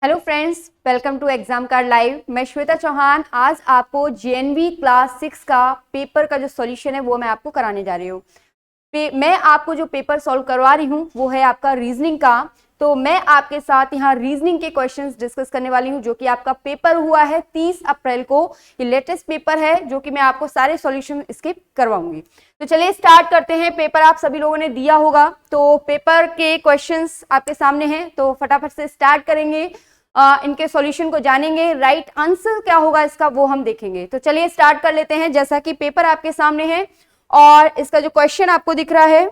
Hello friends, welcome to exam card live. मैं श्वेता चौहान आज आपको जेएनवी क्लास 6 का पेपर का जो सॉल्यूशन है वो मैं आपको कराने जा रही हूँ। मैं आपको जो पेपर सॉल्व करवा रही हूँ वो है आपका रीजनिंग का। तो मैं आपके साथ यहाँ रीजनिंग के क्वेश्चंस डिस्कस करने वाली हूँ जो कि आपका पेपर हुआ है 30 अप्रैल को। ये लेटेस्ट पेपर है जो कि मैं आपको सारे सॉल्यूशन इसके करवाऊंगी। तो चलिए स्टार्ट करते हैं। पेपर आप सभी लोगों ने दिया होगा तो पेपर के क्वेश्चंस आपके सामने हैं, तो फटाफट से स्टार्ट करेंगे। इनके सॉल्यूशन को जानेंगे, राइट आंसर क्या होगा इसका वो हम देखेंगे। तो चलिए स्टार्ट कर लेते हैं। जैसा कि पेपर आपके सामने है और इसका जो क्वेश्चन आपको दिख रहा है,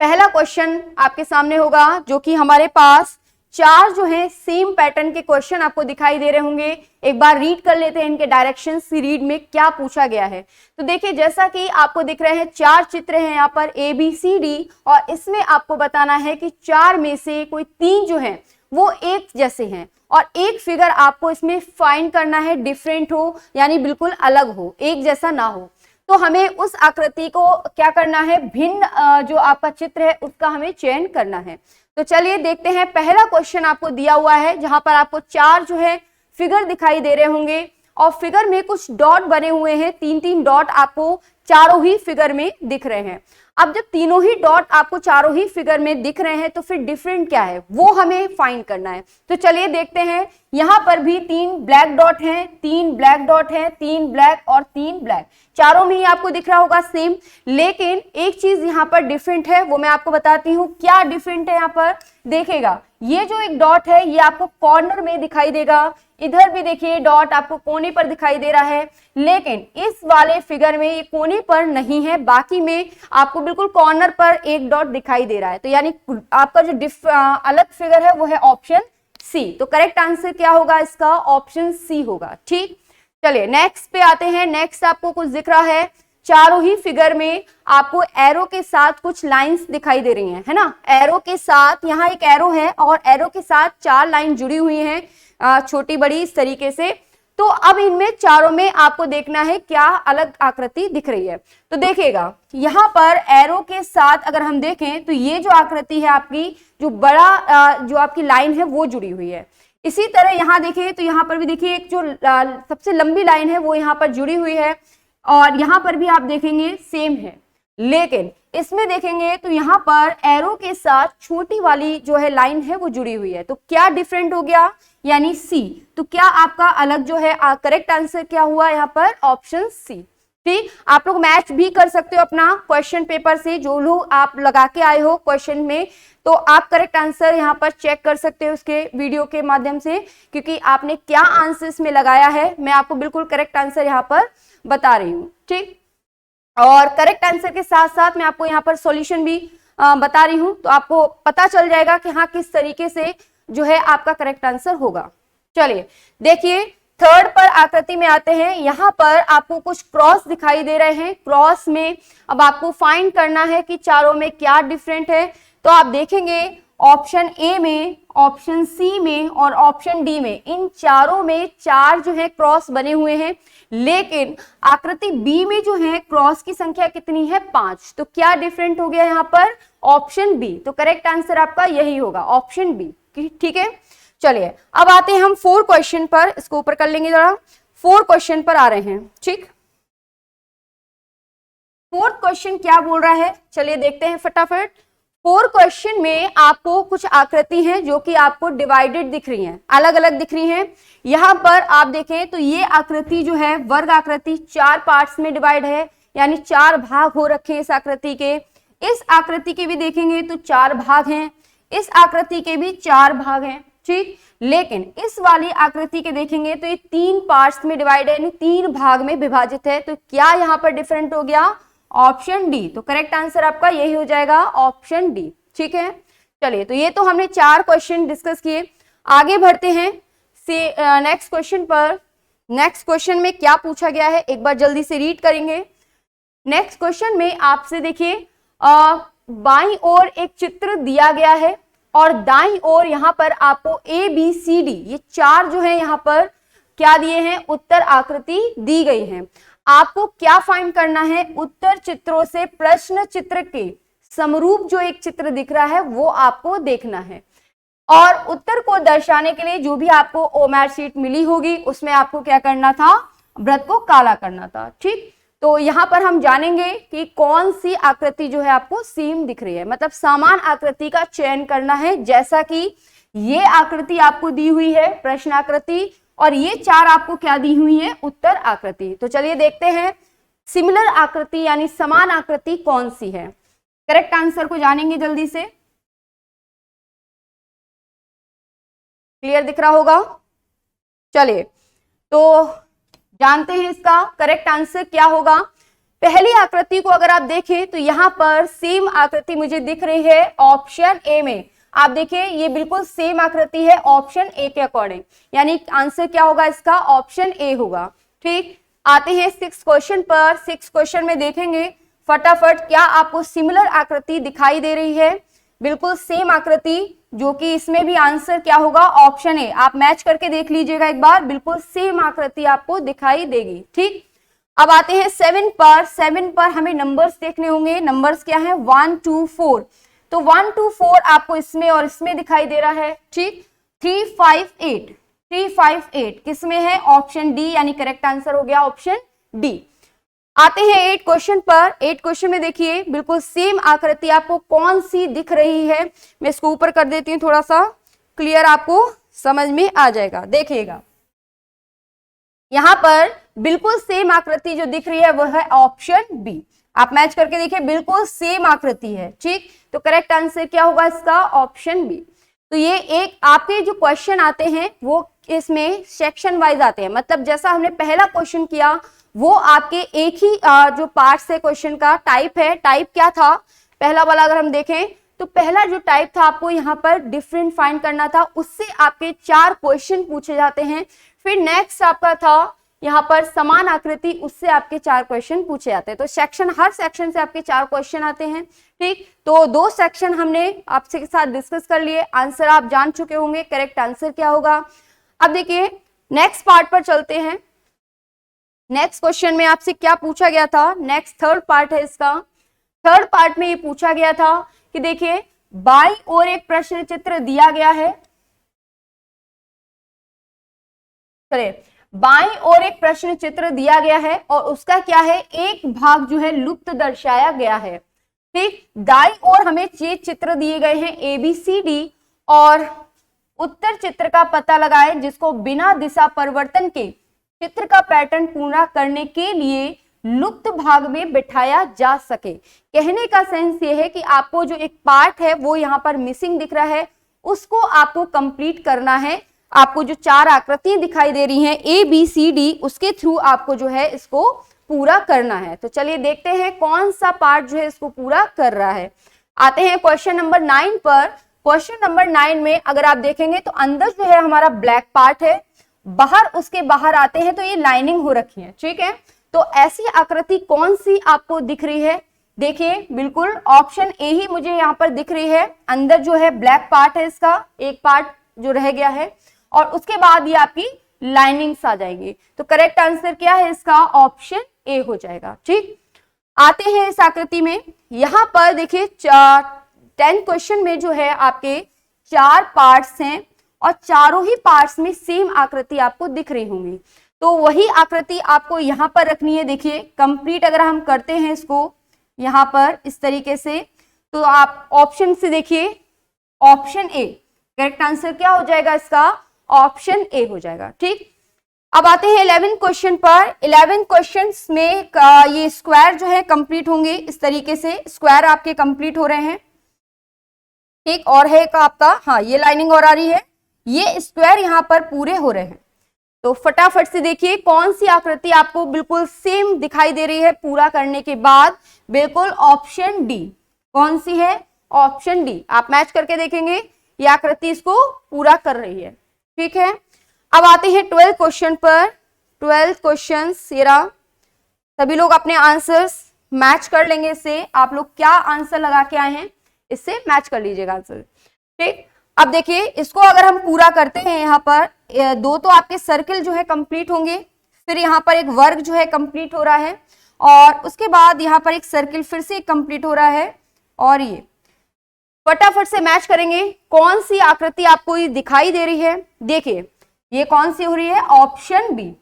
पहला क्वेश्चन आपके सामने होगा जो कि हमारे पास चार जो है सेम पैटर्न के क्वेश्चन आपको दिखाई दे रहे होंगे। एक बार रीड कर लेते हैं इनके डायरेक्शंस, रीड में क्या पूछा गया है। तो देखिए जैसा कि आपको दिख रहे हैं चार चित्र हैं यहाँ पर ABCD, और इसमें आपको बताना है कि चार में से कोई तीन जो है वो एक जैसे हैं और एक फिगर आपको इसमें फाइंड करना है डिफरेंट हो, यानी बिल्कुल अलग हो, एक जैसा ना हो। तो हमें उस आकृति को क्या करना है, भिन्न जो आपका चित्र है उसका हमें चयन करना है। तो चलिए देखते हैं। पहला क्वेश्चन आपको दिया हुआ है जहां पर आपको चार जो है फिगर दिखाई दे रहे होंगे और फिगर में कुछ डॉट बने हुए हैं, तीन तीन डॉट आपको चारों ही फिगर में दिख रहे हैं। अब जब तीनों ही डॉट आपको चारों ही फिगर में दिख रहे हैं तो फिर डिफरेंट क्या है वो हमें फाइंड करना है। तो चलिए देखते हैं। यहां पर भी तीन ब्लैक डॉट हैं, तीन ब्लैक डॉट हैं, तीन ब्लैक और तीन ब्लैक, चारों में ही आपको दिख रहा होगा सेम। लेकिन एक चीज यहाँ पर डिफरेंट है वो मैं आपको बताती हूँ। क्या डिफरेंट है यहाँ पर देखिएगा, ये जो एक डॉट है ये आपको कॉर्नर में दिखाई देगा, इधर भी देखिए डॉट आपको कोने पर दिखाई दे रहा है, लेकिन इस वाले फिगर में ये कोने पर नहीं है, बाकी में आपको बिल्कुल कॉर्नर पर एक डॉट दिखाई दे रहा है। तो यानी आपका जो अलग फिगर है वो है ऑप्शन सी। तो करेक्ट आंसर क्या होगा इसका, ऑप्शन सी होगा। ठीक, चलिए नेक्स्ट पे आते हैं। नेक्स्ट आपको कुछ दिख रहा है, चारों ही फिगर में आपको एरो के साथ कुछ लाइंस दिखाई दे रही हैं, है ना। एरो के साथ यहाँ एक एरो है और एरो के साथ चार लाइन जुड़ी हुई हैं, छोटी बड़ी इस तरीके से। तो अब इनमें चारों में आपको देखना है क्या अलग आकृति दिख रही है। तो देखिएगा यहाँ पर एरो के साथ अगर हम देखें तो ये जो आकृति है आपकी, जो बड़ा जो आपकी लाइन है वो जुड़ी हुई है। इसी तरह यहाँ देखिए तो यहाँ पर भी देखिए एक जो सबसे लंबी लाइन है वो यहाँ पर जुड़ी हुई है और यहाँ पर भी आप देखेंगे सेम है। लेकिन इसमें देखेंगे तो यहाँ पर एरो के साथ छोटी वाली जो है लाइन है वो जुड़ी हुई है। तो क्या डिफरेंट हो गया, यानी सी। तो क्या आपका अलग जो है करेक्ट आंसर क्या हुआ यहाँ पर, ऑप्शन सी। ठीक, आप लोग मैच भी कर सकते हो अपना क्वेश्चन पेपर से, जो लोग आप लगा के आए हो क्वेश्चन में, तो आप करेक्ट आंसर यहाँ पर चेक कर सकते हो उसके वीडियो के माध्यम से, क्योंकि आपने क्या आंसर इसमें लगाया है मैं आपको बिल्कुल करेक्ट आंसर यहाँ पर बता रही हूँ। ठीक, और करेक्ट आंसर के साथ साथ मैं आपको यहाँ पर सॉल्यूशन भी बता रही हूँ, तो आपको पता चल जाएगा कि हाँ किस तरीके से जो है आपका करेक्ट आंसर होगा। चलिए देखिए थर्ड पर आकृति में आते हैं। यहाँ पर आपको कुछ क्रॉस दिखाई दे रहे हैं। क्रॉस में अब आपको फाइंड करना है कि चारों में क्या डिफरेंट है। तो आप देखेंगे ऑप्शन ए में, ऑप्शन सी में और ऑप्शन डी में, इन चारों में चार जो है क्रॉस बने हुए हैं, लेकिन आकृति बी में जो है क्रॉस की संख्या कितनी है, 5। तो क्या डिफरेंट हो गया यहाँ पर, ऑप्शन बी। तो करेक्ट आंसर आपका यही होगा, ऑप्शन बी। ठीक है, चलिए अब आते हैं हम 4 क्वेश्चन पर, इसको ऊपर कर लेंगे जरा। 4 क्वेश्चन पर आ रहे हैं। ठीक, 4th क्वेश्चन क्या बोल रहा है, चलिए देखते हैं फटाफट। 4 क्वेश्चन में आपको कुछ आकृति हैं जो कि आपको डिवाइडेड दिख रही हैं, अलग अलग दिख रही हैं। यहाँ पर आप देखें तो ये आकृति जो है वर्ग आकृति 4 पार्ट्स में डिवाइड है, यानी 4 भाग हो रखे हैं इस आकृति के। इस आकृति के भी देखेंगे तो 4 भाग हैं, इस आकृति के भी 4 भाग हैं। ठीक, लेकिन इस वाली आकृति के देखेंगे तो ये 3 पार्ट्स में डिवाइड है, यानी 3 भाग में विभाजित है। तो क्या यहाँ पर डिफरेंट हो गया, ऑप्शन डी। तो करेक्ट आंसर आपका यही हो जाएगा, ऑप्शन डी। ठीक है, चलिए तो ये तो हमने 4 क्वेश्चन डिस्कस किए। आगे बढ़ते हैं से नेक्स्ट क्वेश्चन पर। नेक्स्ट क्वेश्चन में क्या पूछा गया है एक बार जल्दी से रीड करेंगे। नेक्स्ट क्वेश्चन में आपसे देखिए बाईं ओर एक चित्र दिया गया है और दाईं ओर यहाँ पर आपको ABCD ये 4 जो है यहाँ पर क्या दिए हैं, उत्तर आकृति दी गई है। आपको क्या फाइंड करना है, उत्तर चित्रों से प्रश्न चित्र के समरूप जो एक चित्र दिख रहा है वो आपको देखना है। और उत्तर को दर्शाने के लिए जो भी आपको ओमआर शीट मिली होगी उसमें आपको क्या करना था, वृत्त को काला करना था। ठीक, तो यहाँ पर हम जानेंगे कि कौन सी आकृति जो है आपको सेम दिख रही है, मतलब समान आकृति का चयन करना है। जैसा कि ये आकृति आपको दी हुई है प्रश्न आकृति, और ये चार आपको क्या दी हुई है, उत्तर आकृति। तो चलिए देखते हैं सिमिलर आकृति यानी समान आकृति कौन सी है। करेक्ट आंसर को जानेंगे जल्दी से। क्लियर दिख रहा होगा? चलिए तो जानते हैं इसका करेक्ट आंसर क्या होगा। पहली आकृति को अगर आप देखें तो यहाँ पर सेम आकृति मुझे दिख रही है ऑप्शन ए में। आप देखिए ये बिल्कुल सेम आकृति है ऑप्शन ए के अकॉर्डिंग, यानी आंसर क्या होगा इसका, ऑप्शन ए होगा। ठीक, आते हैं 6 क्वेश्चन पर। 6 क्वेश्चन में देखेंगे फटाफट क्या आपको सिमिलर आकृति दिखाई दे रही है, बिल्कुल सेम आकृति, जो कि इसमें भी आंसर क्या होगा, ऑप्शन ए। आप मैच करके देख लीजिएगा एक बार, बिल्कुल सेम आकृति आपको दिखाई देगी। ठीक, अब आते हैं 7 पर। 7 पर हमें नंबर्स देखने होंगे। नंबर्स क्या है, 1 2 4। तो 1 2 4 आपको इसमें और इसमें दिखाई दे रहा है। ठीक, 3 5 8, 3 5 8 किसमें है, ऑप्शन डी, यानी करेक्ट आंसर हो गया ऑप्शन डी। आते हैं 8 क्वेश्चन पर। 8 क्वेश्चन में देखिए बिल्कुल सेम आकृति आपको कौन सी दिख रही है। मैं इसको ऊपर कर देती हूँ थोड़ा सा, क्लियर आपको समझ में आ जाएगा। देखिएगा यहाँ पर बिल्कुल सेम आकृति जो दिख रही है वह है ऑप्शन बी। आप मैच करके देखिए बिल्कुल सेम आकृति है। ठीक, तो करेक्ट आंसर क्या होगा इसका, ऑप्शन बी। तो ये एक आपके जो क्वेश्चन आते हैं वो इसमें सेक्शन वाइज आते हैं, मतलब जैसा हमने पहला क्वेश्चन किया वो आपके एक ही जो पार्ट से क्वेश्चन का टाइप है। टाइप क्या था पहला वाला, अगर हम देखें तो पहला जो टाइप था आपको यहाँ पर डिफरेंट फाइंड करना था, उससे आपके 4 क्वेश्चन पूछे जाते हैं। फिर नेक्स्ट आपका था यहाँ पर समान आकृति, उससे आपके 4 क्वेश्चन पूछे जाते हैं। तो सेक्शन, हर सेक्शन से आपके 4 क्वेश्चन आते हैं। ठीक, तो 2 सेक्शन हमने आपसे के साथ डिस्कस कर लिए, आंसर आप जान चुके होंगे करेक्ट आंसर क्या होगा। अब देखिए नेक्स्ट पार्ट पर चलते हैं। नेक्स्ट क्वेश्चन में आपसे क्या पूछा गया था, नेक्स्ट थर्ड पार्ट है इसका। थर्ड पार्ट में ये पूछा गया था कि देखिए बाईं ओर एक प्रश्न चित्र दिया गया है। चलिए, बाईं ओर एक प्रश्न चित्र दिया गया है और उसका क्या है, एक भाग जो है लुप्त दर्शाया गया है। ठीक, दाईं ओर हमें ये चित्र दिए गए हैं ABCD, और उत्तर चित्र का पता लगाएं जिसको बिना दिशा परिवर्तन के चित्र का पैटर्न पूरा करने के लिए लुप्त भाग में बिठाया जा सके। कहने का सेंस ये है कि आपको जो एक पार्ट है वो यहाँ पर मिसिंग दिख रहा है, उसको आपको कंप्लीट करना है। आपको जो 4 आकृतियां दिखाई दे रही हैं ABCD, उसके थ्रू आपको जो है इसको पूरा करना है। तो चलिए देखते हैं कौन सा पार्ट जो है इसको पूरा कर रहा है। आते हैं क्वेश्चन नंबर 9 पर। क्वेश्चन नंबर 9 में अगर आप देखेंगे तो अंदर जो है हमारा ब्लैक पार्ट है, बाहर उसके बाहर आते हैं तो ये लाइनिंग हो रखी है। ठीक है, तो ऐसी आकृति कौन सी आपको दिख रही है, देखिए बिल्कुल ऑप्शन ए ही मुझे यहाँ पर दिख रही है। अंदर जो है ब्लैक पार्ट है, इसका एक पार्ट जो रह गया है, और उसके बाद ये आपकी लाइनिंग्स आ जाएंगी। तो करेक्ट आंसर क्या है इसका, ऑप्शन ए हो जाएगा। ठीक, आते हैं इस आकृति में। यहाँ पर देखिए 10 क्वेश्चन में जो है आपके 4 पार्ट्स हैं और चारों ही पार्ट्स में सेम आकृति आपको दिख रही होंगी। तो वही आकृति आपको यहाँ पर रखनी है। देखिए कंप्लीट अगर हम करते हैं इसको यहाँ पर इस तरीके से, तो आप ऑप्शन से देखिए ऑप्शन ए, करेक्ट आंसर क्या हो जाएगा इसका, ऑप्शन ए हो जाएगा। ठीक, अब आते हैं 11 क्वेश्चन पर। 11 क्वेश्चंस में ये स्क्वायर जो है कंप्लीट होंगे इस तरीके से, स्क्वायर आपके कंप्लीट हो रहे हैं। ठीक, और है का आपका, हाँ ये लाइनिंग और आ रही है, ये स्क्वायर यहाँ पर पूरे हो रहे हैं। तो फटाफट से देखिए कौन सी आकृति आपको बिल्कुल सेम दिखाई दे रही है पूरा करने के बाद, बिल्कुल ऑप्शन डी। कौन सी है, ऑप्शन डी। आप मैच करके देखेंगे ये आकृति इसको पूरा कर रही है। ठीक है, अब आते हैं 12 क्वेश्चन पर। 12 क्वेश्चन सेरा, सभी लोग अपने आंसर्स मैच कर लेंगे। इससे आप लोग क्या आंसर लगा के आए हैं इससे मैच कर लीजिएगा आंसर। ठीक, अब देखिए इसको अगर हम पूरा करते हैं, यहाँ पर 2 तो आपके सर्किल जो है कंप्लीट होंगे, फिर यहाँ पर एक वर्ग जो है कंप्लीट हो रहा है, और उसके बाद यहाँ पर एक सर्किल फिर से कंप्लीट हो रहा है, और ये फटाफट से मैच करेंगे। कौन सी आकृति आपको ये दिखाई दे रही है? देखिए ये कौन सी हो रही है? Option B.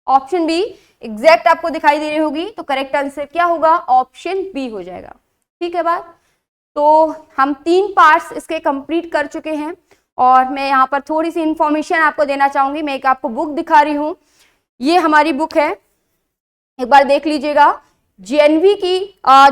Option B exact आपको दिखाई दे रही होगी, तो करेक्ट आंसर क्या होगा? ऑप्शन बी हो जाएगा। ठीक है बात। तो हम 3 पार्ट्स इसके कंप्लीट कर चुके हैं और मैं यहाँ पर थोड़ी सी इंफॉर्मेशन आपको देना चाहूंगी। मैं एक आपको बुक दिखा रही हूँ, ये हमारी बुक है, एक बार देख लीजिएगा। जेएनवी की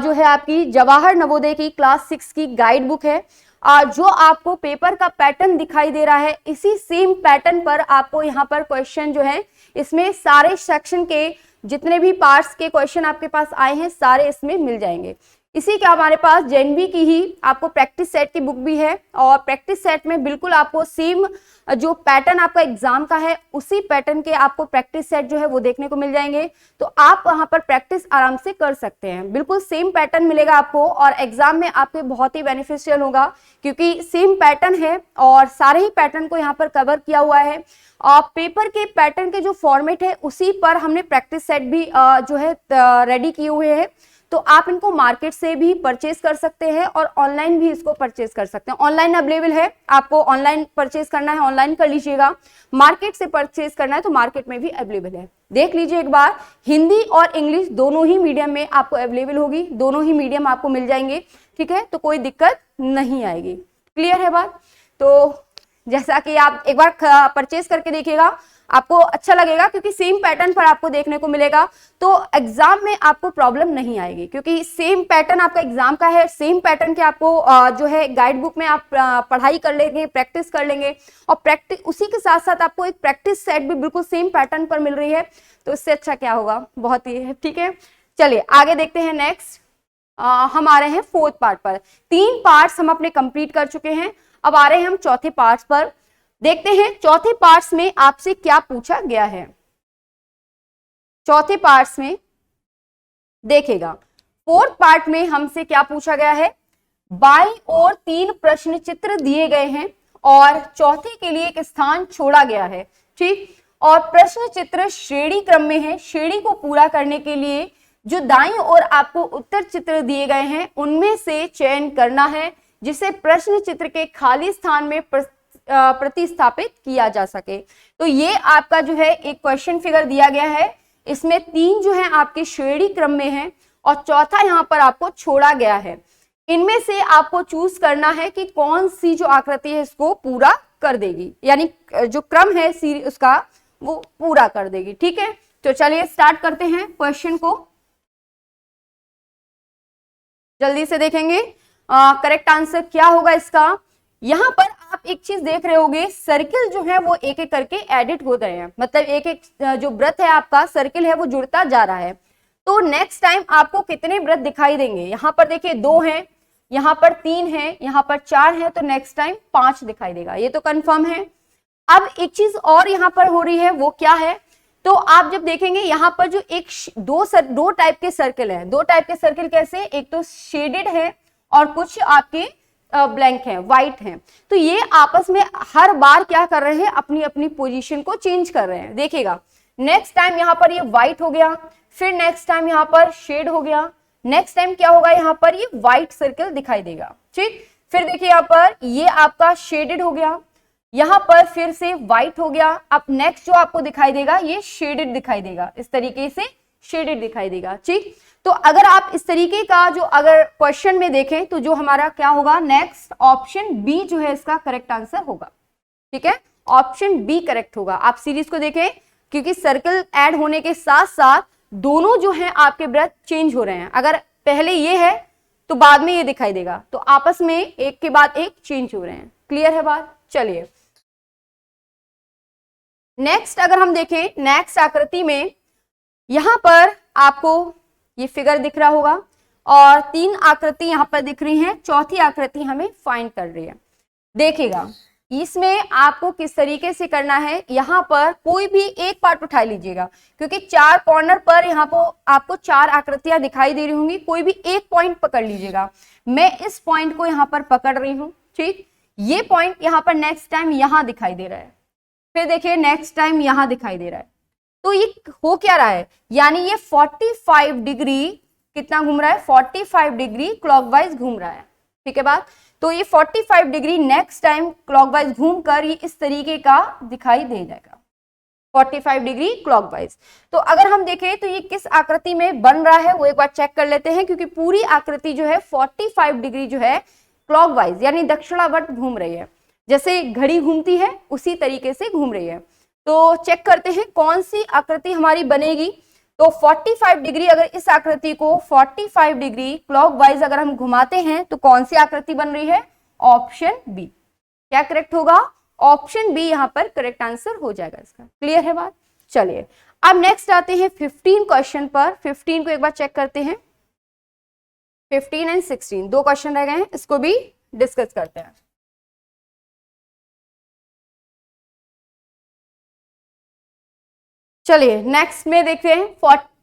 जो है आपकी जवाहर नवोदय की क्लास 6 की गाइड बुक है। जो आपको पेपर का पैटर्न दिखाई दे रहा है, इसी सेम पैटर्न पर आपको यहाँ पर क्वेश्चन जो है, इसमें सारे सेक्शन के जितने भी पार्ट्स के क्वेश्चन आपके पास आए हैं सारे इसमें मिल जाएंगे। इसी के हमारे पास जेएनवी की ही आपको प्रैक्टिस सेट की बुक भी है और प्रैक्टिस सेट में बिल्कुल आपको सेम जो पैटर्न आपका एग्जाम का है उसी पैटर्न के आपको प्रैक्टिस सेट जो है वो देखने को मिल जाएंगे। तो आप वहां पर प्रैक्टिस आराम से कर सकते हैं, बिल्कुल सेम पैटर्न मिलेगा आपको और एग्जाम में आपके बहुत ही बेनिफिशियल होगा क्योंकि सेम पैटर्न है और सारे ही पैटर्न को यहाँ पर कवर किया हुआ है। पेपर के पैटर्न के जो फॉर्मेट है उसी पर हमने प्रैक्टिस सेट भी जो है रेडी किए हुए हैं। तो आप इनको मार्केट से भी परचेज कर सकते हैं और ऑनलाइन भी इसको परचेज कर सकते हैं। ऑनलाइन अवेलेबल है, आपको ऑनलाइन परचेज करना है ऑनलाइन कर लीजिएगा, मार्केट से परचेज करना है तो मार्केट में भी अवेलेबल है। देख लीजिए एक बार, हिंदी और इंग्लिश दोनों ही मीडियम में आपको अवेलेबल होगी, दोनों ही मीडियम आपको मिल जाएंगे। ठीक है, तो कोई दिक्कत नहीं आएगी। क्लियर है बात? तो जैसा कि आप एक बार परचेज करके देखिएगा, आपको अच्छा लगेगा क्योंकि सेम पैटर्न पर आपको देखने को मिलेगा, तो एग्जाम में आपको प्रॉब्लम नहीं आएगी क्योंकि सेम पैटर्न आपका एग्जाम का है। सेम पैटर्न के आपको जो है गाइड बुक में आप पढ़ाई कर लेंगे, प्रैक्टिस कर लेंगे और प्रैक्टिस उसी के साथ साथ आपको एक प्रैक्टिस सेट भी बिल्कुल सेम पैटर्न पर मिल रही है, तो इससे अच्छा क्या होगा? बहुत ही है। ठीक है, चलिए आगे देखते हैं। नेक्स्ट हम आ रहे हैं 4th पार्ट पर। 3 पार्ट्स हम अपने कंप्लीट कर चुके हैं, अब आ रहे हैं हम चौथे पार्ट्स पर। देखते हैं चौथे पार्ट्स में आपसे क्या पूछा गया है। चौथे पार्ट्स में देखेगा, 4th पार्ट में हमसे क्या पूछा गया है? बाईं ओर 3 प्रश्न चित्र दिए गए हैं और चौथे के लिए एक स्थान छोड़ा गया है। ठीक, और प्रश्न चित्र श्रेणी क्रम में है। श्रेणी को पूरा करने के लिए जो दाईं ओर आपको उत्तर चित्र दिए गए हैं उनमें से चयन करना है जिसे प्रश्न चित्र के खाली स्थान में प्रतिस्थापित किया जा सके। तो ये आपका जो है एक क्वेश्चन फिगर दिया गया है, इसमें 3 जो है आपके श्रेणी क्रम में है और चौथा यहाँ पर आपको छोड़ा गया है। इनमें से आपको चूज करना है कि कौन सी जो आकृति है इसको पूरा कर देगी, यानी जो क्रम है उसका वो पूरा कर देगी। ठीक है, तो चलिए स्टार्ट करते हैं क्वेश्चन को, जल्दी से देखेंगे करेक्ट आंसर क्या होगा इसका। यहां पर आप एक चीज देख रहे होंगे, सर्किल जो है वो एक एक करके एडिट हो रहे हैं, मतलब एक एक जो वृत्त है आपका सर्किल है वो जुड़ता जा रहा है। तो नेक्स्ट टाइम आपको कितने वृत्त दिखाई देंगे? यहाँ पर देखिए 2 हैं, यहाँ पर 3 हैं, यहाँ पर 4 है, तो नेक्स्ट टाइम 5 दिखाई देगा, ये तो कंफर्म है। अब एक चीज और यहाँ पर हो रही है, वो क्या है? तो आप जब देखेंगे यहाँ पर जो एक दो टाइप के सर्किल है। 2 टाइप के सर्किल कैसे? एक तो शेडेड है और कुछ आपके ब्लैंक है, व्हाइट है। तो ये आपस में हर बार क्या कर रहे हैं? अपनी अपनी पोजीशन को चेंज कर रहे हैं। देखिएगा नेक्स्ट टाइम यहाँ पर ये व्हाइट हो गया, फिर नेक्स्ट टाइम यहाँ पर शेड हो गया, नेक्स्ट टाइम क्या होगा? यहाँ पर ये व्हाइट सर्किल दिखाई देगा। ठीक, फिर देखिए यहाँ पर ये आपका शेडेड हो गया, यहाँ पर फिर से व्हाइट हो गया। अब नेक्स्ट जो आपको दिखाई देगा ये शेडेड दिखाई देगा, इस तरीके से शेडेड दिखाई देगा। ठीक, तो अगर आप इस तरीके का जो अगर क्वेश्चन में देखें तो जो हमारा क्या होगा? नेक्स्ट ऑप्शन बी जो है इसका करेक्ट आंसर होगा। ठीक है, ऑप्शन बी करेक्ट होगा। आप सीरीज को देखें क्योंकि सर्कल ऐड होने के साथ साथ दोनों जो है आपके वृत्त चेंज हो रहे हैं। अगर पहले ये है तो बाद में ये दिखाई देगा, तो आपस में एक के बाद एक चेंज हो रहे हैं। क्लियर है बात? चलिए नेक्स्ट अगर हम देखें, नेक्स्ट आकृति में यहां पर आपको ये फिगर दिख रहा होगा और 3 आकृति यहां पर दिख रही हैं, चौथी आकृति हमें फाइंड कर रही है। देखिएगा इसमें आपको किस तरीके से करना है, यहाँ पर कोई भी एक पार्ट उठा लीजिएगा क्योंकि 4 कॉर्नर पर यहाँ पर आपको 4 आकृतियां दिखाई दे रही होंगी, कोई भी एक पॉइंट पकड़ लीजिएगा। मैं इस पॉइंट को यहाँ पर पकड़ रही हूँ। ठीक, ये पॉइंट यहाँ पर नेक्स्ट टाइम यहाँ दिखाई दे रहा है, फिर देखिए नेक्स्ट टाइम यहाँ दिखाई दे रहा है। तो ये हो क्या रहा है? यानी ये 45 डिग्री कितना घूम रहा है? 45 डिग्री क्लॉकवाइज घूम रहा है। ठीक है बात? तो ये 45 डिग्री नेक्स्ट टाइम क्लॉकवाइज घूमकर ये इस तरीके का दिखाई दे जाएगा, 45 डिग्री क्लॉकवाइज। तो अगर हम देखें तो ये किस आकृति में बन रहा है वो एक बार चेक कर लेते हैं, क्योंकि पूरी आकृति जो है 45 डिग्री जो है क्लॉकवाइज यानी दक्षिणावर्त घूम रही है, जैसे घड़ी घूमती है उसी तरीके से घूम रही है। तो चेक करते हैं कौन सी आकृति हमारी बनेगी। तो 45 डिग्री, अगर इस आकृति को 45 डिग्री क्लॉकवाइज अगर हम घुमाते हैं तो कौन सी आकृति बन रही है? Option B. क्या करेक्ट होगा? ऑप्शन बी यहाँ पर करेक्ट आंसर हो जाएगा इसका। क्लियर है बात? चलिए अब नेक्स्ट आते हैं 15 क्वेश्चन पर। 15 को एक बार चेक करते हैं। 15 एंड 16 दो क्वेश्चन रह गए हैं, इसको भी डिस्कस करते हैं। चलिए नेक्स्ट में देखते हैं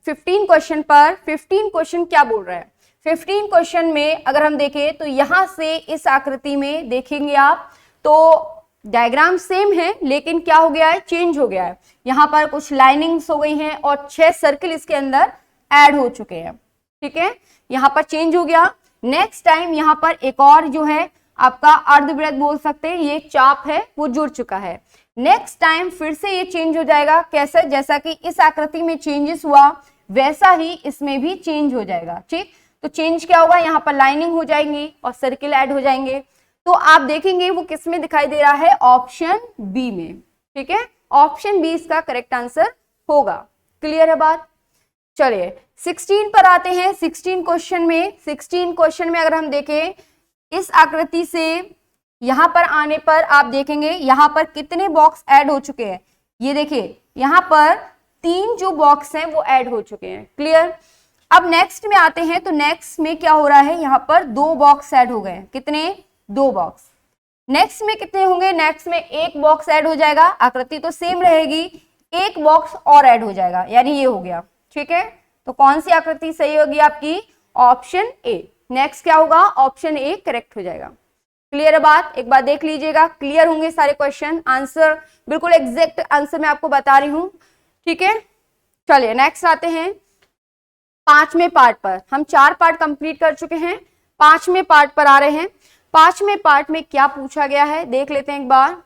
15 क्वेश्चन पर। 15 क्वेश्चन क्या बोल रहा है? 15 क्वेश्चन में अगर हम देखें तो यहां से इस आकृति में देखेंगे आप तो डायग्राम सेम है, लेकिन क्या हो गया है? चेंज हो गया है। यहाँ पर कुछ लाइनिंग्स हो गई हैं और 6 सर्किल इसके अंदर ऐड हो चुके हैं। ठीक है, यहाँ पर चेंज हो गया। नेक्स्ट टाइम यहाँ पर एक और जो है आपका अर्धवृत्त बोल सकते हैं, ये चाप है वो जुड़ चुका है। नेक्स्ट टाइम फिर से ये चेंज हो जाएगा। कैसे? जैसा कि इस आकृति में चेंजेस हुआ वैसा ही इसमें भी चेंज हो जाएगा। ठीक, तो चेंज क्या होगा? यहाँ पर लाइनिंग हो जाएंगी और सर्किल ऐड हो जाएंगे। तो आप देखेंगे वो किस में दिखाई दे रहा है? ऑप्शन बी में। ठीक है, ऑप्शन बी इसका करेक्ट आंसर होगा। क्लियर है बात? चलिए 16 पर आते हैं। 16 क्वेश्चन में अगर हम देखें इस आकृति से यहां पर आने पर आप देखेंगे यहां पर कितने बॉक्स ऐड हो चुके हैं। ये देखिए यहां पर 3 जो बॉक्स हैं वो ऐड हो चुके हैं। क्लियर? अब नेक्स्ट में आते हैं तो नेक्स्ट में क्या हो रहा है? यहां पर 2 बॉक्स ऐड हो गए हैं। कितने? 2 बॉक्स। नेक्स्ट में कितने होंगे? नेक्स्ट में 1 बॉक्स ऐड हो जाएगा। आकृति तो सेम रहेगी, 1 बॉक्स और ऐड हो जाएगा, यानी ये हो गया। ठीक है, तो कौन सी आकृति सही होगी आपकी? Option A. नेक्स्ट क्या होगा? ऑप्शन ए करेक्ट हो जाएगा। क्लियर है बात? एक बार देख लीजिएगा, क्लियर होंगे सारे क्वेश्चन। आंसर बिल्कुल एग्जैक्ट आंसर मैं आपको बता रही हूं। ठीक है, चलिए नेक्स्ट आते हैं 5वें पार्ट पर। हम 4 पार्ट कंप्लीट कर चुके हैं, 5वें पार्ट पर आ रहे हैं। 5वें पार्ट में क्या पूछा गया है देख लेते हैं एक बार।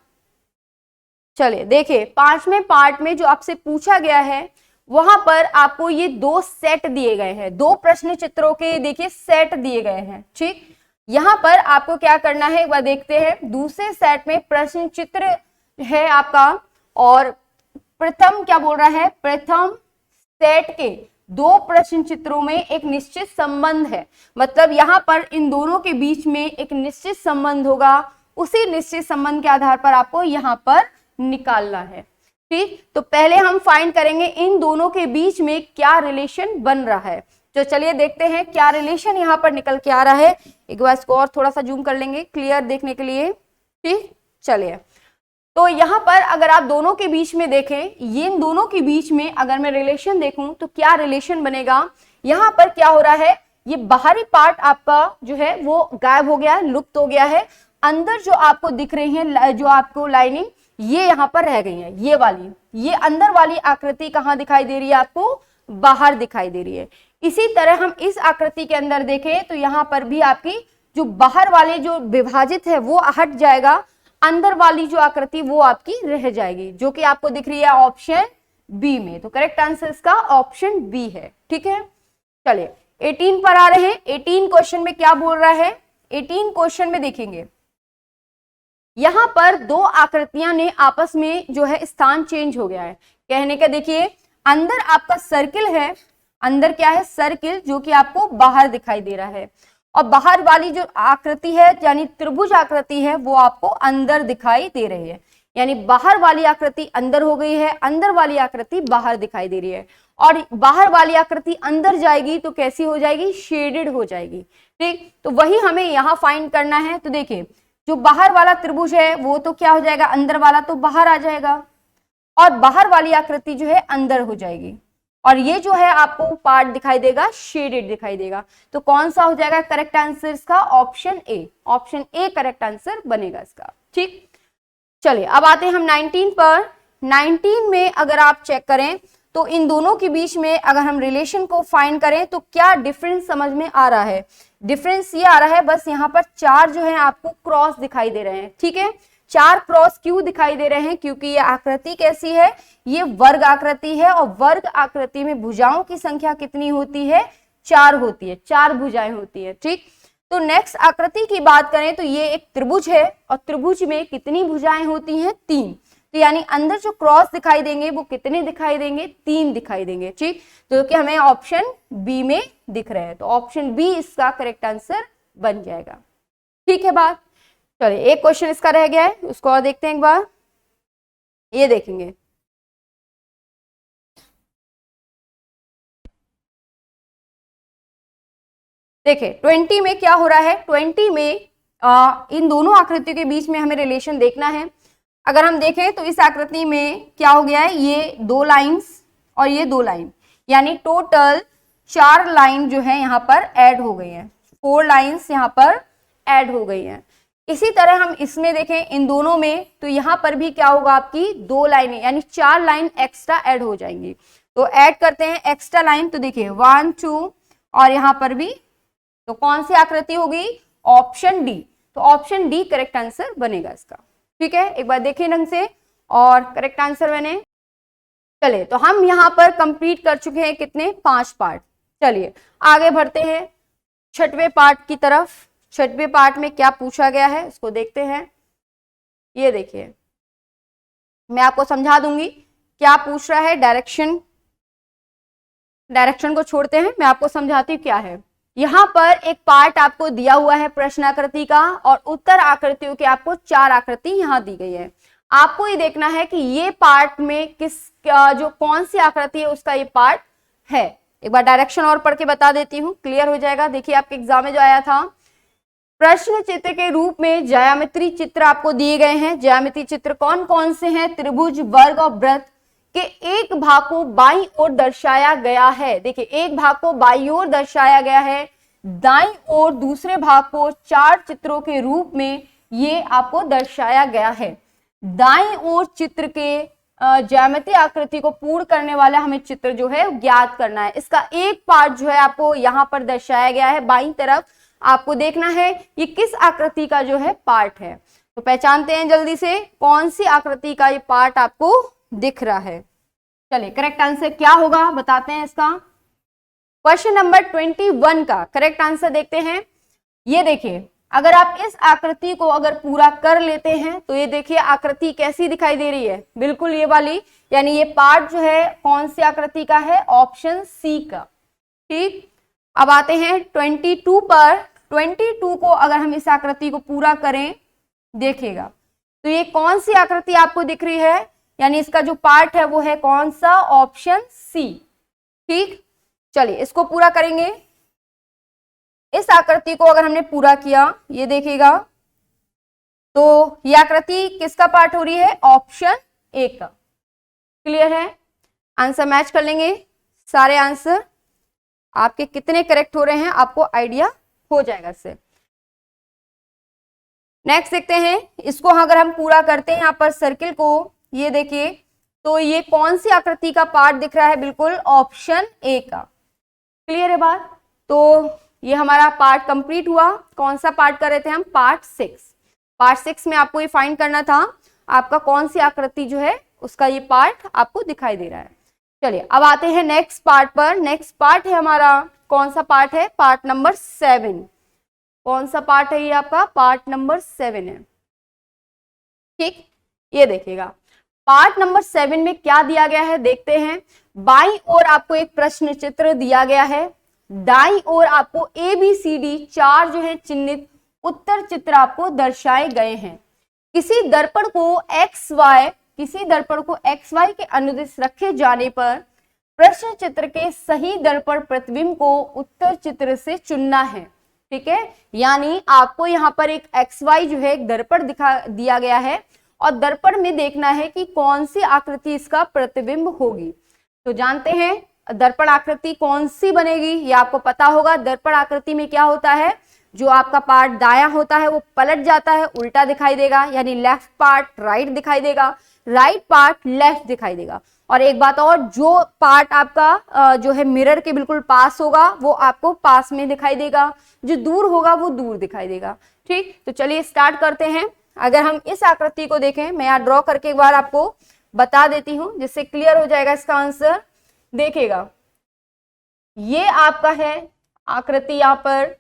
चलिए देखिए 5वें पार्ट में जो आपसे पूछा गया है वहां पर आपको ये 2 सेट दिए गए हैं, 2 प्रश्न चित्रों के देखिए सेट दिए गए हैं। ठीक, यहां पर आपको क्या करना है एक बार देखते हैं। दूसरे सेट में प्रश्न चित्र है आपका और प्रथम क्या बोल रहा है? प्रथम सेट के 2 प्रश्न चित्रों में एक निश्चित संबंध है, मतलब यहां पर इन दोनों के बीच में एक निश्चित संबंध होगा। उसी निश्चित संबंध के आधार पर आपको यहां पर निकालना है। ठीक, तो पहले हम फाइंड करेंगे इन दोनों के बीच में क्या रिलेशन बन रहा है। तो चलिए देखते हैं क्या रिलेशन यहाँ पर निकल के आ रहा है। एक बार इसको और थोड़ा सा जूम कर लेंगे क्लियर देखने के लिए। ठीक, चलिए तो यहाँ पर अगर आप दोनों के बीच में देखें, ये इन दोनों के बीच में अगर मैं रिलेशन देखूं तो क्या रिलेशन बनेगा? यहाँ पर क्या हो रहा है? ये बाहरी पार्ट आपका जो है वो गायब हो गया, लुप्त हो गया है। अंदर जो आपको दिख रही है, जो आपको लाइनिंग ये यहाँ पर रह गई है, ये वाली, ये अंदर वाली आकृति कहाँ दिखाई दे रही है? आपको बाहर दिखाई दे रही है। इसी तरह हम इस आकृति के अंदर देखें तो यहाँ पर भी आपकी जो बाहर वाले जो विभाजित है वो हट जाएगा, अंदर वाली जो आकृति वो आपकी रह जाएगी, जो कि आपको दिख रही है ऑप्शन बी में। तो करेक्ट आंसर इसका ऑप्शन बी है। ठीक है, चलिए 18 पर आ रहे हैं। 18 क्वेश्चन में क्या बोल रहा है? 18 क्वेश्चन में देखेंगे यहां पर 2 आकृतियां ने आपस में जो है स्थान चेंज हो गया है। कहने का देखिए अंदर आपका सर्किल है, अंदर क्या है? सर्किल, जो कि आपको बाहर दिखाई दे रहा है, और बाहर वाली जो आकृति है यानी त्रिभुज आकृति है वो आपको अंदर दिखाई दे रही है। यानी बाहर वाली आकृति अंदर हो गई है, अंदर वाली आकृति बाहर दिखाई दे रही है। और बाहर वाली आकृति अंदर जाएगी तो कैसी हो जाएगी? शेडेड हो जाएगी। ठीक, तो वही हमें यहाँ फाइंड करना है। तो देखिए जो बाहर वाला त्रिभुज है वो तो क्या हो जाएगा? अंदर वाला तो बाहर आ जाएगा और बाहर वाली आकृति जो है अंदर हो जाएगी, और ये जो है आपको पार्ट दिखाई देगा शेडेड दिखाई देगा। तो कौन सा हो जाएगा करेक्ट आंसर इसका? Option A. Option A correct answer बनेगा इसका। ठीक, चलिए अब आते हैं हम 19 पर। 19 में अगर आप चेक करें तो इन दोनों के बीच में अगर हम रिलेशन को फाइंड करें तो क्या डिफरेंस समझ में आ रहा है? डिफरेंस ये आ रहा है, बस यहाँ पर 4 जो है आपको क्रॉस दिखाई दे रहे हैं। ठीक है, 4 क्रॉस क्यों दिखाई दे रहे हैं? क्योंकि ये आकृति कैसी है? ये वर्ग आकृति है, और वर्ग आकृति में भुजाओं की संख्या कितनी होती है? 4 होती है, 4 भुजाएं होती है। ठीक, तो नेक्स्ट आकृति की बात करें तो ये एक त्रिभुज है, और त्रिभुज में कितनी भुजाएं होती हैं? 3। तो यानी अंदर जो क्रॉस दिखाई देंगे वो कितने दिखाई देंगे? 3 दिखाई देंगे। ठीक, जो कि हमें ऑप्शन बी में दिख रहे हैं, तो ऑप्शन बी इसका करेक्ट आंसर बन जाएगा। ठीक है बात, चलिए एक क्वेश्चन इसका रह गया है, उसको और देखते हैं एक बार। ये देखेंगे, देखिए 20 में क्या हो रहा है? 20 में इन दोनों आकृतियों के बीच में हमें रिलेशन देखना है। अगर हम देखें तो इस आकृति में क्या हो गया है? ये 2 लाइन्स और ये 2 लाइन, यानी टोटल 4 लाइन जो है यहाँ पर ऐड हो गई हैं, 4 लाइन्स यहाँ पर ऐड हो गई हैं। इसी तरह हम इसमें देखें इन दोनों में, तो यहाँ पर भी क्या होगा? आपकी 2 लाइनें, यानी 4 लाइन एक्स्ट्रा ऐड हो जाएंगी। तो ऐड करते हैं एक्स्ट्रा लाइन, तो देखिए 1 2 और यहाँ पर भी, तो कौन सी आकृति होगी? Option D. तो ऑप्शन डी करेक्ट आंसर बनेगा इसका। ठीक है, एक बार देखिए ढंग से, और करेक्ट आंसर बने। चलिए, तो हम यहाँ पर कंप्लीट कर चुके हैं कितने? 5 पार्ट। चलिए आगे बढ़ते हैं 6वें पार्ट की तरफ। 6वें पार्ट में क्या पूछा गया है उसको देखते हैं। ये देखिए, मैं आपको समझा दूंगी क्या पूछ रहा है। डायरेक्शन को छोड़ते हैं, मैं आपको समझाती हूँ क्या है। यहाँ पर एक पार्ट आपको दिया हुआ है प्रश्न आकृति का, और उत्तर आकृतियों के आपको 4 आकृति यहाँ दी गई है। आपको ये देखना है कि ये पार्ट में जो कौन सी आकृति है उसका ये पार्ट है। एक बार डायरेक्शन और पढ़ के बता देती हूँ, क्लियर हो जाएगा। देखिए आपके एग्जाम में जो आया था, प्रश्न चित्र के रूप में ज्यामिति चित्र आपको दिए गए हैं। ज्यामिति चित्र कौन कौन से हैं? त्रिभुज, वर्ग और वृत्त के एक भाग को बाईं ओर दर्शाया गया है। देखिए एक भाग को बाईं ओर दर्शाया गया है, दाईं ओर दूसरे भाग को 4 चित्रों के रूप में ये आपको दर्शाया गया है। दाईं ओर चित्र के ज्यामितीय आकृति को पूर्ण करने वाला हमें चित्र जो है ज्ञात करना है। इसका एक पार्ट जो है आपको यहाँ पर दर्शाया गया है बाईं तरफ, आपको देखना है ये किस आकृति का जो है पार्ट है। तो पहचानते हैं जल्दी से कौन सी आकृति का ये पार्ट आपको दिख रहा है। चलिए करेक्ट आंसर क्या होगा बताते हैं इसका। क्वेश्चन नंबर 21 का करेक्ट आंसर देखते हैं। ये देखिए, अगर आप इस आकृति को अगर पूरा कर लेते हैं तो ये देखिए आकृति कैसी दिखाई दे रही है, बिल्कुल ये वाली, यानी ये पार्ट जो है कौन सी आकृति का है? ऑप्शन सी का। ठीक, अब आते हैं 22 पर। 22 को अगर हम इस आकृति को पूरा करें, देखिएगा तो ये कौन सी आकृति आपको दिख रही है? यानी इसका जो पार्ट है वो है कौन सा? Option C. ठीक, चलिए इसको पूरा करेंगे। इस आकृति को अगर हमने पूरा किया, ये देखिएगा तो ये आकृति किसका पार्ट हो रही है? ऑप्शन ए का। क्लियर है? आंसर मैच कर लेंगे। सारे आंसर आपके कितने करेक्ट हो रहे हैं आपको आइडिया हो जाएगा इससे। नेक्स्ट देखते हैं, इसको अगर हम पूरा करते हैं यहाँ पर सर्किल को, ये देखिए तो ये कौन सी आकृति का पार्ट दिख रहा है? बिल्कुल ऑप्शन ए का। क्लियर है बात? तो ये हमारा पार्ट कंप्लीट हुआ। कौन सा पार्ट कर रहे थे हम? पार्ट 6। पार्ट 6 में आपको ये फाइंड करना था आपका कौन सी आकृति जो है उसका ये पार्ट आपको दिखाई दे रहा है। चलिए अब आते हैं नेक्स्ट पार्ट पर। नेक्स्ट पार्ट है हमारा, कौन सा पार्ट है? Part number 7। कौन सा पार्ट है ये आपका? पार्ट नंबर 7 है। ठीक, ये देखिएगा पार्ट नंबर 7 में क्या दिया गया है देखते हैं। बाईं ओर आपको एक प्रश्न चित्र दिया गया है, दाईं ओर आपको ABCD 4 जो है चिन्हित उत्तर चित्र आपको दर्शाए गए हैं। किसी दर्पण को XY के अनुदिश रखे जाने पर प्रश्न चित्र के सही दर्पण प्रतिबिंब को उत्तर चित्र से चुनना है। ठीक है, यानी आपको यहाँ पर एक XY जो है एक दर्पण दिया गया है, और दर्पण में देखना है कि कौन सी आकृति इसका प्रतिबिंब होगी। तो जानते हैं दर्पण आकृति कौन सी बनेगी, ये आपको पता होगा। दर्पण आकृति में क्या होता है? जो आपका पार्ट दायां होता है वो पलट जाता है, उल्टा दिखाई देगा, यानी लेफ्ट पार्ट राइट दिखाई देगा, राइट पार्ट लेफ्ट दिखाई देगा। और एक बात और, जो पार्ट आपका जो है मिरर के बिल्कुल पास होगा वो आपको पास में दिखाई देगा, जो दूर होगा वो दूर दिखाई देगा। ठीक, तो चलिए स्टार्ट करते हैं। अगर हम इस आकृति को देखें, मैं यहाँ ड्रॉ करके एक बार आपको बता देती हूं जिससे क्लियर हो जाएगा इसका आंसर। देखिएगा, ये आपका है आकृति, यहां पर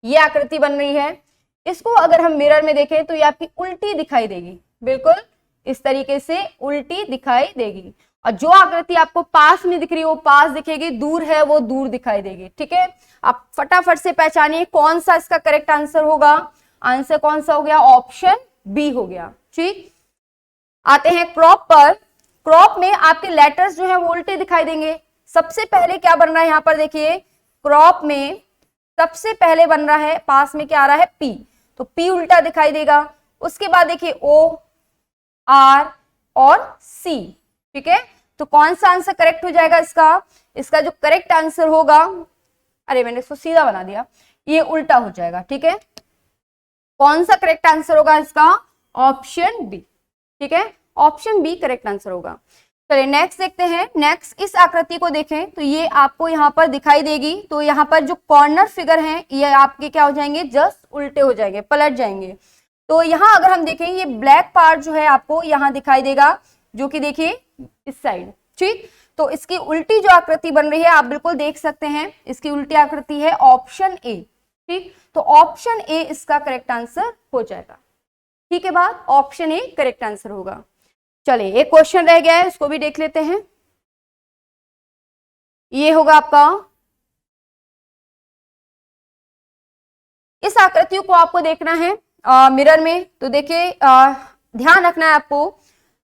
ये आकृति बन रही है। इसको अगर हम मिरर में देखें तो ये आपकी उल्टी दिखाई देगी, बिल्कुल इस तरीके से उल्टी दिखाई देगी। और जो आकृति आपको पास में दिख रही है वो पास दिखेगी, दूर है वो दूर दिखाई देगी। ठीक है, आप फटाफट से पहचानिए कौन सा इसका करेक्ट आंसर होगा। आंसर कौन सा हो गया? ऑप्शन बी हो गया। ठीक, आते हैं क्रॉप पर। क्रॉप में आपके लेटर्स जो है वो उल्टे दिखाई देंगे। सबसे पहले क्या बन रहा है यहाँ पर देखिए, क्रॉप में सबसे पहले बन रहा है, पास में क्या आ रहा है? पी, तो पी उल्टा दिखाई देगा। उसके बाद देखिए ओ, आर और सी। ठीक है, तो कौन सा आंसर करेक्ट हो जाएगा इसका? इसका जो करेक्ट आंसर होगा, अरे मैंने इसको सीधा बना दिया, ये उल्टा हो जाएगा। ठीक है, कौन सा करेक्ट आंसर होगा इसका? Option B. ठीक है, ऑप्शन बी करेक्ट आंसर होगा। चलिए नेक्स्ट देखते हैं। नेक्स्ट इस आकृति को देखें तो ये आपको यहाँ पर दिखाई देगी। तो यहाँ पर जो कॉर्नर फिगर हैं ये आपके क्या हो जाएंगे? जस्ट उल्टे हो जाएंगे, पलट जाएंगे। तो यहाँ अगर हम देखें, ये ब्लैक पार्ट जो है आपको यहाँ दिखाई देगा, जो कि देखिए इस साइड। ठीक, तो इसकी उल्टी जो आकृति बन रही है आप बिल्कुल देख सकते हैं, इसकी उल्टी आकृति है ऑप्शन ए। ठीक, तो ऑप्शन ए इसका करेक्ट आंसर हो जाएगा। ठीक है बात, ऑप्शन ए करेक्ट आंसर होगा। चलिए एक क्वेश्चन रह गया है, उसको भी देख लेते हैं। ये होगा आपका, इस आकृतियों को आपको देखना है मिरर में। तो देखिए ध्यान रखना है आपको,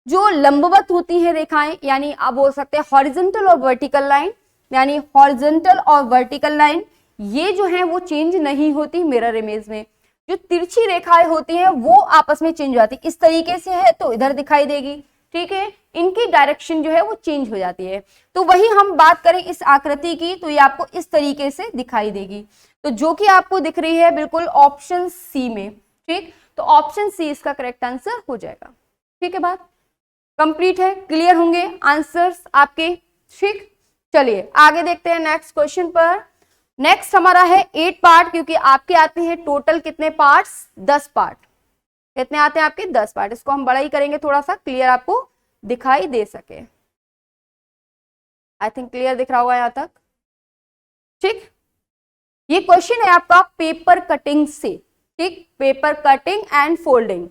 जो लंबवत होती है रेखाएं, यानी आप बोल सकते हैं हॉरिजॉन्टल और वर्टिकल लाइन, यानी हॉरिजॉन्टल और वर्टिकल लाइन ये जो है वो चेंज नहीं होती मिरर इमेज में। जो तिरछी रेखाएं होती हैं वो आपस में चेंज हो जाती है। इस तरीके से है तो इधर दिखाई देगी। ठीक है, इनकी डायरेक्शन जो है वो चेंज हो जाती है। तो वही हम बात करें इस आकृति की, तो ये आपको इस तरीके से दिखाई देगी, तो जो कि आपको दिख रही है बिल्कुल ऑप्शन सी में। ठीक, तो ऑप्शन सी इसका करेक्ट आंसर हो जाएगा। ठीक है, बात कंप्लीट है, क्लियर होंगे आंसर्स आपके। ठीक, चलिए आगे देखते हैं नेक्स्ट क्वेश्चन पर। नेक्स्ट हमारा है 8 पार्ट, क्योंकि आपके आते हैं टोटल कितने पार्ट्स? 10 पार्ट। कितने आते हैं आपके? 10 पार्ट। इसको हम बड़ा ही करेंगे थोड़ा सा, क्लियर आपको दिखाई दे सके। आई थिंक क्लियर दिख रहा होगा यहां तक। ठीक, ये क्वेश्चन है आपका पेपर कटिंग से। ठीक, पेपर कटिंग एंड फोल्डिंग।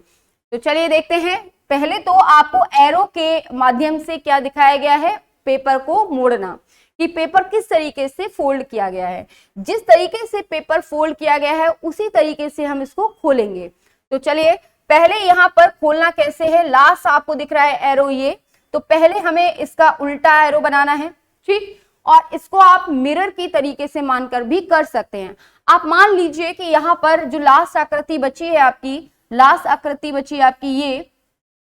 तो चलिए देखते हैं। पहले तो आपको एरो के माध्यम से क्या दिखाया गया है? पेपर को मोड़ना, कि पेपर किस तरीके से फोल्ड किया गया है। जिस तरीके से पेपर फोल्ड किया गया है उसी तरीके से हम इसको खोलेंगे। तो चलिए पहले यहाँ पर खोलना कैसे है, लास्ट आपको दिख रहा है एरो ये, तो पहले हमें इसका उल्टा एरो बनाना है। ठीक, और इसको आप मिरर की तरीके से मानकर भी कर सकते हैं। आप मान लीजिए कि यहाँ पर जो लास्ट आकृति बची है आपकी, लास्ट आकृति बची है आपकी ये,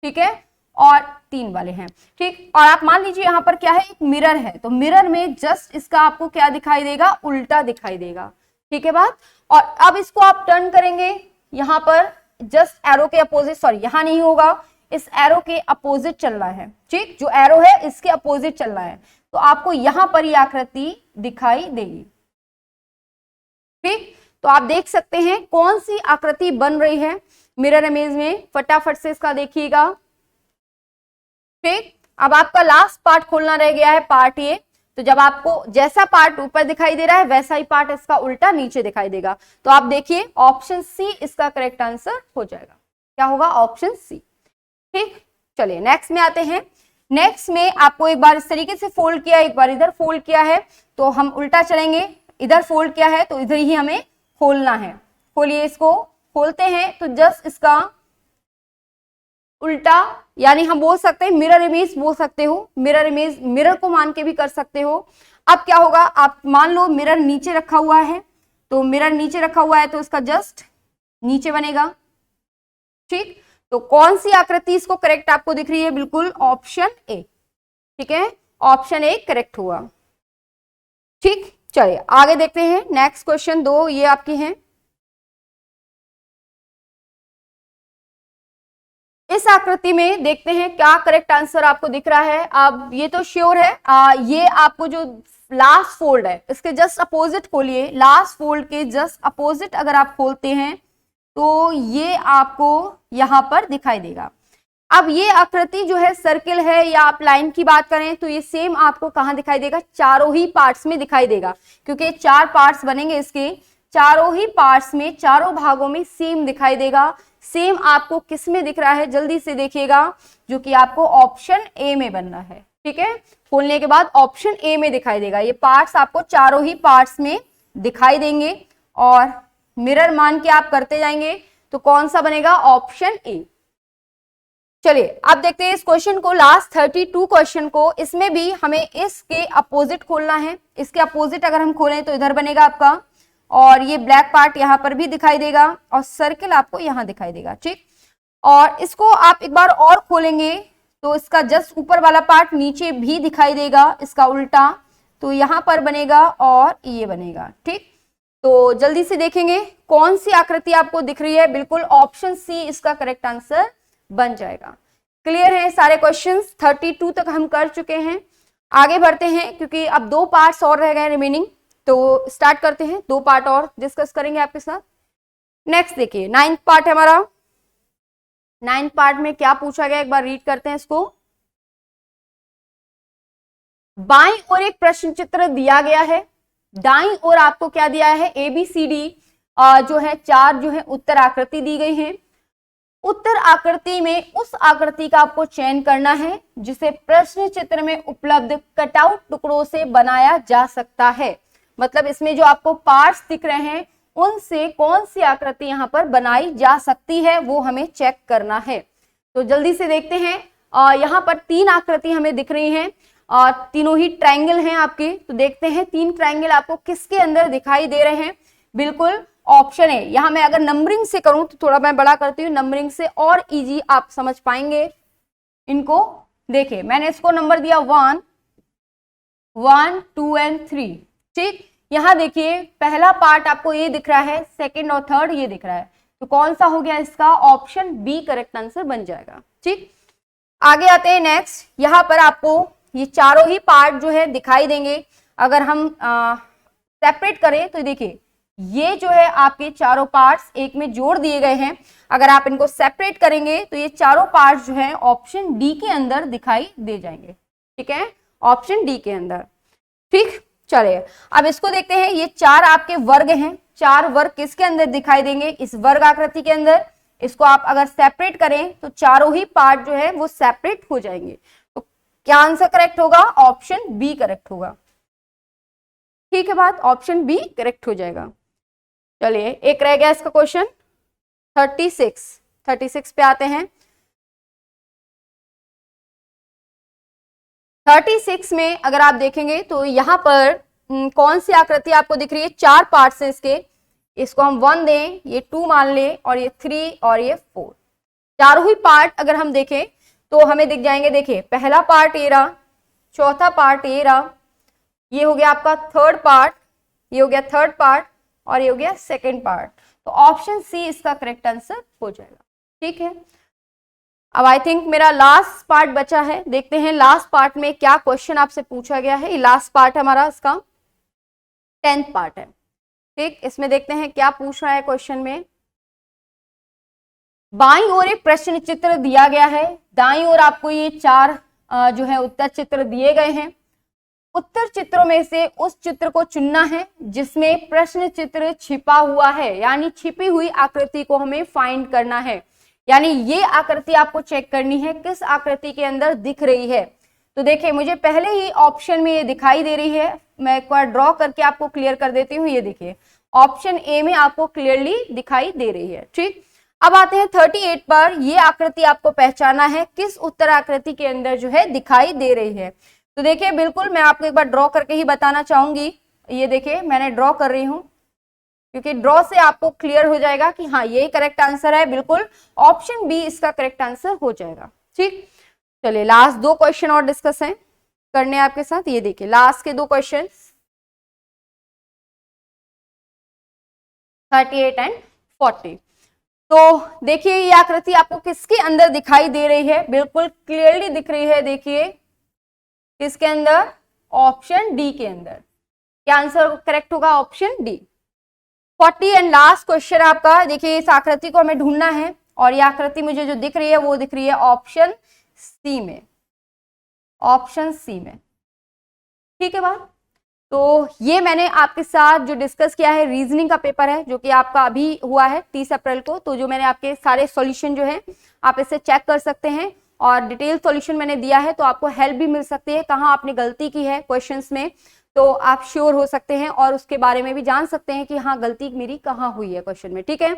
ठीक है, और 3 वाले हैं। ठीक, और आप मान लीजिए यहाँ पर क्या है? एक मिरर है, तो मिरर में जस्ट इसका आपको क्या दिखाई देगा? उल्टा दिखाई देगा। ठीक है बात, और अब इसको आप टर्न करेंगे यहाँ पर जस्ट एरो के अपोजिट, सॉरी यहाँ नहीं होगा, इस एरो के अपोजिट चल रहा है। ठीक, जो एरो है इसके अपोजिट चल रहा है, तो आपको यहां पर यह आकृति दिखाई देगी। ठीक, तो आप देख सकते हैं कौन सी आकृति बन रही है मिरर इमेज में, फटाफट से इसका देखिएगा। ठीक, अब आपका लास्ट पार्ट खोलना रह गया है, पार्ट ये। तो जब आपको जैसा पार्ट ऊपर दिखाई दे रहा है वैसा ही पार्ट इसका उल्टा नीचे दिखाई देगा। तो आप देखिए ऑप्शन सी इसका करेक्ट आंसर हो जाएगा। क्या होगा? Option C. ठीक, चलिए नेक्स्ट में आते हैं। नेक्स्ट में आपको एक बार इस तरीके से फोल्ड किया, एक बार इधर फोल्ड किया है, तो हम उल्टा चलेंगे। इधर फोल्ड किया है तो इधर ही हमें खोलना है। खोलिए, इसको खोलते हैं तो जस्ट इसका उल्टा, यानी हम बोल सकते हैं मिरर इमेज बोल सकते हो, मिरर इमेज मिरर को मान के भी कर सकते हो। अब क्या होगा? आप मान लो मिरर नीचे रखा हुआ है, तो मिरर नीचे रखा हुआ है तो इसका जस्ट नीचे बनेगा। ठीक, तो कौन सी आकृति इसको करेक्ट आपको दिख रही है? बिल्कुल ऑप्शन ए। ठीक है, ऑप्शन ए करेक्ट हुआ। ठीक, चलिए आगे देखते हैं नेक्स्ट क्वेश्चन 2 ये आपकी हैं। इस आकृति में देखते हैं क्या करेक्ट आंसर आपको दिख रहा है। अब ये तो श्योर है, ये आपको जो लास्ट फोल्ड है इसके जस्ट अपोजिट खोलिए, लास्ट फोल्ड के जस्ट अपोजिट अगर आप खोलते हैं तो ये आपको यहां पर दिखाई देगा। अब ये आकृति जो है सर्किल है या आप लाइन की बात करें तो ये सेम आपको कहां दिखाई देगा, चारों ही पार्ट्स में दिखाई देगा, क्योंकि 4 पार्ट्स बनेंगे इसके, चारों ही पार्ट्स में चारों भागों में सेम दिखाई देगा। सेम आपको किस में दिख रहा है जल्दी से देखिएगा, जो कि आपको ऑप्शन ए में बनना है। ठीक है, खोलने के बाद ऑप्शन ए में दिखाई देगा, ये पार्ट्स आपको चारों ही पार्ट्स में दिखाई देंगे और मिरर मान के आप करते जाएंगे तो कौन सा बनेगा, ऑप्शन ए। चलिए अब देखते हैं इस क्वेश्चन को, लास्ट 32 क्वेश्चन को। इसमें भी हमें इसके अपोजिट खोलना है, इसके अपोजिट अगर हम खोलें तो इधर बनेगा आपका, और ये ब्लैक पार्ट यहां पर भी दिखाई देगा और सर्किल आपको यहां दिखाई देगा। ठीक, और इसको आप एक बार और खोलेंगे तो इसका जस्ट ऊपर वाला पार्ट नीचे भी दिखाई देगा, इसका उल्टा, तो यहां पर बनेगा और ये बनेगा। ठीक, तो जल्दी से देखेंगे कौन सी आकृति आपको दिख रही है, बिल्कुल ऑप्शन सी इसका करेक्ट आंसर बन जाएगा। क्लियर है सारे क्वेश्चंस, 32 तक हम कर चुके हैं। आगे बढ़ते हैं क्योंकि अब 2 पार्ट्स और रह गए रिमेनिंग, तो स्टार्ट करते हैं, 2 पार्ट और डिस्कस करेंगे आपके साथ। नेक्स्ट देखिए 9th पार्ट है हमारा। 9th पार्ट में क्या पूछा गया एक बार रीड करते हैं इसको। बाईं ओर एक प्रश्न चित्र दिया गया है, दाईं ओर आपको क्या दिया है, ABCD जो है 4 जो है उत्तर आकृति दी गई है। उत्तर आकृति में उस आकृति का आपको चयन करना है जिसे प्रश्न चित्र में उपलब्ध कटआउट टुकड़ों से बनाया जा सकता है। मतलब इसमें जो आपको पार्ट्स दिख रहे हैं उनसे कौन सी आकृति यहाँ पर बनाई जा सकती है वो हमें चेक करना है। तो जल्दी से देखते हैं, यहाँ पर 3 आकृति हमें दिख रही हैं और तीनों ही ट्रायंगल हैं आपके। तो देखते हैं 3 ट्रायंगल आपको किसके अंदर दिखाई दे रहे हैं, बिल्कुल ऑप्शन है। यहां मैं अगर नंबरिंग से करूं तो थोड़ा मैं बड़ा करती हूँ, नंबरिंग से और इजी आप समझ पाएंगे इनको। देखिए मैंने इसको नंबर दिया 1, 1, 2 एंड 3। ठीक, यहां देखिए पहला पार्ट आपको ये दिख रहा है, सेकंड और थर्ड ये दिख रहा है, तो कौन सा हो गया इसका, ऑप्शन बी करेक्ट आंसर बन जाएगा। ठीक, आगे आते हैं नेक्स्ट। यहाँ पर आपको ये चारों ही पार्ट जो है दिखाई देंगे। अगर हम सेपरेट करें तो देखिए ये जो है आपके चारों पार्ट्स एक में जोड़ दिए गए हैं। अगर आप इनको सेपरेट करेंगे तो ये चारों पार्ट्स जो है ऑप्शन डी के अंदर दिखाई दे जाएंगे। ठीक है, ऑप्शन डी के अंदर। ठीक, चलिए अब इसको देखते हैं। ये 4 आपके वर्ग हैं, 4 वर्ग किसके अंदर दिखाई देंगे, इस वर्ग आकृति के अंदर। इसको आप अगर सेपरेट करें तो चारों ही पार्ट जो है वो सेपरेट हो जाएंगे। तो क्या आंसर करेक्ट होगा, ऑप्शन बी करेक्ट होगा। ठीक है बात, ऑप्शन बी करेक्ट हो जाएगा। चलिए एक रह गया इसका क्वेश्चन 36 पे आते हैं। 36 में अगर आप देखेंगे तो यहाँ पर कौन सी आकृति आपको दिख रही है, 4 पार्ट्स हैं इसके। इसको हम 1 दें, ये 2 मान ले, और ये 3 और ये 4। चारों ही पार्ट अगर हम देखें तो हमें दिख जाएंगे। देखिए पहला पार्ट ये रहा, चौथा पार्ट ये रहा, ये हो गया आपका थर्ड पार्ट, ये हो गया थर्ड पार्ट, और ये हो गया सेकेंड पार्ट। तो ऑप्शन सी इसका करेक्ट आंसर हो जाएगा। ठीक है, अब आई थिंक मेरा लास्ट पार्ट बचा है, देखते हैं लास्ट पार्ट में क्या क्वेश्चन आपसे पूछा गया है। ये लास्ट पार्ट हमारा इसका 10th पार्ट है। ठीक, इसमें देखते हैं क्या पूछ रहा है क्वेश्चन में। बाईं ओर एक प्रश्न चित्र दिया गया है, दाईं ओर आपको ये 4 जो है उत्तर चित्र दिए गए हैं। उत्तर चित्रों में से उस चित्र को चुनना है जिसमें प्रश्न चित्र छिपा हुआ है, यानी छिपी हुई आकृति को हमें फाइंड करना है। यानी ये आकृति आपको चेक करनी है किस आकृति के अंदर दिख रही है। तो देखिए मुझे पहले ही ऑप्शन में ये दिखाई दे रही है, मैं एक बार ड्रॉ करके आपको क्लियर कर देती हूँ। ये देखिए ऑप्शन ए में आपको क्लियरली दिखाई दे रही है। ठीक, अब आते हैं 38 पर। ये आकृति आपको पहचाना है किस उत्तर आकृति के अंदर जो है दिखाई दे रही है। तो देखिए बिल्कुल मैं आपको एक बार ड्रॉ करके ही बताना चाहूंगी। ये देखिए मैंने ड्रॉ कर रही हूं, क्योंकि ड्रॉ से आपको क्लियर हो जाएगा कि हाँ ये करेक्ट आंसर है। बिल्कुल ऑप्शन बी इसका करेक्ट आंसर हो जाएगा। ठीक, चलिए लास्ट 2 क्वेश्चन और डिस्कस हैं करने आपके साथ। ये देखिए लास्ट के 2 क्वेश्चन। 38 एंड 40। तो देखिए ये आकृति आपको किसके अंदर दिखाई दे रही है, बिल्कुल क्लियरली दिख रही है। देखिए किसके अंदर, ऑप्शन डी के अंदर। क्या आंसर करेक्ट होगा, option D. 40 and last question आपका। देखिए इस आकृति को हमें ढूंढना है और ये आकृति मुझे जो दिख रही है वो दिख रही है ऑप्शन सी में, ऑप्शन सी में। ठीक है बात। तो ये मैंने आपके साथ जो डिस्कस किया है रीजनिंग का पेपर है जो कि आपका अभी हुआ है 30 अप्रैल को। तो जो मैंने आपके सारे सॉल्यूशन जो है आप इसे चेक कर सकते हैं और डिटेल सॉल्यूशन मैंने दिया है, तो आपको हेल्प भी मिल सकती है कहाँ आपने गलती की है क्वेश्चंस में, तो आप श्योर हो सकते हैं और उसके बारे में भी जान सकते हैं कि हाँ गलती मेरी कहाँ हुई है क्वेश्चन में। ठीक है,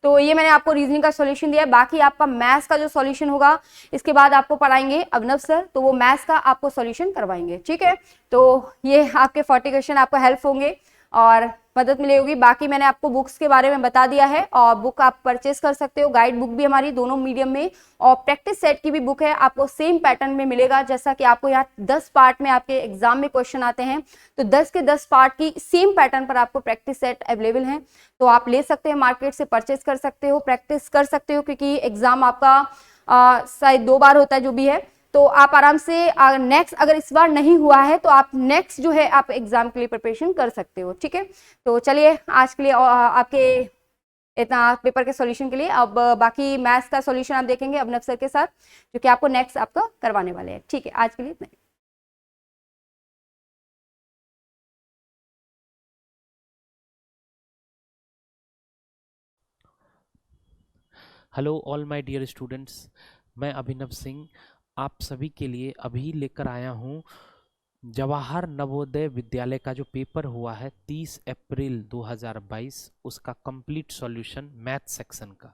तो ये मैंने आपको रीजनिंग का सॉल्यूशन दिया है। बाकी आपका मैथ्स का जो सॉल्यूशन होगा इसके बाद आपको पढ़ाएंगे अभिनव सर, तो वो मैथ्स का आपको सॉल्यूशन करवाएंगे। ठीक है, तो ये आपके 40 क्वेश्चन आपको हेल्प होंगे और मदद मिलेगी। बाकी मैंने आपको बुक्स के बारे में बता दिया है और बुक आप परचेस कर सकते हो। गाइड बुक भी हमारी दोनों मीडियम में और प्रैक्टिस सेट की भी बुक है, आपको सेम पैटर्न में मिलेगा। जैसा कि आपको यहाँ 10 पार्ट में आपके एग्जाम में क्वेश्चन आते हैं, तो 10 के 10 पार्ट की सेम पैटर्न पर आपको प्रैक्टिस सेट अवेलेबल है, तो आप ले सकते हैं, मार्केट से परचेस कर सकते हो, प्रैक्टिस कर सकते हो, क्योंकि एग्जाम आपका शायद 2 बार होता है जो भी है। तो आप आराम से नेक्स्ट अगर इस बार नहीं हुआ है तो आप नेक्स्ट जो है आप एग्जाम के लिए प्रिपरेशन कर सकते हो। ठीक है, तो चलिए आज के लिए आपके इतना पेपर के सॉल्यूशन के लिए। अब बाकी मैथ्स का सॉल्यूशन आप देखेंगे अभिनव सर के साथ जो कि आपको नेक्स्ट आपका करवाने वाले हैं। ठीक है, आज के लिए इतना ही। Hello all my dear students, मैं अभिनव सिंह आप सभी के लिए अभी लेकर आया हूँ जवाहर नवोदय विद्यालय का जो पेपर हुआ है 30 अप्रैल 2022 उसका कंप्लीट सॉल्यूशन मैथ सेक्शन का।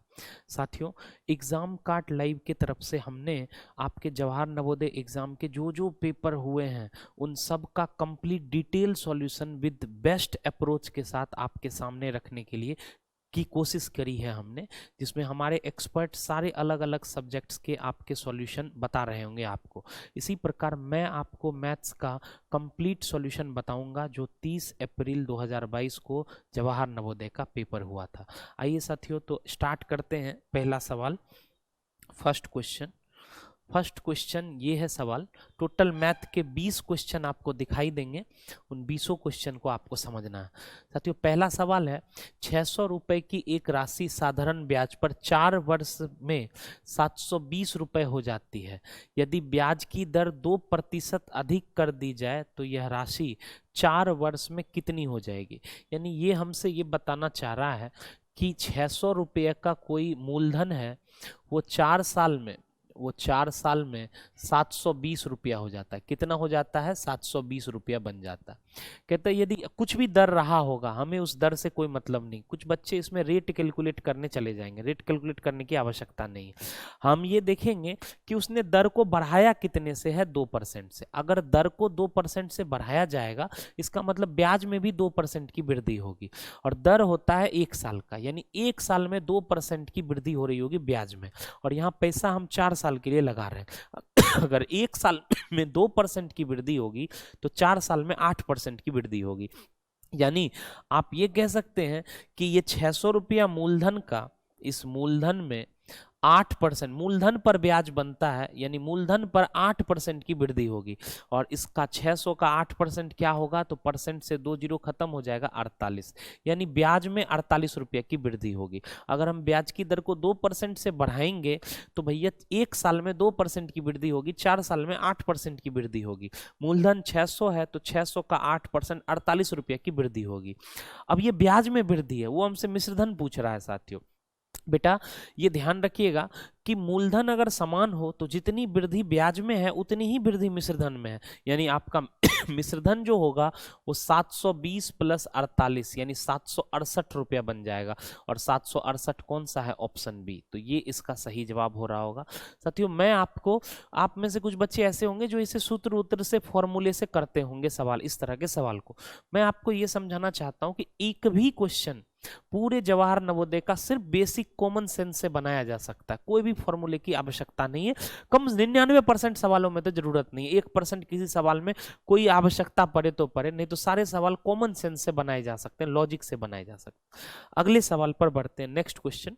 साथियों, एग्ज़ाम कार्ड लाइव के तरफ से हमने आपके जवाहर नवोदय एग्ज़ाम के जो जो पेपर हुए हैं उन सब का complete detail solution with best approach के साथ आपके सामने रखने के लिए की कोशिश करी है हमने, जिसमें हमारे एक्सपर्ट सारे अलग अलग सब्जेक्ट्स के आपके सॉल्यूशन बता रहे होंगे आपको। इसी प्रकार मैं आपको मैथ्स का कंप्लीट सॉल्यूशन बताऊंगा जो 30 अप्रैल 2022 को जवाहर नवोदय का पेपर हुआ था। आइए साथियों, तो स्टार्ट करते हैं। पहला सवाल, फर्स्ट क्वेश्चन ये है सवाल। टोटल मैथ के 20 क्वेश्चन आपको दिखाई देंगे, उन 20 क्वेश्चन को आपको समझना है। साथियों, पहला सवाल है 600 रुपए की एक राशि साधारण ब्याज पर 4 वर्ष में 720 रुपए हो जाती है। यदि ब्याज की दर 2% अधिक कर दी जाए तो यह राशि 4 वर्ष में कितनी हो जाएगी। यानी ये हमसे ये बताना चाह रहा है कि 600 रुपये का कोई मूलधन है, वो 4 साल में 720 रुपया हो जाता है। कितना हो जाता है, 720 रुपया बन जाता है। कहते हैं यदि कुछ भी दर रहा होगा, हमें उस दर से कोई मतलब नहीं। कुछ बच्चे इसमें रेट कैलकुलेट करने चले जाएंगे, रेट कैलकुलेट करने की आवश्यकता नहीं है। हम ये देखेंगे कि उसने दर को बढ़ाया कितने से है, 2% से। अगर दर को 2% से बढ़ाया जाएगा, इसका मतलब ब्याज में भी 2% की वृद्धि होगी। और दर होता है 1 साल का, यानी 1 साल में 2% की वृद्धि हो रही होगी ब्याज में। और यहाँ पैसा हम 4 साल के लिए लगा रहे हैं। अगर 1 साल में 2% की वृद्धि होगी तो 4 साल में 8% की वृद्धि होगी। यानी आप ये कह सकते हैं कि ये 600 रुपया मूलधन का, इस मूलधन में 8% मूलधन पर ब्याज बनता है, यानी मूलधन पर 8% की वृद्धि होगी। और इसका 600 का 8% क्या होगा, तो परसेंट से 2 जीरो खत्म हो जाएगा, 48। यानी ब्याज में 48 रुपये की वृद्धि होगी। अगर हम ब्याज की दर को 2% से बढ़ाएंगे तो भैया 1 साल में 2% की वृद्धि होगी, 4 साल में 8% की वृद्धि होगी। मूलधन 600 है तो 600 का 8% 48 रुपये की वृद्धि होगी। अब ये ब्याज में वृद्धि है, वो हमसे मिश्रधन पूछ रहा है। साथियों बेटा ये ध्यान रखिएगा कि मूलधन अगर समान हो तो जितनी वृद्धि ब्याज में है उतनी ही वृद्धि मिश्रधन में है। यानी आपका मिश्रधन जो होगा वो 720 प्लस 48 यानी 768 रुपया बन जाएगा। और 768 कौन सा है, ऑप्शन बी। तो ये इसका सही जवाब हो रहा होगा। साथियों मैं आपको, आप में से कुछ बच्चे ऐसे होंगे जो इसे सूत्र उत्तर से फॉर्मूले से करते होंगे सवाल, इस तरह के सवाल को। मैं आपको ये समझाना चाहता हूँ कि एक भी क्वेश्चन पूरे जवाहर नवोदय का सिर्फ बेसिक कॉमन सेंस से बनाया जा सकता है, कोई भी फॉर्मूले की आवश्यकता नहीं है। कम 99% सवालों में तो जरूरत नहीं है, 1% किसी सवाल में कोई आवश्यकता पड़े तो पड़े, नहीं तो सारे सवाल कॉमन सेंस से बनाए जा सकते हैं, लॉजिक से बनाए जा सकते हैं। अगले सवाल पर बढ़ते हैं। नेक्स्ट क्वेश्चन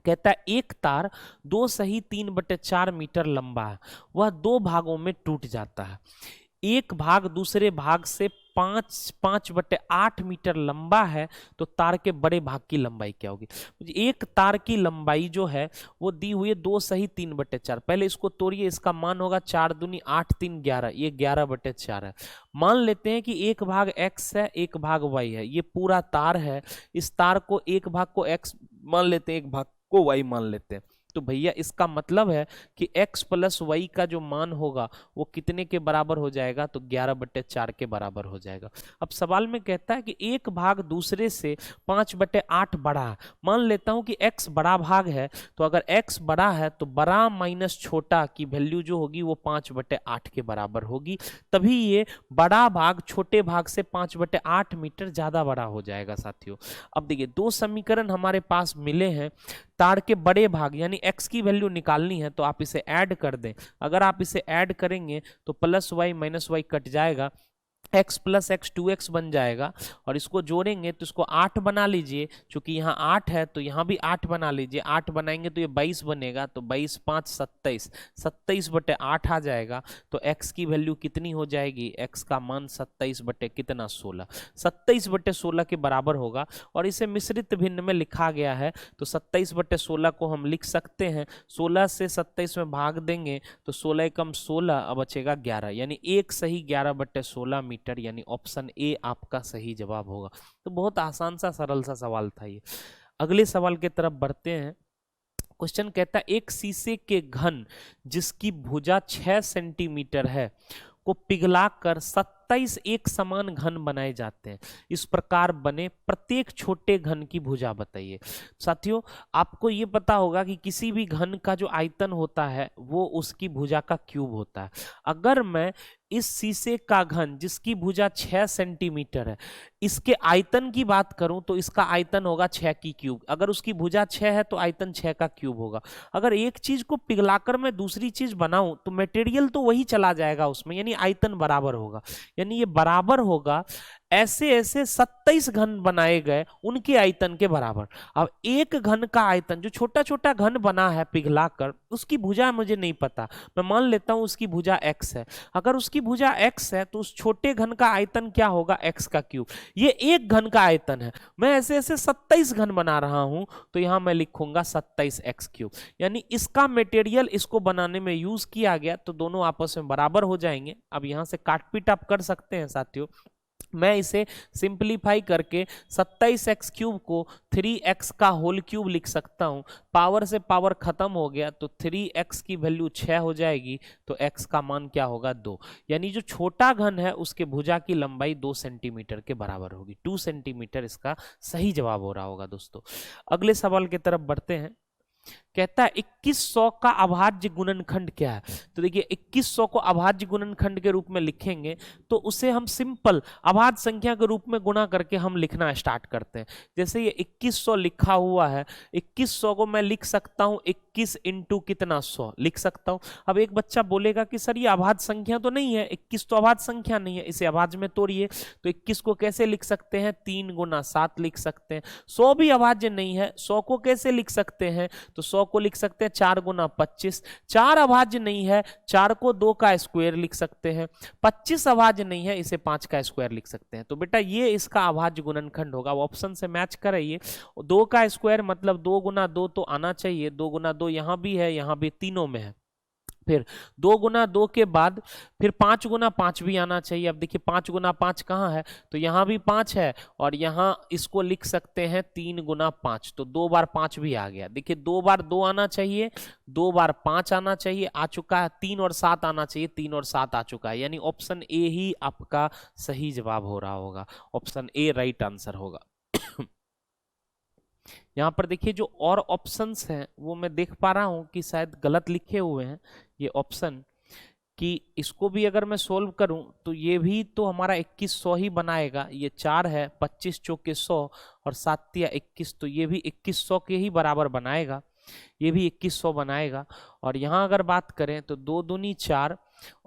कहता है एक तार 2 सही 3/4 मीटर लंबा है, वह 2 भागों में टूट जाता है। एक भाग दूसरे भाग से 5/8 मीटर लंबा है, तो तार के बड़े भाग की लंबाई क्या होगी? एक तार की लंबाई जो है वो दी हुई है 2 सही 3/4। पहले इसको तोड़िए, इसका मान होगा 4 दूनी 8 3 11, ये 11/4 है। मान लेते हैं कि एक भाग x है, एक भाग y है, ये पूरा तार है। इस तार को एक भाग को x मान लेते हैं, एक भाग को y मान लेते हैं। तो भैया इसका मतलब है कि x प्लस y का जो मान होगा वो कितने के बराबर हो जाएगा? तो 11/4 के बराबर हो जाएगा। अब सवाल में कहता है कि एक भाग दूसरे से 5/8 बड़ा है। मान लेता हूं कि x बड़ा भाग है, तो अगर x बड़ा है तो बड़ा माइनस छोटा की वैल्यू जो होगी वो 5/8 के बराबर होगी, तभी ये बड़ा भाग छोटे भाग से 5/8 मीटर ज्यादा बड़ा हो जाएगा साथियों। अब देखिए 2 समीकरण हमारे पास मिले हैं, तार के बड़े भाग यानी x की वैल्यू निकालनी है तो आप इसे ऐड कर दें। अगर आप इसे ऐड करेंगे तो plus y minus y cut जाएगा, x प्लस x 2x बन जाएगा, और इसको जोड़ेंगे तो इसको 8 बना लीजिए, क्योंकि यहाँ 8 है तो यहाँ भी 8 बना लीजिए। 8 बनाएंगे तो ये 22 बनेगा, तो 22 5 27, 27/8 आ जाएगा। तो x की वैल्यू कितनी हो जाएगी? x का मान 27 बटे कितना 16, 27/16 के बराबर होगा। और इसे मिश्रित भिन्न में लिखा गया है, तो 27/16 को हम लिख सकते हैं, 16 से 27 में भाग देंगे तो 16 एकम 16 अब बचेगा 11, यानी एक सही 11/16 मीटर, यानी ऑप्शन ए आपका सही जवाब होगा। तो बहुत आसान सा सरल सा सवाल था ये। अगले सवाल की तरफ बढ़ते हैं। क्वेश्चन कहता है एक शीशे के घन जिसकी भुजा 6 सेंटीमीटर है को पिघलाकर 27 एक समान घन बनाए जाते हैं। इस प्रकार बने प्रत्येक छोटे घन की भुजा बताइए। साथियों आपको ये पता होगा कि किसी भी घन का जो आयतन होता है वो उसकी भुजा का क्यूब होता है। अगर मैं इस शीशे का घन जिसकी भुजा 6 सेंटीमीटर है, इसके आयतन की बात करूं तो इसका आयतन होगा 6 की क्यूब। अगर उसकी भुजा 6 है तो आयतन 6 का क्यूब होगा। अगर एक चीज को पिघलाकर मैं दूसरी चीज बनाऊं तो मटेरियल तो वही चला जाएगा उसमें, यानी आयतन बराबर होगा। यानी ये बराबर होगा ऐसे ऐसे 27 घन बनाए गए उनके आयतन के बराबर। अब एक घन का आयतन जो छोटा छोटा घन बना है पिघलाकर, उसकी भुजा मुझे नहीं पता, मैं मान लेता हूं उसकी भुजा x है। अगर उसकी भुजा x है तो उस छोटे घन का आयतन क्या होगा? x का क्यूब। ये एक घन का आयतन है, मैं ऐसे ऐसे 27 घन बना रहा हूं, तो यहां मैं लिखूंगा 27x क्यूब। यानी इसका मटेरियल इसको बनाने में यूज किया गया, तो दोनों आपस में बराबर हो जाएंगे। अब यहां से काटपीट आप कर सकते हैं साथियों। मैं इसे सिंपलीफाई करके 27x क्यूब को 3x का होल क्यूब लिख सकता हूं। पावर से पावर खत्म हो गया तो 3x की वैल्यू 6 हो जाएगी, तो x का मान क्या होगा? 2। यानी जो छोटा घन है उसके भुजा की लंबाई 2 सेंटीमीटर के बराबर होगी। 2 सेंटीमीटर इसका सही जवाब हो रहा होगा दोस्तों। अगले सवाल की तरफ बढ़ते हैं। कहता है 2100 का अभाज्य गुणनखंड क्या है? तो देखिए 2100 को अभाज्य गुणनखंड के रूप में लिखेंगे तो उसे हम सिंपल अभाज्य संख्या के रूप में गुणा करके हम लिखना स्टार्ट करते हैं। जैसे ये 2100 लिखा हुआ है, 2100 को मैं लिख सकता हूं 21 इंटू कितना 100 लिख सकता हूं। अब एक बच्चा बोलेगा कि सर ये अभाज्य संख्या तो नहीं है, 21 तो अभाज्य संख्या नहीं है, इसे अभाज्य में तोड़िए। तो 21 को कैसे लिख सकते हैं? 3 गुना 7 लिख सकते हैं। 100 भी अभाज्य नहीं है, 100 को कैसे लिख सकते हैं? तो 100 को लिख सकते हैं 4 गुना 25। 4 अभाज्य नहीं है, 4 को 2 का स्क्वायर लिख सकते हैं। 25 अभाज्य नहीं है, इसे 5 का स्क्वायर लिख सकते हैं। तो बेटा ये इसका अभाज्य गुणनखंड होगा। ऑप्शन से मैच कराइए। 2 का स्क्वायर मतलब 2 गुना 2 तो आना चाहिए, 2 गुना 2 यहां भी है, यहां भी, तीनों में है। फिर 2 गुना 2 के बाद फिर 5 गुना 5 भी आना चाहिए। अब देखिए 5 गुना 5 कहाँ है? तो यहाँ भी 5 है, और यहाँ इसको लिख सकते हैं 3 गुना 5, तो 2 बार 5 भी आ गया। देखिए 2 बार 2 आना चाहिए, 2 बार 5 आना चाहिए, आ चुका है। 3 और 7 आना चाहिए, 3 और 7 आ चुका है। यानी ऑप्शन ए ही आपका सही जवाब हो रहा होगा। ऑप्शन ए राइट आंसर होगा। यहाँ पर देखिए जो और ऑप्शंस हैं वो मैं देख पा रहा हूं कि शायद गलत लिखे हुए हैं। ये ऑप्शन कि इसको भी अगर मैं सोल्व करूं तो ये भी तो हमारा 2100 ही बनाएगा। ये 4 है, 25 चौके 100 और 7 या 21, तो ये भी 2100 के ही बराबर बनाएगा। ये भी 2100 बनाएगा। और यहाँ अगर बात करें तो 2 दूनी 4,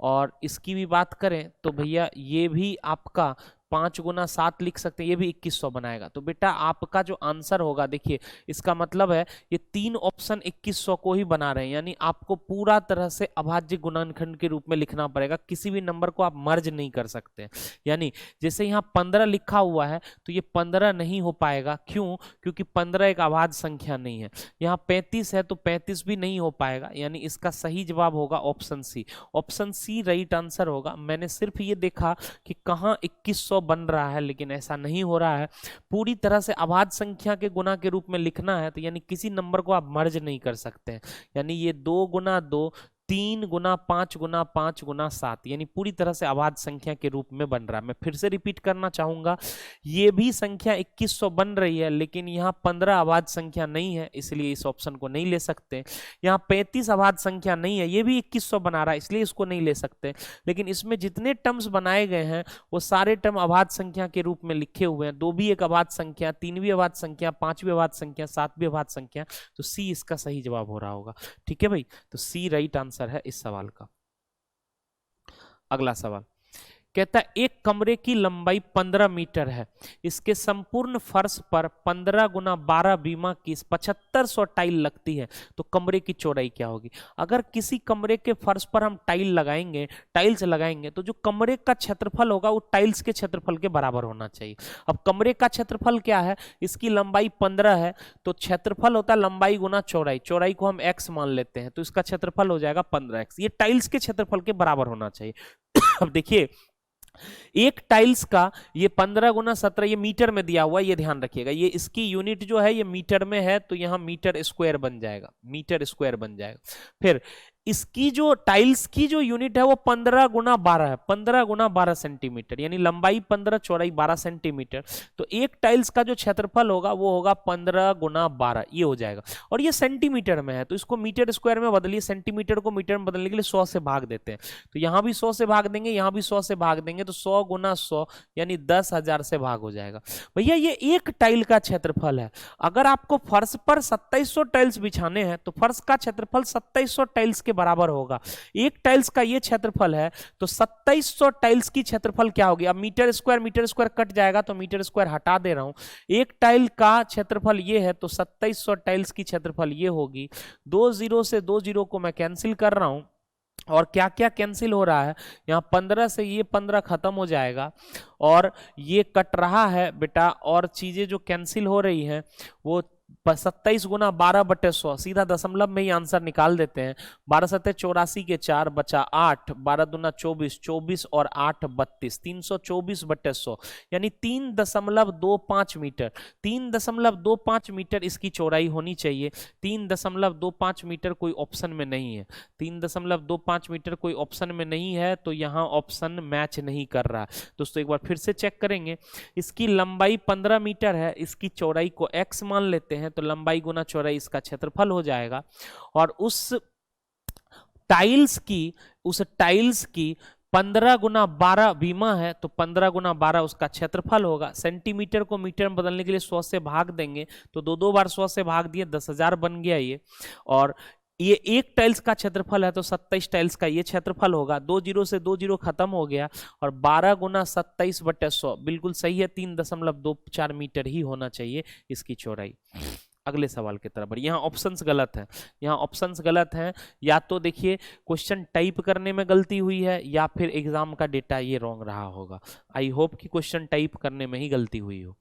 और इसकी भी बात करें तो भैया ये भी आपका 5 गुना 7 लिख सकते हैं, ये भी 2100 बनाएगा। तो बेटा आपका जो आंसर होगा, देखिए इसका मतलब है ये 3 ऑप्शन 2100 को ही बना रहे हैं, यानी आपको पूरा तरह से अभाज्य गुणनखंड के रूप में लिखना पड़ेगा। किसी भी नंबर को आप मर्ज नहीं कर सकते। यानी जैसे यहाँ 15 लिखा हुआ है तो ये 15 नहीं हो पाएगा। क्यों? क्योंकि 15 एक अभाज्य संख्या नहीं है। यहाँ 35 है तो 35 भी नहीं हो पाएगा, यानी इसका सही जवाब होगा option C. Option C right answer होगा। मैंने सिर्फ ये देखा कि कहाँ 2100 बन रहा है, लेकिन ऐसा नहीं हो रहा है। पूरी तरह से अभाज्य संख्या के गुना के रूप में लिखना है, तो यानी किसी नंबर को आप मर्ज नहीं कर सकते हैं। यानी ये 2 गुना 2, 3 गुना 5 गुना 5 गुना 7, यानी पूरी तरह से अभाज्य संख्या के रूप में बन रहा है। मैं फिर से रिपीट करना चाहूंगा, ये भी संख्या 2100 बन रही है, लेकिन यहाँ 15 अभाज्य संख्या नहीं है, इसलिए इस ऑप्शन को नहीं ले सकते। यहाँ 35 अभाज्य संख्या नहीं है, ये भी 2100 बना रहा है, इसलिए इसको नहीं ले सकते। लेकिन इसमें जितने टर्म्स बनाए गए हैं वो सारे टर्म अभाज्य संख्या के रूप में लिखे हुए हैं। 2 भी एक अभाज्य संख्या, 3 भी अभाज्य संख्या, 5 भी अभाज्य संख्या, 7 भी अभाज्य संख्या, तो सी इसका सही जवाब हो रहा होगा। ठीक है भाई, तो सी राइट आंसर है इस सवाल का। अगला सवाल कहता है एक कमरे की लंबाई 15 मीटर है, इसके संपूर्ण फर्श पर 15 गुना 12 बीमा की 7500 टाइल लगती है, तो कमरे की चौड़ाई क्या होगी? अगर किसी कमरे के फर्श पर हम टाइल्स लगाएंगे तो जो कमरे का क्षेत्रफल होगा वो टाइल्स के क्षेत्रफल के बराबर होना चाहिए। अब कमरे का क्षेत्रफल क्या है? इसकी लंबाई 15 है, तो क्षेत्रफल होता है लंबाई गुना चौड़ाई। चौड़ाई को हम x मान लेते हैं, तो इसका क्षेत्रफल हो जाएगा 15x। ये टाइल्स के क्षेत्रफल के बराबर होना चाहिए। अब देखिए एक टाइल्स का ये 15 गुना 17, ये मीटर में दिया हुआ है, ये ध्यान रखिएगा। ये इसकी यूनिट जो है ये मीटर में है, तो यहां मीटर स्क्वायर बन जाएगा, मीटर स्क्वायर बन जाएगा। फिर इसकी जो टाइल्स की जो यूनिट है वो 15 गुना 12 है, 15 गुना 12 सेंटीमीटर, यानी लंबाई 15 चौड़ाई 12 सेंटीमीटर। तो एक टाइल्स का जो क्षेत्रफल होगा वो होगा 15 गुना 12, ये हो जाएगा। और ये सेंटीमीटर में है, तो इसको मीटर स्क्वायर में बदलिए। सेंटीमीटर को मीटर में बदलने के लिए 100 से भाग देते हैं, तो यहां भी 100 से भाग देंगे, यहां भी 100 से भाग देंगे, तो 100 गुना 100 यानी 10,000 से भाग हो जाएगा। भैया ये एक टाइल का क्षेत्रफल है। अगर आपको फर्श पर 2700 टाइल्स बिछाने हैं तो फर्श का क्षेत्रफल 2700 टाइल्स के बराबर होगा। एक टाइल्स का ये क्षेत्रफल है, तो 2700 टाइल्स की क्षेत्रफल क्या होगी? अब मीटर स्क्वायर कट जाएगा, तो मीटर स्क्वायर हटा दे रहा हूं। एक टाइल का क्षेत्रफल ये है, तो 2700 टाइल्स की क्षेत्रफल ये होगी। 2 0 से 2 0 को मैं कैंसिल कर रहा हूं, और क्या क्या कैंसिल हो रहा है? यहाँ 15 से ये 15 खत्म हो जाएगा, और ये कट रहा है बेटा, और चीजें जो कैंसिल हो रही हैं वो 27 गुना 12 बटे 100, सीधा दशमलव में ही आंसर निकाल देते हैं। 12 सत्ते 84 के 4 बचा 8, 12 दूना 24, 24 और 8 32, 324 बटे 100, यानी 3.25 मीटर। 3.25 मीटर इसकी चौड़ाई होनी चाहिए। 3.25 मीटर कोई ऑप्शन में नहीं है, 3.25 मीटर कोई ऑप्शन में नहीं है, तो यहाँ ऑप्शन मैच नहीं कर रहा। दोस्तों एक बार फिर से चेक करेंगे। इसकी लंबाई 15 मीटर है, इसकी चौड़ाई को x मान लेते हैं, तो लंबाई गुना चौड़ाई इसका क्षेत्रफल हो जाएगा। और उस टाइल्स की 15 गुना 12 बीमा है, तो 15 गुना 12 उसका क्षेत्रफल होगा। सेंटीमीटर को मीटर में बदलने के लिए 100 से भाग देंगे, तो 2 बार 100 से भाग दिए, 10,000 बन गया ये। और ये एक टाइल्स का क्षेत्रफल है, तो 27 टाइल्स का ये क्षेत्रफल होगा। 2 0 से 2 0 खत्म हो गया, और 12 गुना 27 बटे 100 बिल्कुल सही है, 3.24 मीटर ही होना चाहिए इसकी चौड़ाई। अगले सवाल की तरफ बढ़िए। यहाँ ऑप्शंस गलत हैं, यहाँ ऑप्शंस गलत हैं। या तो देखिए क्वेश्चन टाइप करने में गलती हुई है, या फिर एग्जाम का डेटा ये रॉन्ग रहा होगा। आई होप कि क्वेश्चन टाइप करने में ही गलती हुई हो।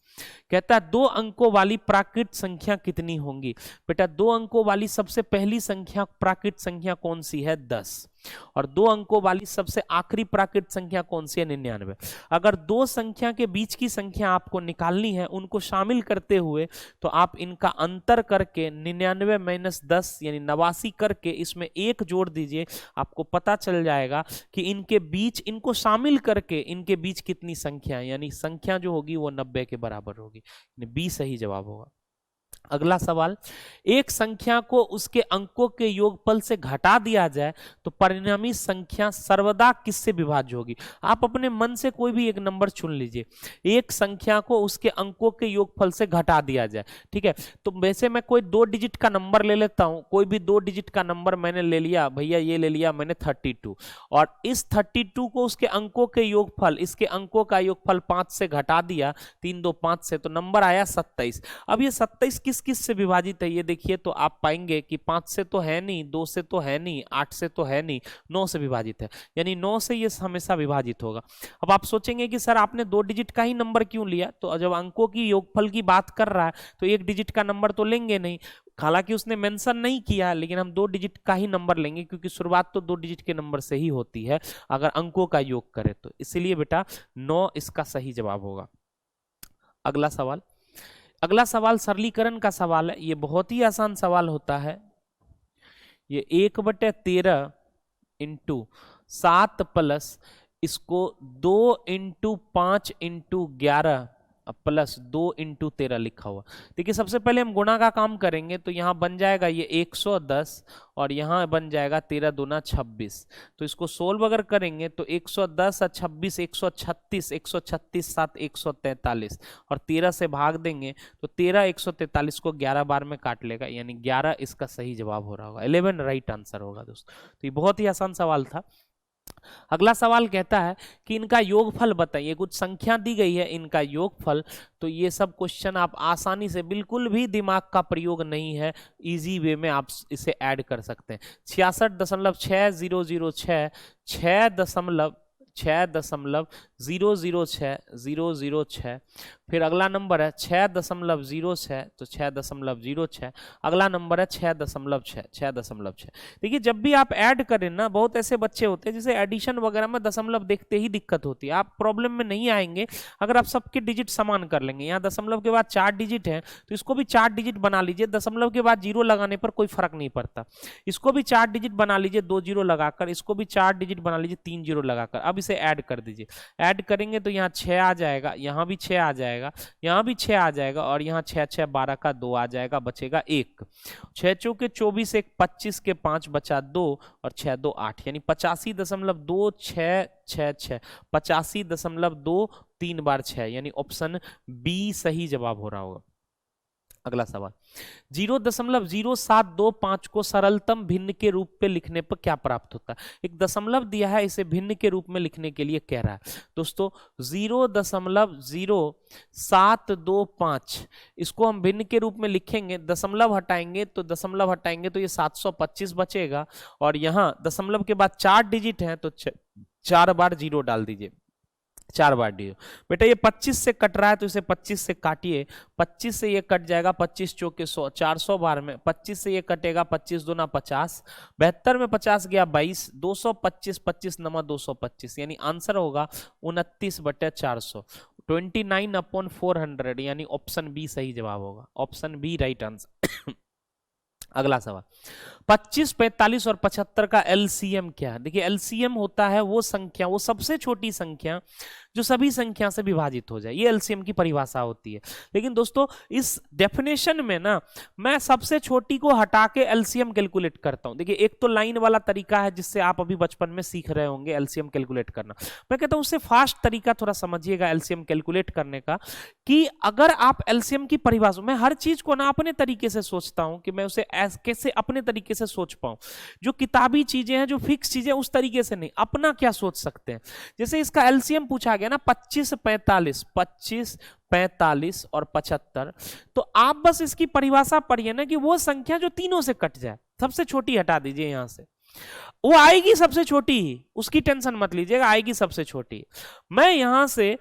कहता है 2 अंकों वाली प्राकृत संख्या कितनी होंगी? बेटा 2 अंकों वाली सबसे पहली संख्या प्राकृत संख्या कौन सी है? 10। और 2 अंकों वाली सबसे आखिरी प्राकृत संख्या कौन सी है? 99। अगर 2 संख्या के बीच की संख्या आपको निकालनी है, उनको शामिल करते हुए, तो आप इनका अंतर करके 99 - 10 यानी 89 करके इसमें 1 जोड़ दीजिए, आपको पता चल जाएगा कि इनको शामिल करके इनके बीच कितनी संख्या है, यानी संख्या जो होगी वो 90 के बराबर होगी। बी सही जवाब होगा। अगला सवाल, एक संख्या को उसके अंकों के योगफल से घटा दिया जाए तो परिणामी संख्या सर्वदा किससे विभाज्य होगी? आप अपने मन से कोई भी एक नंबर चुन लीजिए। एक संख्या को उसके अंकों के योगफल से घटा दिया जाए, ठीक है। तो वैसे मैं कोई 2 डिजिट का नंबर ले लेता हूं, कोई भी 2 डिजिट का नंबर मैंने ले लिया, भैया ये ले लिया मैंने 32, और इस 32 को उसके अंकों के योगफल, इसके अंकों का योगफल 5 से घटा दिया, 3 2 5 से, तो नंबर आया 27। अब ये 27 किस किस से विभाजित है ये देखिए, तो आप पाएंगे कि 5 से तो है नहीं, 2 से तो है नहीं, 8 से तो है नहीं, 9 से विभाजित है, यानी 9 से ये हमेशा विभाजित होगा। अब आप सोचेंगे कि सर आपने 2 डिजिट का ही नंबर क्यों लिया? तो जब अंकों की योगफल की बात कर रहा है तो 1 डिजिट का नंबर तो लेंगे नहीं, हालांकि उसने मेंशन नहीं किया, लेकिन हम 2 डिजिट का ही नंबर लेंगे क्योंकि शुरुआत तो 2 डिजिट के नंबर से ही होती है अगर अंकों का योग करें तो, इसलिए बेटा 9 इसका सही जवाब होगा। अगला सवाल सरलीकरण का सवाल है, ये बहुत ही आसान सवाल होता है। ये 1/13 इंटू 7 प्लस इसको 2 इंटू 5 इंटू 11 प्लस 2 इंटू 13 लिखा हुआ। देखिए सबसे पहले हम गुणा का काम करेंगे, तो यहाँ बन जाएगा ये 110 और यहाँ बन जाएगा 13 दूना 26। तो इसको सोल्व अगर करेंगे तो 110 और 26 136, 136 7 143, और 13 से भाग देंगे तो 13 143 को 11 बार में काट लेगा, यानी 11 इसका सही जवाब हो रहा होगा, 11 राइट आंसर होगा दोस्तों। तो ये बहुत ही आसान सवाल था। अगला सवाल कहता है कि इनका योगफल बताइए, कुछ संख्या दी गई है, इनका योगफल। तो ये सब क्वेश्चन आप आसानी से, बिल्कुल भी दिमाग का प्रयोग नहीं है, इजी वे में आप इसे ऐड कर सकते हैं। 66.6006, 6.006 फिर अगला नंबर है 6.06, तो 6.06, अगला नंबर है 6.6। देखिए जब भी आप ऐड करें ना, बहुत ऐसे बच्चे होते हैं जिसे एडिशन वगैरह में दशमलव देखते ही दिक्कत होती है, आप प्रॉब्लम में नहीं आएंगे अगर आप सबके डिजिट समान कर लेंगे। यहाँ दशमलव के बाद 4 डिजिट है तो इसको भी 4 डिजिट बना लीजिए, दशमलव के बाद 0 लगाने पर कोई फर्क नहीं पड़ता। इसको भी 4 डिजिट बना लीजिए 2 0 लगाकर, इसको भी 4 डिजिट बना लीजिए 3 0 लगाकर। अब इसे ऐड कर दीजिए, ऐड करेंगे तो यहाँ 6 आ जाएगा, यहाँ भी 6 आ जाएगा, यहाँ भी 6 आ जाएगा, और यहाँ 6 6 12 का 2 आ जाएगा, बचेगा 1। 6 चौके 24, 1 25 के 5 बचा 2 और 6 2 8, यानी 85.2666, 85.2 3 बार 6, यानी ऑप्शन बी सही जवाब हो रहा होगा। अगला सवाल, 0.0725 को सरलतम भिन्न के रूप में लिखने पर क्या प्राप्त होता है? एक दशमलव दिया है, इसे भिन्न के रूप में लिखने के लिए कह रहा है दोस्तों। 0.0725 इसको हम भिन्न के रूप में लिखेंगे, दशमलव हटाएंगे तो ये 725 बचेगा, और यहाँ दशमलव के बाद 4 डिजिट है तो 4 बार 0 डाल दीजिए, 4 बार डी। बेटा ये 25 से कट रहा है तो इसे 25 से काटिए, 25 से ये कट जाएगा, 25 चौके 100, 400 बार में 25 से ये कटेगा, 25 दूना 50, 72 में 50 गया 22, 225, 25 नमा 225, यानी आंसर होगा 29/400, 29/400, यानी ऑप्शन बी सही जवाब होगा, ऑप्शन बी राइट आंसर। अगला सवाल, 25, 45 और 75 का एलसीएम क्या है? देखिए एलसीएम होता है वो संख्या, वो सबसे छोटी संख्या जो सभी संख्या से विभाजित हो जाए, ये एलसीएम की परिभाषा होती है। लेकिन दोस्तों इस डेफिनेशन में ना मैं सबसे छोटी को हटा के एलसीएम कैलकुलेट करता हूं। देखिए एक तो लाइन वाला तरीका है जिससे आप अभी बचपन में सीख रहे होंगे एलसीएम कैलकुलेट करना, मैं कहता हूं उससे फास्ट तरीका थोड़ा समझिएगा एलसीएम कैलकुलेट करने का, कि अगर आप एलसीएम की परिभाषा, मैं हर चीज को ना अपने तरीके से सोचता हूं कि मैं उसे कैसे अपने तरीके से सोच पाऊं, जो किताबी चीजें हैं, जो फिक्स चीजें, उस तरीके से नहीं, अपना क्या सोच सकते हैं। जैसे इसका एलसीएम पूछा गया ना 25 45 और 75, तो आप बस इसकी परिभाषा पढ़िए ना कि वो संख्या जो तीनों से कट जाए, सबसे छोटी हटा दीजिए, यहां से वो आएगी सबसे छोटी ही, उसकी टेंशन मत लीजिएगा, आएगी सबसे छोटी। मैं यहां से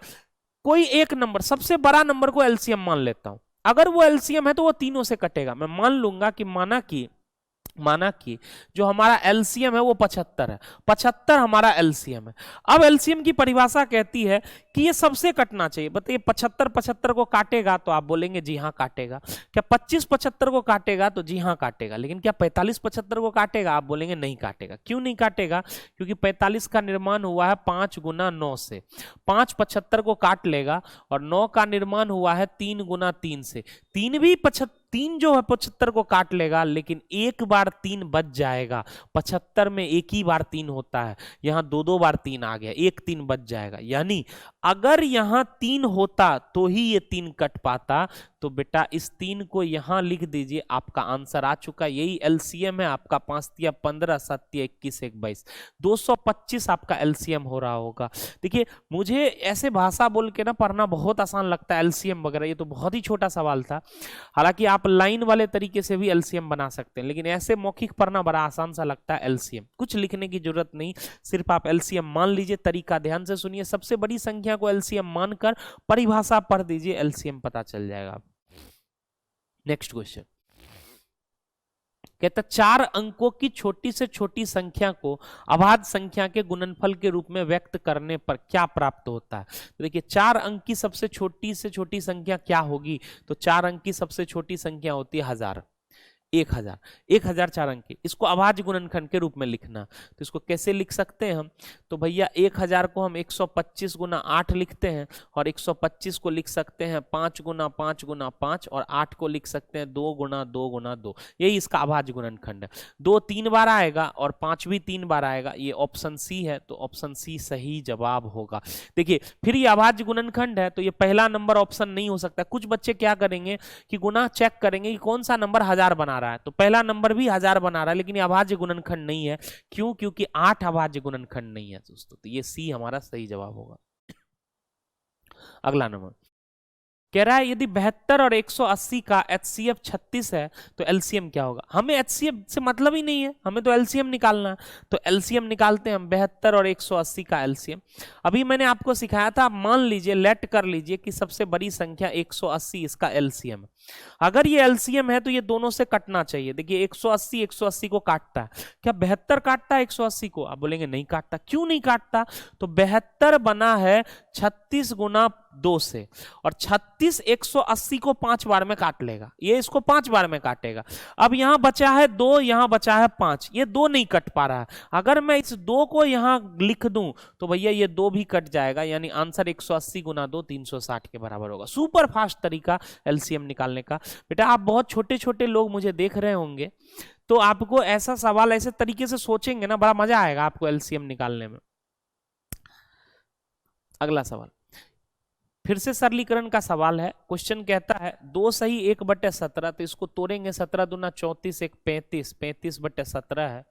कोई एक नंबर, सबसे बड़ा नंबर को एलसीएम मान लेता हूं, अगर वो एलसीएम है तो वो तीनों से कटेगा। मैं मान लूंगा कि माना कि जो हमारा एलसीएम है वो 75 है, 75 हमारा एलसीएम है। अब एलसीएम की परिभाषा कहती है कि ये सबसे कटना चाहिए। बताइए 75 को काटेगा तो आप बोलेंगे जी हाँ काटेगा, क्या 25 75 को काटेगा तो जी हाँ काटेगा, लेकिन क्या 45 75 को काटेगा? आप बोलेंगे नहीं काटेगा। क्यों नहीं काटेगा? क्योंकि 45 का निर्माण हुआ है 5 गुना 9 से, 5 75 को काट लेगा, और 9 का निर्माण हुआ है 3 गुना 3 से, 3 भी तीन जो है 75 को काट लेगा, लेकिन एक बार तीन बच जाएगा। 75 में एक ही बार तीन होता है, यहां दो दो बार तीन आ गया, एक तीन बच जाएगा। यानी अगर यहां तीन होता तो ही ये तीन कट पाता। तो बेटा इस तीन को यहां लिख दीजिए, आपका आंसर आ चुका। यही एलसीएम है आपका, 5 तिया 15, 7 तिया 21, 1 22, 225 आपका एलसीएम हो रहा होगा। देखिए मुझे ऐसे भाषा बोल के ना पढ़ना बहुत आसान लगता है, एलसीएम वगैरह, ये तो बहुत ही छोटा सवाल था। हालांकि आप लाइन वाले तरीके से भी एलसीएम बना सकते हैं, लेकिन ऐसे मौखिक पढ़ना बड़ा आसान सा लगता है। एलसीएम कुछ लिखने की जरूरत नहीं, सिर्फ आप एलसीएम मान लीजिए। तरीका ध्यान से सुनिए, सबसे बड़ी संख्या को एलसीएम मानकर परिभाषा पढ़ दीजिए, एलसीएम पता चल जाएगा। नेक्स्ट क्वेश्चन कहता 4 अंकों की छोटी से छोटी संख्या को अभाज्य संख्या के गुणनफल के रूप में व्यक्त करने पर क्या प्राप्त होता है। तो देखिए 4 अंक की सबसे छोटी से छोटी संख्या क्या होगी, तो 4 अंक की सबसे छोटी संख्या होती है 1000, 1000, 1000 4 अंक की। इसको अभाज्य गुणनखंड के रूप में लिखना, तो इसको कैसे लिख सकते हैं हम, तो भैया 1000 को हम 125 गुना 8 लिखते हैं, और 125 को लिख सकते हैं 5 गुना 5 गुना 5, और 8 को लिख सकते हैं 2 गुना 2 गुना 2। यही इसका अभाज्य गुणनखंड है। 2 3 बार आएगा और 5 भी 3 बार आएगा, ये ऑप्शन सी है, तो ऑप्शन सी सही जवाब होगा। देखिए फिर ये अभाज्य गुणनखंड है, तो ये पहला नंबर ऑप्शन नहीं हो सकता। कुछ बच्चे क्या करेंगे कि गुना चेक करेंगे कि कौन सा नंबर 1000 बना रहा है, तो पहला नंबर भी 1000 बना रहा है, लेकिन ये अभाज्य गुणनखंड नहीं है। क्यों? क्योंकि 8 अभाज्य गुणनखंड नहीं है दोस्तों, तो ये सी हमारा सही जवाब होगा। अगला नंबर कह रहा है यदि 72 और 180 का HCF 36 है तो एलसीएम क्या होगा। हमें HCF से मतलब ही नहीं है, हमें तो एलसीएम निकालना है। तो एलसीएम निकालते हैं हम, 72 और 180 का एलसीएम। अभी मैंने आपको सिखाया था, मान लीजिए लेट कर लीजिए कि सबसे बड़ी संख्या 180 इसका एलसीएम है। अगर ये एलसीएम है तो ये दोनों से कटना चाहिए। देखिए 180 180 को काटता है, क्या 72 काटता है 180 को? आप बोलेंगे नहीं काटता। क्यों नहीं काटता? तो 72 बना है 36 गुना 2 से, और 36 180 को 5 बार में काट लेगा, ये इसको 5 बार में काटेगा। अब यहां बचा है 2, यहां बचा है 5, ये 2 नहीं कट पा रहा है। अगर मैं इस 2 को यहां लिख दूं तो भैया ये 2 भी कट जाएगा, यानी आंसर 180 गुना 2 360 के बराबर होगा। सुपर फास्ट तरीका एलसीएम निकालने का। बेटा आप बहुत छोटे छोटे लोग मुझे देख रहे होंगे, तो आपको ऐसा सवाल ऐसे तरीके से सोचेंगे ना, बड़ा मजा आएगा आपको एलसीएम निकालने में। अगला सवाल फिर से सरलीकरण का सवाल है। क्वेश्चन कहता है 2 सही 1/17, तो इसको तोड़ेंगे, 17 दूना 34, 1 35, 35/17 है।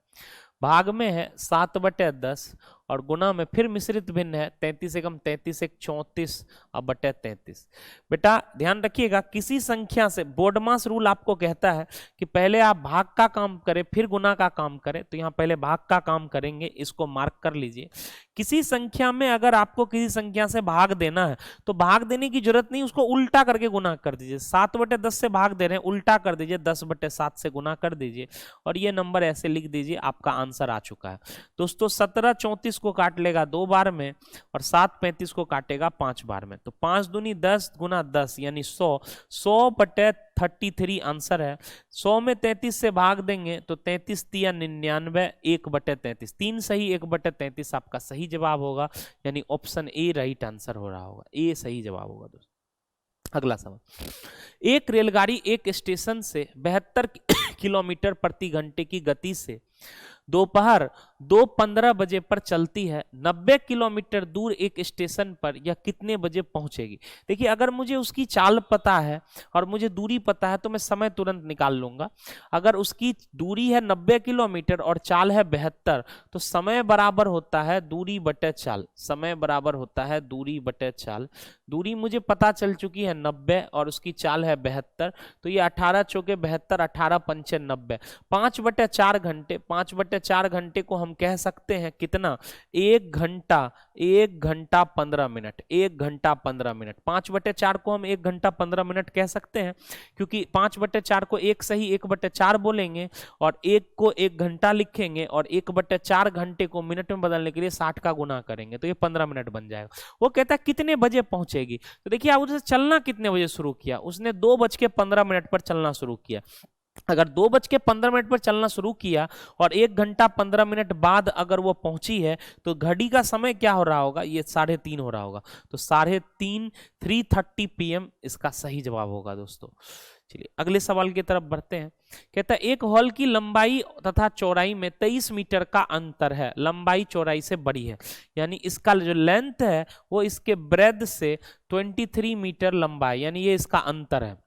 भाग में है 7/10, और गुना में फिर मिश्रित भिन्न है 33 एकम 33, 1 34 अब बटे 33। बेटा ध्यान रखिएगा, किसी संख्या से बोर्डमास रूल आपको कहता है कि पहले आप भाग का काम करें फिर गुना का काम करें। तो यहाँ पहले भाग का काम करेंगे, इसको मार्क कर लीजिए। किसी संख्या में अगर आपको किसी संख्या से भाग देना है तो भाग देने की जरूरत नहीं, उसको उल्टा करके गुना कर दीजिए। 7/10 से भाग दे रहे हैं, उल्टा कर दीजिए, 10/7 से गुना कर दीजिए, और ये नंबर ऐसे लिख दीजिए, आपका आंसर आ चुका है। दोस्तों 17 34 को काट लेगा 2 बार में, और 7 35 को काटेगा 5 बार में। तो 5 दूनी 10 गुना 10 यानी 100, 100/33 आंसर है। 100 में 33 से भाग देंगे तो 33 तिया 99, 1/33, 3 सही 1/33 आपका सही जवाब होगा, यानी ऑप्शन ए राइट आंसर हो रहा होगा, ए सही जवाब होगा दोस्तों। अगला सवाल, एक रेलगाड़ी एक स्टेशन से 72 किलोमीटर प्रति घंटे की गति से दोपहर 2:15 बजे पर चलती है। 90 किलोमीटर दूर एक स्टेशन पर यह कितने बजे पहुंचेगी। देखिए अगर मुझे उसकी चाल पता है और मुझे दूरी पता है तो मैं समय तुरंत निकाल लूंगा। अगर उसकी दूरी है 90 किलोमीटर और चाल है 72, तो समय बराबर होता है दूरी बटे चाल। समय बराबर होता है दूरी बटे चाल। दूरी मुझे पता चल चुकी है 90 और उसकी चाल है 72, तो ये 18 चौके 72, 18 पंचे 90, 5/4 घंटे। 5/4 घंटे को हम कह सकते हैं कितना, 1 घंटा 15 मिनट, 1 घंटा 15 मिनट। 5/4 को हम 1 घंटा 15 मिनट कह सकते हैं, क्योंकि 5/4 को 1 सही 1/4 बोलेंगे और 1 को 1 घंटा लिखेंगे, और 1/4 घंटे को मिनट में बदलने के लिए 60 का गुना करेंगे, तो ये 15 मिनट बन जाएगा। वो कहता है कितने बजे पहुंचेगी। तो देखिए आप उसे चलना कितने बजे शुरू किया, उसने 2:15 पर चलना शुरू किया। अगर 2:15 पर चलना शुरू किया और 1 घंटा 15 मिनट बाद अगर वो पहुंची है, तो घड़ी का समय क्या हो रहा होगा, ये 3:30 हो रहा होगा। तो 3:30 3:30 PM इसका सही जवाब होगा दोस्तों। चलिए अगले सवाल की तरफ बढ़ते हैं। कहता है एक हॉल की लंबाई तथा चौड़ाई में 23 मीटर का अंतर है, लंबाई चौड़ाई से बड़ी है, यानी इसका जो लेंथ है वो इसके ब्रेथ से 23 मीटर लंबा है, यानी ये इसका अंतर है।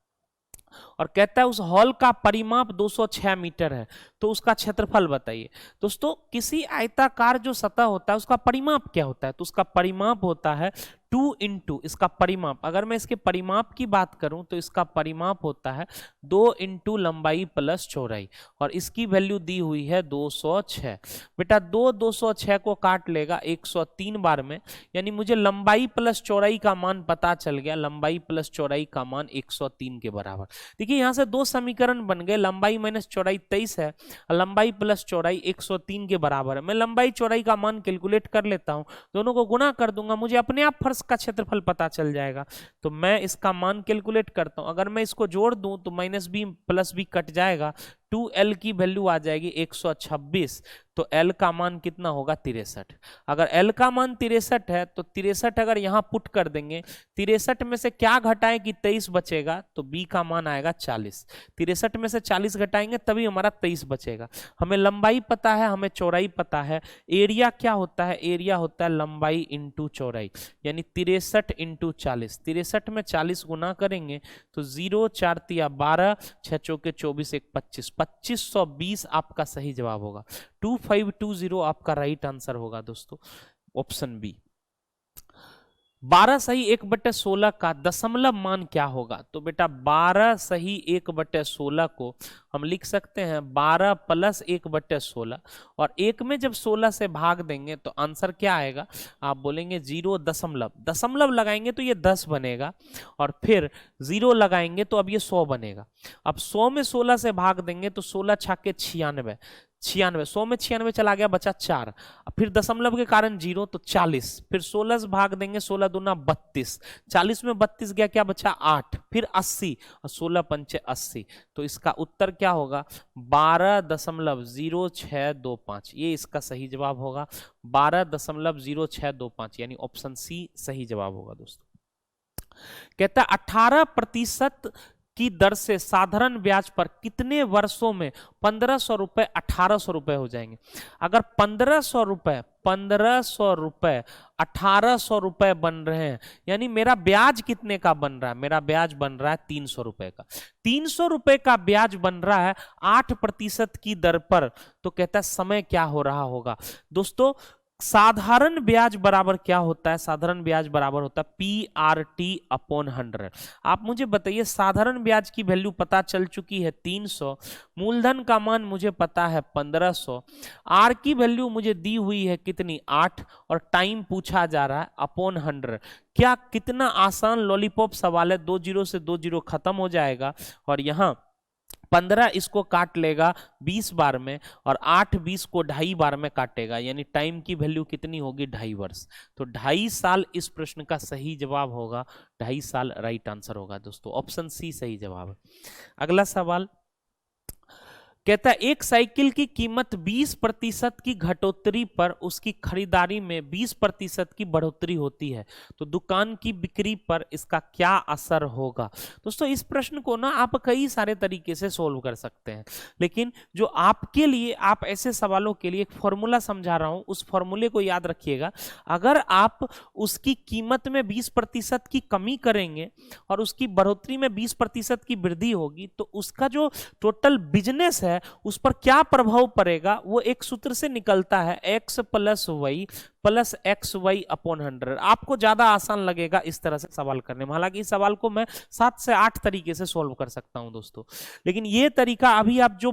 और कहता है उस हॉल का परिमाप 206 मीटर है, तो उसका क्षेत्रफल बताइए। दोस्तों किसी आयताकार जो सतह होता है उसका परिमाप क्या होता है, तो उसका परिमाप होता है 2 इंटू इसका परिमाप। अगर मैं इसके परिमाप की बात करूं तो इसका परिमाप होता है 2 इंटू लंबाई प्लस चौड़ाई, और इसकी वैल्यू दी हुई है 206। बेटा 206 को काट लेगा 103 बार में, यानी मुझे लंबाई प्लस चौड़ाई का मान पता चल गया, लंबाई प्लस चौड़ाई का मान 103 के बराबर। देखिए यहां से दो समीकरण बन गए, लंबाई माइनस चौड़ाई 23 है, लंबाई प्लस चौड़ाई 103 के बराबर है। मैं लंबाई चौड़ाई का मान कैलकुलेट कर लेता हूं, दोनों को गुणा कर दूंगा, मुझे अपने आप फर्श का क्षेत्रफल पता चल जाएगा। तो मैं इसका मान कैलकुलेट करता हूं, अगर मैं इसको जोड़ दूं तो minus B plus B cut जाएगा, 2L की वैल्यू आ जाएगी 126, तो L का मान कितना होगा 63। अगर L का मान 63 है तो 63 अगर यहां पुट कर देंगे, 63 में से क्या घटाएं कि 23 बचेगा, तो B का मान आएगा 40। 63 में से 40 घटाएंगे तभी हमारा 23 बचेगा। हमें लंबाई पता है, हमें चौड़ाई पता है, एरिया क्या होता है, एरिया होता है लंबाई इंटू चौड़ाई, यानी 63 इंटू 40। 63 में 40 गुना करेंगे तो 0 4 तिया 12, 6 चौके 24, 1 25, 2520 आपका सही जवाब होगा। 2520 आपका राइट आंसर होगा दोस्तों, ऑप्शन बी। 12 सही 1/16 का दशमलव मान क्या होगा, तो बेटा 12 सही 1/16 को हम लिख सकते हैं 12 प्लस 1/16, और 1 में जब 16 से भाग देंगे तो आंसर क्या आएगा, आप बोलेंगे 0 दशमलव, दशमलव लगाएंगे तो ये 10 बनेगा, और फिर 0 लगाएंगे तो अब ये 100 बनेगा। अब 100 में 16 से भाग देंगे तो 16 छक्के 96, 96, 100 में 96 चला गया, बचा 4, फिर दशमलव के कारण 0 तो 40, फिर 16 से भाग देंगे, 16 दूना 32, 40 में 32 गया, क्या बचा 8, फिर 80, और 16 पंचे 80, तो इसका उत्तर क्या होगा 12.0625, ये इसका सही जवाब होगा 12.0625, यानी ऑप्शन सी सही जवाब होगा दोस्तों। कहता है 18% की दर से साधारण ब्याज पर कितने वर्षों में 1500 रुपए 1800 रुपए हो जाएंगे। अगर 1500 रुपए 1800 रुपए बन रहे हैं, यानी मेरा ब्याज कितने का बन रहा है, मेरा ब्याज बन रहा है 300 रुपए का। 300 रुपए का ब्याज बन रहा है 8% की दर पर, तो कहता है समय क्या हो रहा होगा। दोस्तों साधारण ब्याज बराबर क्या होता है, साधारण ब्याज बराबर होता है PRT/100। आप मुझे बताइए, साधारण ब्याज की वैल्यू पता चल चुकी है 300, मूलधन का मान मुझे पता है 1500, R की वैल्यू मुझे दी हुई है कितनी 8, और टाइम पूछा जा रहा है /100। क्या कितना आसान लॉलीपॉप सवाल है, 2 0 से 2 0 खत्म हो जाएगा, और यहां 15 इसको काट लेगा 20 बार में, और 8 20 को 2.5 बार में काटेगा, यानी टाइम की वैल्यू कितनी होगी 2.5 वर्ष। तो 2.5 साल इस प्रश्न का सही जवाब होगा, 2.5 साल राइट आंसर होगा दोस्तों, ऑप्शन सी सही जवाब है। अगला सवाल कहता है एक साइकिल की कीमत 20% की घटोतरी पर उसकी खरीदारी में 20% की बढ़ोतरी होती है, तो दुकान की बिक्री पर इसका क्या असर होगा। दोस्तों इस प्रश्न को ना आप कई सारे तरीके से सोल्व कर सकते हैं, लेकिन जो आपके लिए, आप ऐसे सवालों के लिए एक फॉर्मूला समझा रहा हूं, उस फॉर्मूले को याद रखिएगा। अगर आप उसकी कीमत में 20% की कमी करेंगे और उसकी बढ़ोतरी में 20% की वृद्धि होगी, तो उसका जो टोटल बिजनेस है उस पर क्या प्रभाव पड़ेगा, वो एक सूत्र से निकलता है x + y + xy/100। आपको ज्यादा आसान लगेगा इस तरह से सवाल करने में, हालांकि इस सवाल को मैं 7 से 8 तरीके से सोल्व कर सकता हूं दोस्तों, लेकिन ये तरीका अभी आप जो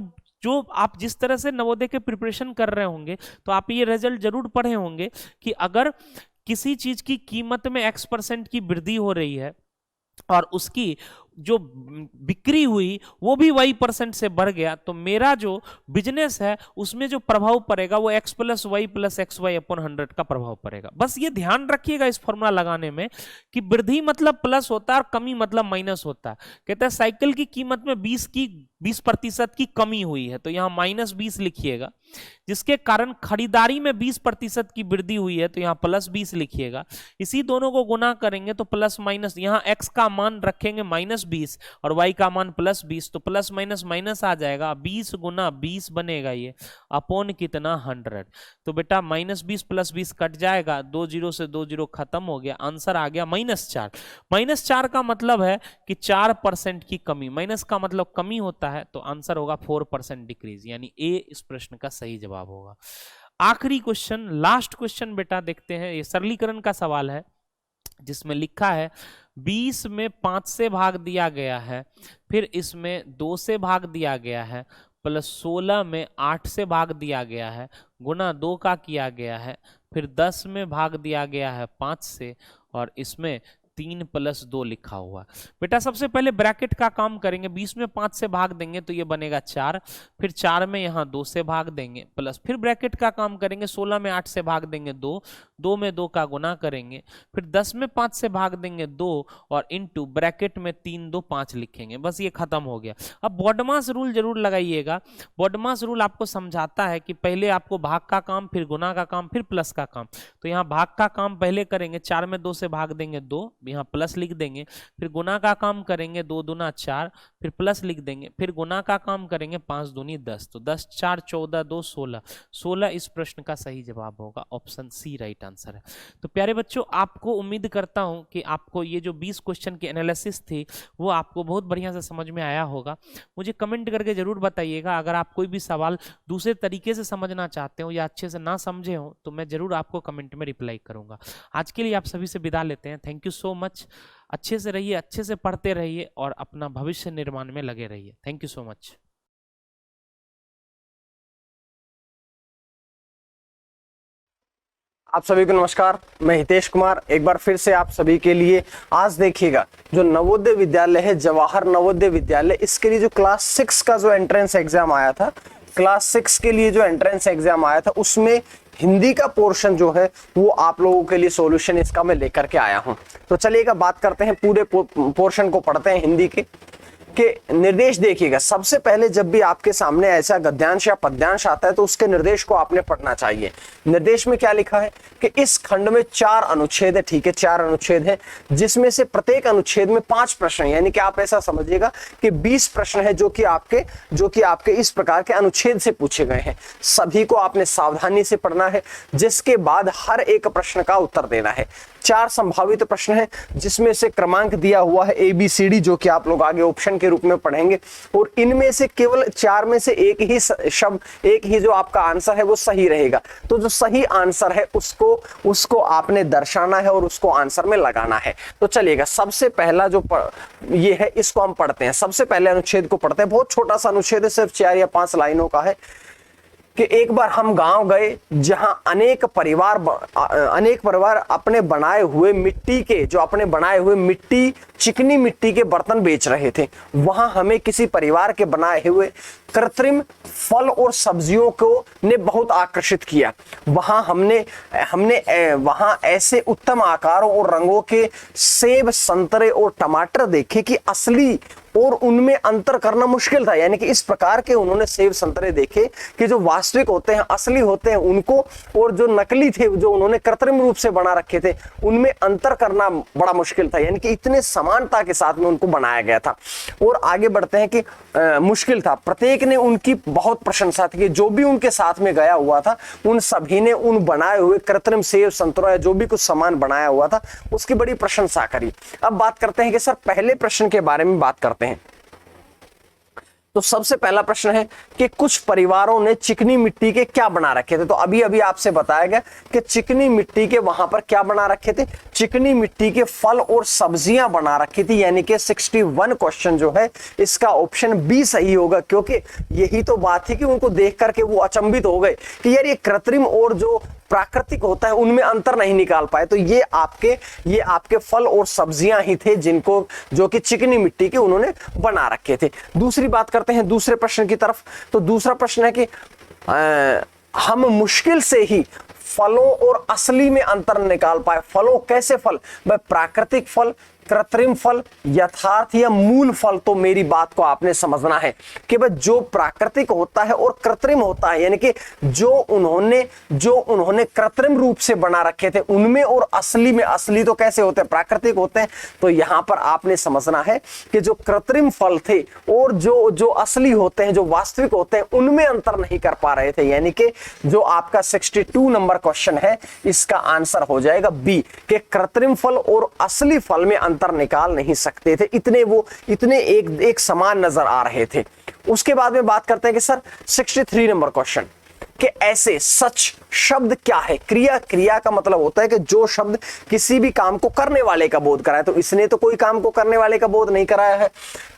आप जिस तरह से नवोदय के प्रिपरेशन कर रहे होंगे, तो आप ये रिजल्ट जरूर पढ़े होंगे कि अगर किसी चीज की कीमत में x% की वृद्धि हो रही है और उसकी जो बिक्री हुई वो भी y% से बढ़ गया, तो मेरा जो बिजनेस है उसमें जो प्रभाव पड़ेगा वो x + y + xy/100 का प्रभाव पड़ेगा। बस ये ध्यान रखिएगा इस फॉर्मूला लगाने में कि वृद्धि मतलब प्लस होता है और कमी मतलब माइनस होता है। कहता है साइकिल की कीमत में 20% की कमी हुई है, तो यहाँ -20 लिखिएगा, जिसके कारण खरीदारी में 20% की वृद्धि हुई है, तो यहाँ +20 लिखिएगा। इसी दोनों को गुना करेंगे तो प्लस माइनस, यहाँ x का मान रखेंगे 20 और y का मान +20, तो प्लस माइनस माइनस आ जाएगा, 20 गुना 20 बनेगा ये, अपॉन कितना 100। तो बेटा -20 + 20 कट जाएगा, 2 0 से 2 0 खत्म हो गया, आंसर आ गया -4। -4 का मतलब है कि 4% की कमी, माइनस का मतलब कमी होता है, तो आंसर होगा 4% डिक्रीज, यानी ए इस प्रश्न का सही जवाब होगा। आखिरी क्वेश्चन, लास्ट क्वेश्चन बेटा देखते हैं, ये सरलीकरण का सवाल है जिसमें लिखा है 20 में 5 से भाग दिया गया है, फिर इसमें 2 से भाग दिया गया है, प्लस 16 में 8 से भाग दिया गया है, गुना 2 का किया गया है, फिर 10 में भाग दिया गया है 5 से, और इसमें 3 + 2 लिखा हुआ। बेटा सबसे पहले ब्रैकेट का काम करेंगे, 20 में 5 से भाग देंगे तो ये बनेगा 4, फिर 4 में यहाँ 2 से भाग देंगे, प्लस फिर ब्रैकेट का काम करेंगे, 16 में 8 से भाग देंगे 2, 2 में 2 का गुना करेंगे, फिर 10 में 5 से भाग देंगे 2, और इनटू ब्रैकेट में 3 2 5 लिखेंगे, बस ये खत्म हो गया। अब बॉडमास रूल जरूर लगाइएगा। बॉडमास रूल आपको समझाता है कि पहले आपको भाग का काम, फिर गुना का काम, फिर प्लस का काम। तो यहाँ भाग का काम पहले करेंगे, 4 में 2 से भाग देंगे 2, यहाँ प्लस लिख देंगे, फिर गुना का काम करेंगे 2 दूना 4, फिर प्लस लिख देंगे, फिर गुना का काम करेंगे 5 दूनी 10, तो 10 4 14 2 16, 16 इस प्रश्न का सही जवाब होगा, ऑप्शन सी राइट आंसर है। तो प्यारे बच्चों, आपको उम्मीद करता हूं कि आपको ये जो 20 क्वेश्चन की एनालिसिस थी वो आपको बहुत बढ़िया से समझ में आया होगा। मुझे कमेंट करके जरूर बताइएगा, अगर आप कोई भी सवाल दूसरे तरीके से समझना चाहते हो या अच्छे से ना समझे हो तो मैं जरूर आपको कमेंट में रिप्लाई करूंगा। आज के लिए आप सभी से विदा लेते हैं, थैंक यू सो मच। अच्छे से रहिए, अच्छे से पढ़ते रहिए और अपना भविष्य निर्माण में लगे रहिए। Thank you so much. आप सभी को नमस्कार, मैं हितेश कुमार एक बार फिर से आप सभी के लिए। आज देखिएगा, जो नवोदय विद्यालय है, जवाहर नवोदय विद्यालय, इसके लिए जो क्लास 6 का जो एंट्रेंस एग्जाम आया था, क्लास 6 के लिए जो एंट्रेंस एग्जाम आया था, उसमें हिंदी का पोर्शन जो है वो आप लोगों के लिए सॉल्यूशन इसका मैं लेकर के आया हूं। तो चलिएगा बात करते हैं, पूरे पोर्शन को पढ़ते हैं हिंदी के निर्देश देखिएगा। सबसे पहले जब भी आपके सामने ऐसा गद्यांश या पद्यांश आता है तो उसके निर्देश को आपने पढ़ना चाहिए। निर्देश में क्या लिखा है कि इस खंड में 4 अनुच्छेद है, ठीक है, 4 अनुच्छेद है, जिसमें से प्रत्येक अनुच्छेद में 5 प्रश्न, यानी कि आप ऐसा समझिएगा कि 20 प्रश्न है जो कि आपके इस प्रकार के अनुच्छेद से पूछे गए हैं। सभी को आपने सावधानी से पढ़ना है, जिसके बाद हर एक प्रश्न का उत्तर देना है। 4 संभावित प्रश्न है, जिसमें से क्रमांक दिया हुआ है ABCD, जो कि आप लोग आगे ऑप्शन के रूप में पढ़ेंगे, और इनमें से केवल 4 में से एक ही शब्द, एक ही जो आपका आंसर है वो सही रहेगा। तो जो सही आंसर है उसको आपने दर्शाना है और उसको आंसर में लगाना है। तो चलिएगा, सबसे पहला जो ये है इसको हम पढ़ते हैं। सबसे पहले अनुच्छेद को पढ़ते हैं, बहुत छोटा सा अनुच्छेद है, सिर्फ 4 या 5 लाइनों का है कि एक बार हम गांव गए जहां अनेक परिवार अपने बनाए हुए चिकनी मिट्टी के बर्तन बेच रहे थे। वहां हमें किसी परिवार के बनाए हुए कृत्रिम फल और सब्जियों को ने बहुत आकर्षित किया। वहां हमने वहां ऐसे उत्तम आकारों और रंगों के सेब, संतरे और टमाटर देखे कि असली और उनमें अंतर करना मुश्किल था। यानी कि इस प्रकार के उन्होंने सेब संतरे देखे कि जो वास्तविक होते हैं, असली होते हैं, उनको, और जो नकली थे, जो उन्होंने कृत्रिम रूप से बना रखे थे, उनमें अंतर करना बड़ा मुश्किल था। यानी कि इतने समानता के साथ में उनको बनाया गया था। और आगे बढ़ते हैं कि मुश्किल था। प्रत्येक ने उनकी बहुत प्रशंसा की। जो भी उनके साथ में गया हुआ था, उन सभी ने उन बनाए हुए कृत्रिम सेब, संतरा या जो भी कुछ सामान बनाया हुआ था उसकी बड़ी प्रशंसा करी। अब बात करते हैं कि सर पहले प्रश्न के बारे में बात करते हैं। तो सबसे पहला प्रश्न है कि कुछ परिवारों ने चिकनी मिट्टी के क्या बना रखे थे। तो अभी अभी आपसे बताया गया कि चिकनी मिट्टी के वहां पर क्या बना रखे थे, चिकनी मिट्टी के फल और सब्जियां बना रखी थी। यानी कि 61 क्वेश्चन जो है इसका ऑप्शन बी सही होगा, क्योंकि यही तो बात थी कि उनको देख करके वो अचंभित हो गए कि यार ये कृत्रिम और जो प्राकृतिक होता है उनमें अंतर नहीं निकाल पाए। तो ये आपके फल और सब्जियां ही थे जिनको, जो कि चिकनी मिट्टी के उन्होंने बना रखे थे। दूसरी बात करते हैं दूसरे प्रश्न की तरफ। तो दूसरा प्रश्न है कि हम मुश्किल से ही फलों और असली में अंतर निकाल पाए। फलों, कैसे फल? भाई प्राकृतिक फल, कृत्रिम फल, यथार्थ या मूल फल, तो मेरी बात को आपने समझना है कि भाई जो प्राकृतिक होता है और कृत्रिम होता है, यानी कि जो उन्होंने कृत्रिम रूप से बना रखे थे उनमें और असली में, असली तो कैसे होते हैं, प्राकृतिक होते हैं। तो यहां पर आपने समझना है कि जो कृत्रिम फल थे और जो असली होते हैं, जो वास्तविक होते हैं, उनमें अंतर नहीं कर पा रहे थे। यानी कि जो आपका 62 नंबर क्वेश्चन है इसका आंसर हो जाएगा बी, कि कृत्रिम फल और असली फल में अंतर निकाल नहीं सकते थे, इतने एक समान नजर आ रहे थे। उसके बाद में बात करते हैं कि सर 63 नंबर क्वेश्चन कि ऐसे सच शब्द क्या है। क्रिया का मतलब होता है कि जो शब्द किसी भी काम को करने वाले का बोध कराए, तो इसने तो कोई काम को करने वाले का बोध नहीं कराया है।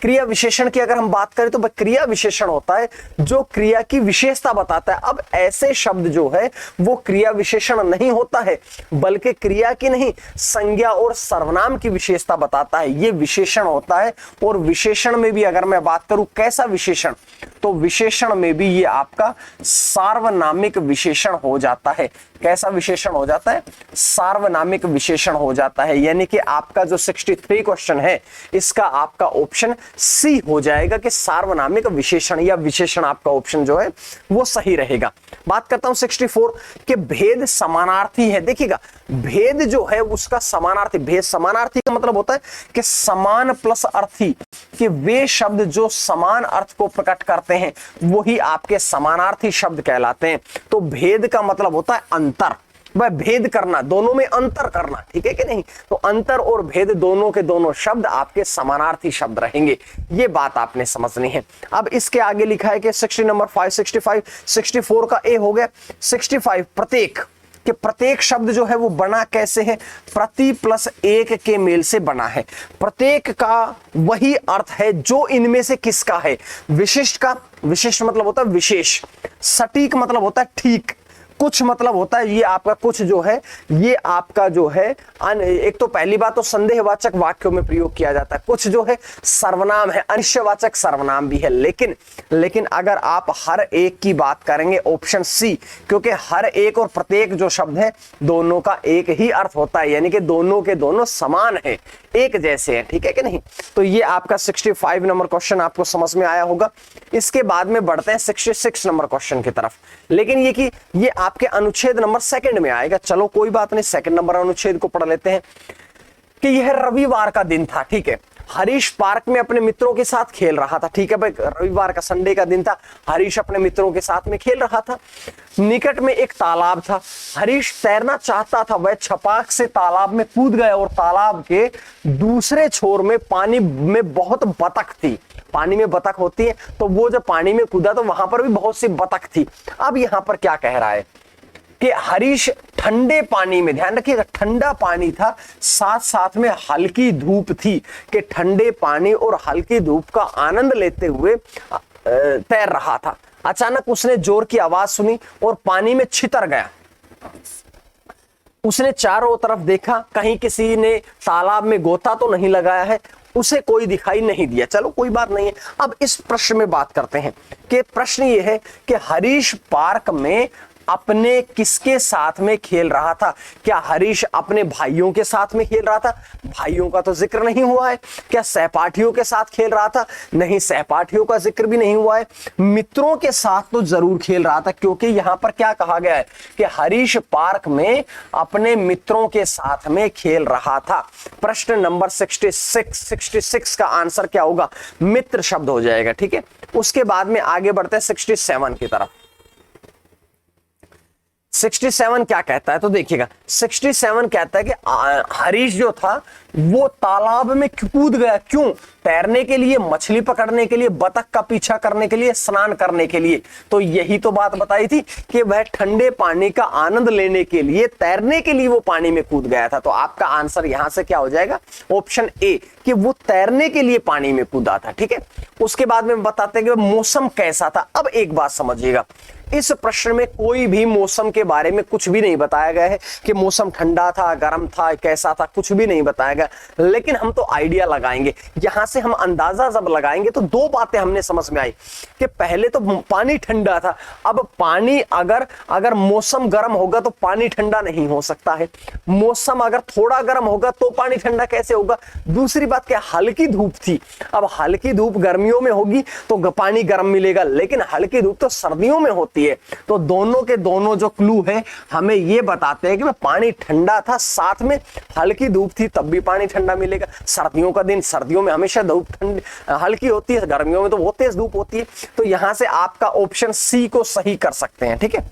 क्रिया विशेषण की अगर हम बात करें तो क्रिया विशेषण होता है जो क्रिया की विशेषता बताता है। अब ऐसे शब्द जो है वो क्रिया विशेषण नहीं होता है, बल्कि क्रिया की नहीं, संज्ञा और सर्वनाम की विशेषता बताता है, ये विशेषण होता है। और विशेषण में भी अगर मैं बात करूं कैसा विशेषण, तो विशेषण में भी ये आपका सार्वनामिक विशेषण हो जाता है। कैसा विशेषण हो जाता है? सार्वनामिक विशेषण हो जाता है। यानी कि आपका जो 63 क्वेश्चन है इसका आपका ऑप्शन सी हो जाएगा कि सार्वनामिक विशेषण या विशेषण, आपका ऑप्शन जो है वो सही रहेगा। बात करता हूं 64 कि भेद समानार्थी है। देखिएगा भेद जो है उसका समानार्थी, भेद समानार्थी का मतलब होता है कि समान प्लस अर्थी, कि वे शब्द जो समान अर्थ को प्रकट करते हैं वही आपके समानार्थी शब्द कहलाते हैं। तो भेद का मतलब होता है अंतर, वह भेद करना, दोनों में अंतर करना, ठीक है कि नहीं। तो अंतर और भेद दोनों के दोनों शब्द आपके समानार्थी शब्द रहेंगे, ये बात आपने समझनी है। अब इसके आगे लिखा है कि 60 नंबर 565, 64 का ए हो गया। 65 प्रत्येक, कि प्रत्येक शब्द जो है वो बना कैसे है, प्रति प्लस एक के मेल से बना है। प्रत्येक का वही अर्थ है जो इनमें से किसका है। विशिष्ट का, विशिष्ट मतलब होता है विशेष, सटीक मतलब होता है ठीक, कुछ मतलब होता है ये आपका कुछ जो है ये आपका जो है एक तो पहली बात तो संदेहवाचक वाक्यों में प्रयोग किया जाता है, कुछ जो है सर्वनाम है, अनिश्चयवाचक सर्वनाम भी है। लेकिन अगर आप हर एक की बात करेंगे ऑप्शन सी, क्योंकि हर एक और प्रत्येक जो शब्द है दोनों का एक ही अर्थ होता है, यानी कि दोनों के दोनों समान है, एक जैसे हैं, ठीक है कि नहीं। तो ये आपका 65 नंबर क्वेश्चन आपको समझ में आया होगा। इसके बाद में बढ़ते हैं 66 नंबर क्वेश्चन की तरफ, लेकिन ये आपके अनुच्छेद नंबर सेकंड में आएगा। चलो कोई बात नहीं, सेकंड नंबर अनुच्छेद को पढ़ लेते हैं कि यह रविवार का दिन था, ठीक है। हरीश पार्क में अपने मित्रों के साथ खेल रहा था, ठीक है भाई, रविवार का संडे का दिन था, हरीश अपने मित्रों के साथ में खेल रहा था। निकट में एक तालाब था, हरीश तैरना चाहता था, वह छपाक से तालाब में कूद गया और तालाब के दूसरे छोर में पानी में बहुत बतख थी। पानी में बतख होती है, तो वो जब पानी में कूदा तो वहां पर भी बहुत सी बतख थी। अब यहां पर क्या कह रहा है कि हरीश ठंडे पानी में, ध्यान रखिएगा ठंडा पानी था, साथ साथ में हल्की धूप थी, कि ठंडे पानी और हल्की धूप का आनंद लेते हुए तैर रहा था। अचानक उसने जोर की आवाज सुनी और पानी में छितर गया। उसने चारों तरफ देखा, कहीं किसी ने तालाब में गोता तो नहीं लगाया है, उसे कोई दिखाई नहीं दिया। चलो कोई बात नहीं है। अब इस प्रश्न में बात करते हैं कि प्रश्न ये है कि हरीश पार्क में अपने किसके साथ में खेल रहा था। क्या हरीश अपने भाइयों के साथ में खेल रहा था? भाइयों का तो जिक्र नहीं हुआ है। क्या सहपाठियों के साथ खेल रहा था? नहीं, सहपाठियों का जिक्र भी नहीं हुआ है। मित्रों के साथ तो जरूर खेल रहा था, क्योंकि यहां पर क्या कहा गया है कि हरीश पार्क में अपने मित्रों के साथ में खेल रहा था। प्रश्न नंबर 66 का आंसर क्या होगा? मित्र शब्द हो जाएगा, ठीक है। उसके बाद में आगे बढ़ते हैं 67 की तरफ। 67 क्या कहता है तो देखिएगा, 67 कहता है कि हरीश जो था वो तालाब में कूद गया। क्यों? तैरने के लिए, मछली पकड़ने के लिए, बतख का पीछा करने के लिए, स्नान करने के लिए। तो यही तो बात बताई थी कि वह ठंडे पानी का आनंद लेने के लिए, तैरने के लिए वो पानी में कूद गया था। तो आपका आंसर यहां से क्या हो जाएगा? ऑप्शन ए, कि वो तैरने के लिए पानी में कूदा था, ठीक है। उसके बाद में बताते हैं कि मौसम कैसा था। अब एक बात समझिएगा इस प्रश्न में कोई भी मौसम के बारे में कुछ भी नहीं बताया गया है कि मौसम ठंडा था, गर्म था, कैसा था, कुछ भी नहीं बताया गया। लेकिन हम तो आइडिया लगाएंगे। यहां से हम अंदाजा जब लगाएंगे तो दो बातें हमने समझ में आई कि पहले तो पानी ठंडा था, अब पानी अगर मौसम गर्म होगा तो पानी ठंडा नहीं हो सकता है, मौसम अगर थोड़ा गर्म होगा तो पानी ठंडा कैसे होगा। दूसरी बात क्या, हल्की धूप थी, अब हल्की धूप गर्मियों में होगी तो पानी गर्म मिलेगा, लेकिन हल्की धूप तो सर्दियों में होती है। तो दोनों के दोनों जो क्लू है हमें ये बताते हैं कि पानी ठंडा था, साथ में हल्की धूप थी, तब भी पानी ठंडा मिलेगा। सर्दियों का दिन, सर्दियों में हमेशा धूप ठंडी हल्की होती है, गर्मियों में तो बहुत तेज धूप होती है। तो यहां से आपका ऑप्शन सी को सही कर सकते हैं। ठीक है,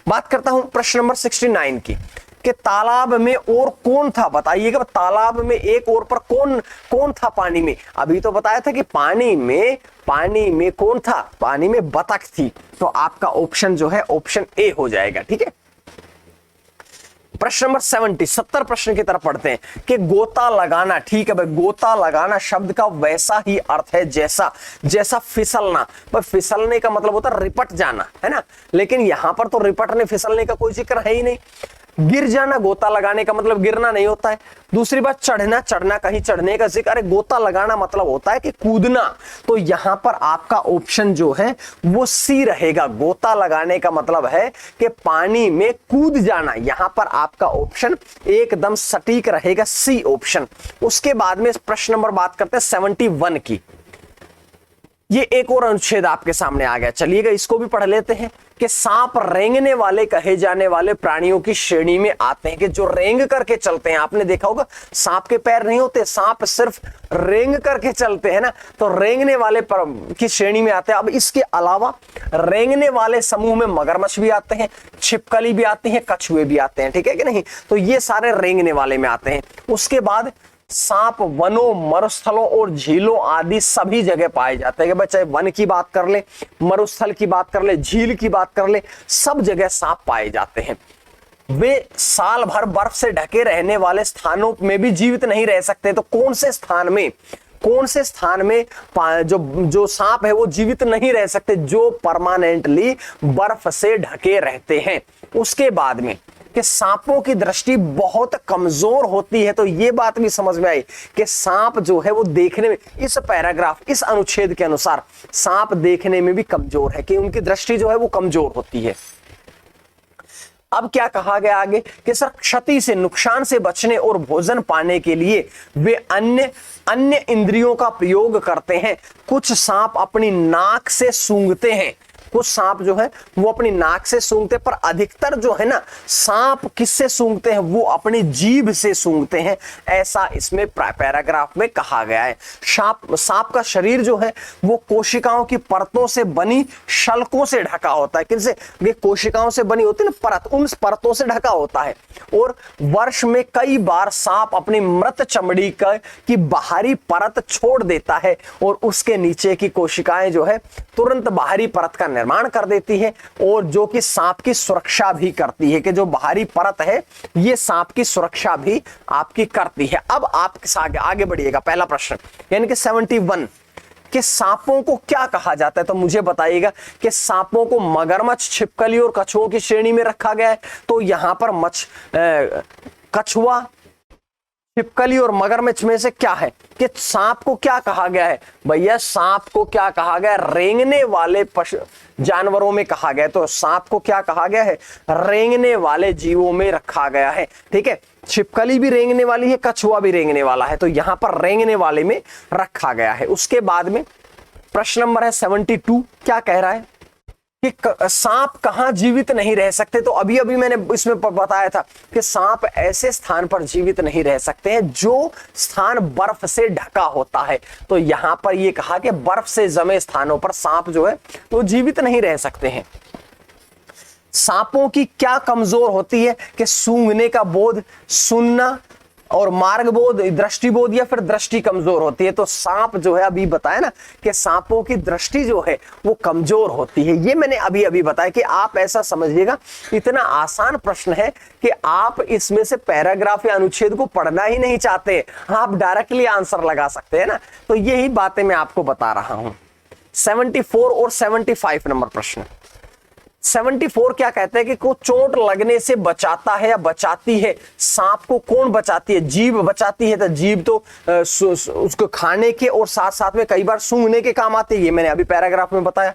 बात करता हूं प्रश्न नंबर 69 की कि तालाब में और कौन था। बताइएगा तालाब में एक और पर कौन था पानी में। अभी तो बताया था कि पानी में कौन था, पानी में बतख थी। तो आपका ऑप्शन जो है ऑप्शन ए हो जाएगा। ठीक है, प्रश्न नंबर 70 प्रश्न की तरफ पढ़ते हैं कि गोता लगाना। ठीक है भाई, गोता लगाना शब्द का वैसा ही अर्थ है जैसा फिसलना। पर फिसलने का मतलब होता है रिपट जाना, है ना, लेकिन यहां पर तो रिपटने फिसलने का कोई जिक्र है ही नहीं। गिर जाना, गोता लगाने का मतलब गिरना नहीं होता है। दूसरी बात, चढ़ना कहीं चढ़ने का जिक्र। अरे गोता लगाना मतलब होता है कि कूदना। तो यहां पर आपका ऑप्शन जो है वो सी रहेगा। गोता लगाने का मतलब है कि पानी में कूद जाना। यहां पर आपका ऑप्शन एकदम सटीक रहेगा, सी ऑप्शन। उसके बाद में प्रश्न नंबर बात करते हैं 71 की। ये एक और अनुच्छेद आपके सामने आ गया, चलिएगा इसको भी पढ़ लेते हैं कि सांप रेंगने वाले कहे जाने वाले प्राणियों की श्रेणी में आते हैं कि जो रेंग करके चलते हैं। आपने देखा होगा सांप के पैर नहीं होते, सांप सिर्फ रेंग करके चलते हैं ना, तो रेंगने वाले की श्रेणी में आते हैं। अब इसके अलावा रेंगने वाले समूह में मगरमच्छ भी आते हैं, छिपकली भी आती है, कछुए भी आते हैं। ठीक है कि नहीं, तो ये सारे रेंगने वाले में आते हैं। उसके बाद सांप वनों, मरुस्थलों और झीलों आदि सभी जगह पाए जाते हैं। चाहे वन की बात कर ले, मरुस्थल की बात कर ले, झील की बात कर ले, सब जगह सांप पाए जाते हैं। वे साल भर बर्फ से ढके रहने वाले स्थानों में भी जीवित नहीं रह सकते। तो कौन से स्थान में जो सांप है वो जीवित नहीं रह सकते? जो परमानेंटली बर्फ से ढके रहते हैं। उसके बाद में कि सांपों की दृष्टि बहुत कमजोर होती है। तो ये बात भी समझ में आई कि सांप जो है वो देखने में, इस पैराग्राफ, इस अनुच्छेद के अनुसार सांप देखने में भी कमजोर है, कि उनकी दृष्टि जो है वो कमजोर होती है। अब क्या कहा गया आगे कि सर क्षति से, नुकसान से बचने और भोजन पाने के लिए वे अन्य इंद्रियों का प्रयोग करते हैं। कुछ सांप अपनी नाक से सूंघते हैं, कुछ सांप जो है वो अपनी नाक से सूंघते, पर अधिकतर जो है ना सांप किससे सूंघते हैं? वो अपनी जीभ से सूंघते हैं, ऐसा इसमें पैराग्राफ में कहा गया है। सांप का शरीर जो है वो कोशिकाओं की परतों से बनी शल्कों से ढका होता है। किनसे? ये कोशिकाओं से बनी होती है ना परत, उन परतों से ढका होता है। और वर्ष में कई बार सांप अपनी मृत चमड़ी की बाहरी परत छोड़ देता है और उसके नीचे की कोशिकाएं जो है तुरंत बाहरी परत का निर्माण कर देती है, और जो कि सांप की सुरक्षा भी करती है, कि जो बाहरी परत है ये सांप की सुरक्षा भी आपकी करती है। अब आप आगे बढ़िएगा। पहला प्रश्न यानी कि 71 कि सांपों को क्या कहा जाता है? तो मुझे बताइएगा कि सांपों को मगरमच्छ, छिपकली और कछुओं की श्रेणी में रखा गया है। तो यहां पर कछुआ, छिपकली और मगरमच्छ में से क्या है कि सांप को क्या कहा गया है? भैया सांप को क्या कहा गया? रेंगने वाले पशु जानवरों में कहा गया। तो सांप को क्या कहा गया है? रेंगने वाले जीवों में रखा गया है। ठीक है, छिपकली भी रेंगने वाली है, कछुआ भी रेंगने वाला है, तो यहां पर रेंगने वाले में रखा गया है। उसके बाद में प्रश्न नंबर है 72, क्या कह रहा है कि सांप कहां जीवित नहीं रह सकते? तो अभी अभी मैंने इसमें बताया था कि सांप ऐसे स्थान पर जीवित नहीं रह सकते हैं जो स्थान बर्फ से ढका होता है। तो यहां पर यह कहा कि बर्फ से जमे स्थानों पर सांप जो है वो जीवित नहीं रह सकते हैं। सांपों की क्या कमजोर होती है? कि सूंघने का बोध, सुनना और मार्ग बोध, दृष्टि बोध, या फिर दृष्टि कमजोर होती है। तो सांप जो है अभी बताया ना कि सांपों की दृष्टि जो है वो कमजोर होती है। ये मैंने अभी अभी बताया कि आप ऐसा समझिएगा, इतना आसान प्रश्न है कि आप इसमें से पैराग्राफ या अनुच्छेद को पढ़ना ही नहीं चाहते, आप डायरेक्टली आंसर लगा सकते हैं ना। तो यही बातें मैं आपको बता रहा हूं। 74 और 75 नंबर प्रश्न। 74 क्या कहते हैं कि को चोट लगने से बचाता है या बचाती है। सांप को कौन बचाती है? जीभ बचाती है। तो जीभ तो उसको खाने के और साथ साथ में कई बार सूंघने के काम आती है, ये मैंने अभी पैराग्राफ में बताया।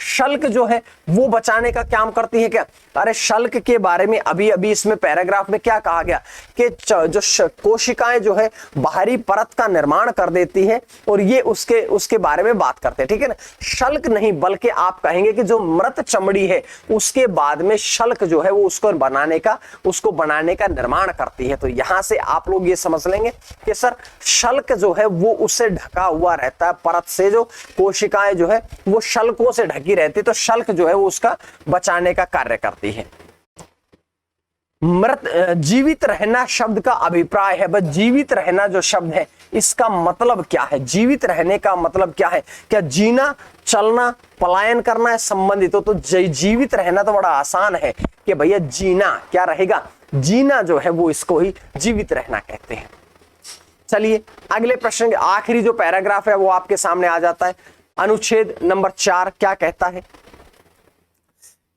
शल्क जो है वो बचाने का काम करती है क्या? अरे शल्क के बारे में अभी अभी इसमें पैराग्राफ में क्या कहा गया कि जो कोशिकाएं जो है बाहरी परत का निर्माण कर देती है और ये उसके बारे में बात करते हैं, ठीक है ना। शल्क नहीं बल्कि आप कहेंगे कि जो मृत चमड़ी है उसके बाद में शल्क जो है वो उसको बनाने का निर्माण करती है। तो यहां से आप लोग ये समझ लेंगे कि सर शल्क जो है वो उससे ढका हुआ रहता है, परत से जो कोशिकाएं जो है वो शल्कों से ढकी रहती है, तो शल्क जो है वो उसका बचाने का कार्य करती है। मृत जीवित रहना शब्द का अभिप्राय है, बस जीवित रहना जो शब्द है इसका मतलब क्या है? जीवित रहने का मतलब क्या है? क्या जीना, चलना, पलायन करना है संबंधित हो? तो जीवित रहना तो बड़ा आसान है कि भैया जीना क्या रहेगा? जीना जो है वो इसको ही जीवित रहना कहते हैं। चलिए अगले प्रश्न के आखिरी जो पैराग्राफ है वो आपके सामने आ जाता है। अनुच्छेद नंबर 4 क्या कहता है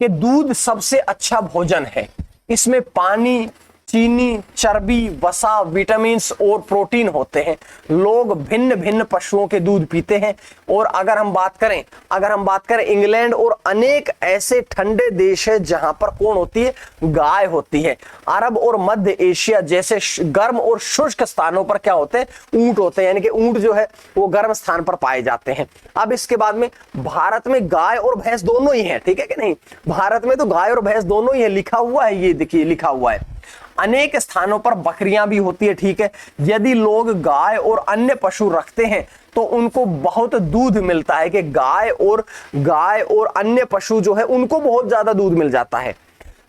कि दूध सबसे अच्छा भोजन है। इसमें पानी, चीनी, चर्बी, वसा, विटामिन्स और प्रोटीन होते हैं। लोग भिन्न भिन्न पशुओं के दूध पीते हैं। और अगर हम बात करें इंग्लैंड और अनेक ऐसे ठंडे देश है जहां पर कौन होती है? गाय होती है। अरब और मध्य एशिया जैसे गर्म और शुष्क स्थानों पर क्या होते हैं? ऊंट होते हैं, यानी कि ऊंट जो है वो गर्म स्थान पर पाए जाते हैं। अब इसके बाद में भारत में गाय और भैंस दोनों ही है, ठीक है कि नहीं? भारत में तो गाय और भैंस दोनों ही है, लिखा हुआ है, ये देखिए लिखा हुआ है। अनेक स्थानों पर बकरियां भी होती है, ठीक है। यदि लोग गाय और अन्य पशु रखते हैं तो उनको बहुत दूध मिलता है कि गाय और अन्य पशु जो है उनको बहुत ज्यादा दूध मिल जाता है।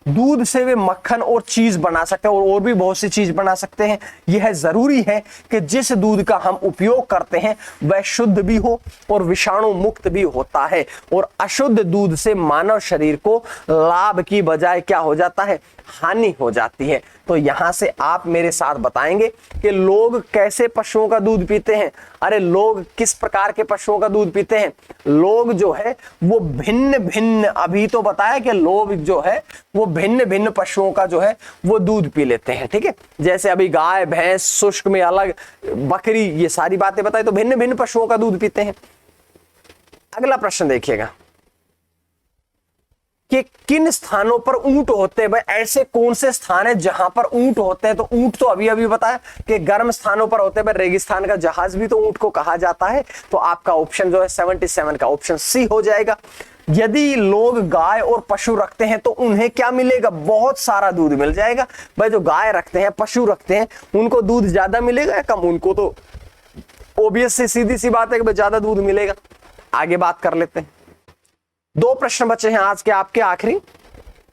दूध से वे मक्खन और चीज बना सकते हैं और भी बहुत सी चीज बना सकते हैं। यह जरूरी है कि जिस दूध का हम उपयोग करते हैं वह शुद्ध भी हो और विषाणु मुक्त भी होता है। और अशुद्ध दूध से मानव शरीर को लाभ की बजाय क्या हो जाता है? हानि हो जाती है। तो यहां से आप मेरे साथ बताएंगे कि लोग कैसे पशुओं का दूध पीते हैं। अरे लोग किस प्रकार के पशुओं का दूध पीते हैं? लोग जो है वो भिन्न भिन्न, अभी तो बताया कि लोग जो है वो भिन्न भिन्न पशुओं का जो है वो दूध पी लेते हैं, ठीक है। जैसे अभी गाय, भैंस, शुष्क में अलग, बकरी, ये सारी बातें बताई, तो भिन्न भिन्न पशुओं का दूध पीते हैं। अगला प्रश्न देखिएगा कि किन स्थानों पर ऊंट होते हैं। भाई ऐसे कौन से स्थान है जहां पर ऊंट होते हैं? तो ऊंट तो अभी अभी बताया कि गर्म स्थानों पर होते हैं। भाई रेगिस्तान का जहाज भी तो ऊंट को कहा जाता है। तो आपका ऑप्शन जो है 77 का ऑप्शन सी हो जाएगा। यदि लोग गाय और पशु रखते हैं तो उन्हें क्या मिलेगा? बहुत सारा दूध मिल जाएगा। भाई जो गाय रखते हैं, पशु रखते हैं, उनको दूध ज्यादा मिलेगा या कम? उनको तो ओबियस से सीधी सी बात है कि भाई ज्यादा दूध मिलेगा। आगे बात कर लेते हैं। 2 प्रश्न बचे हैं आज के आपके आखिरी,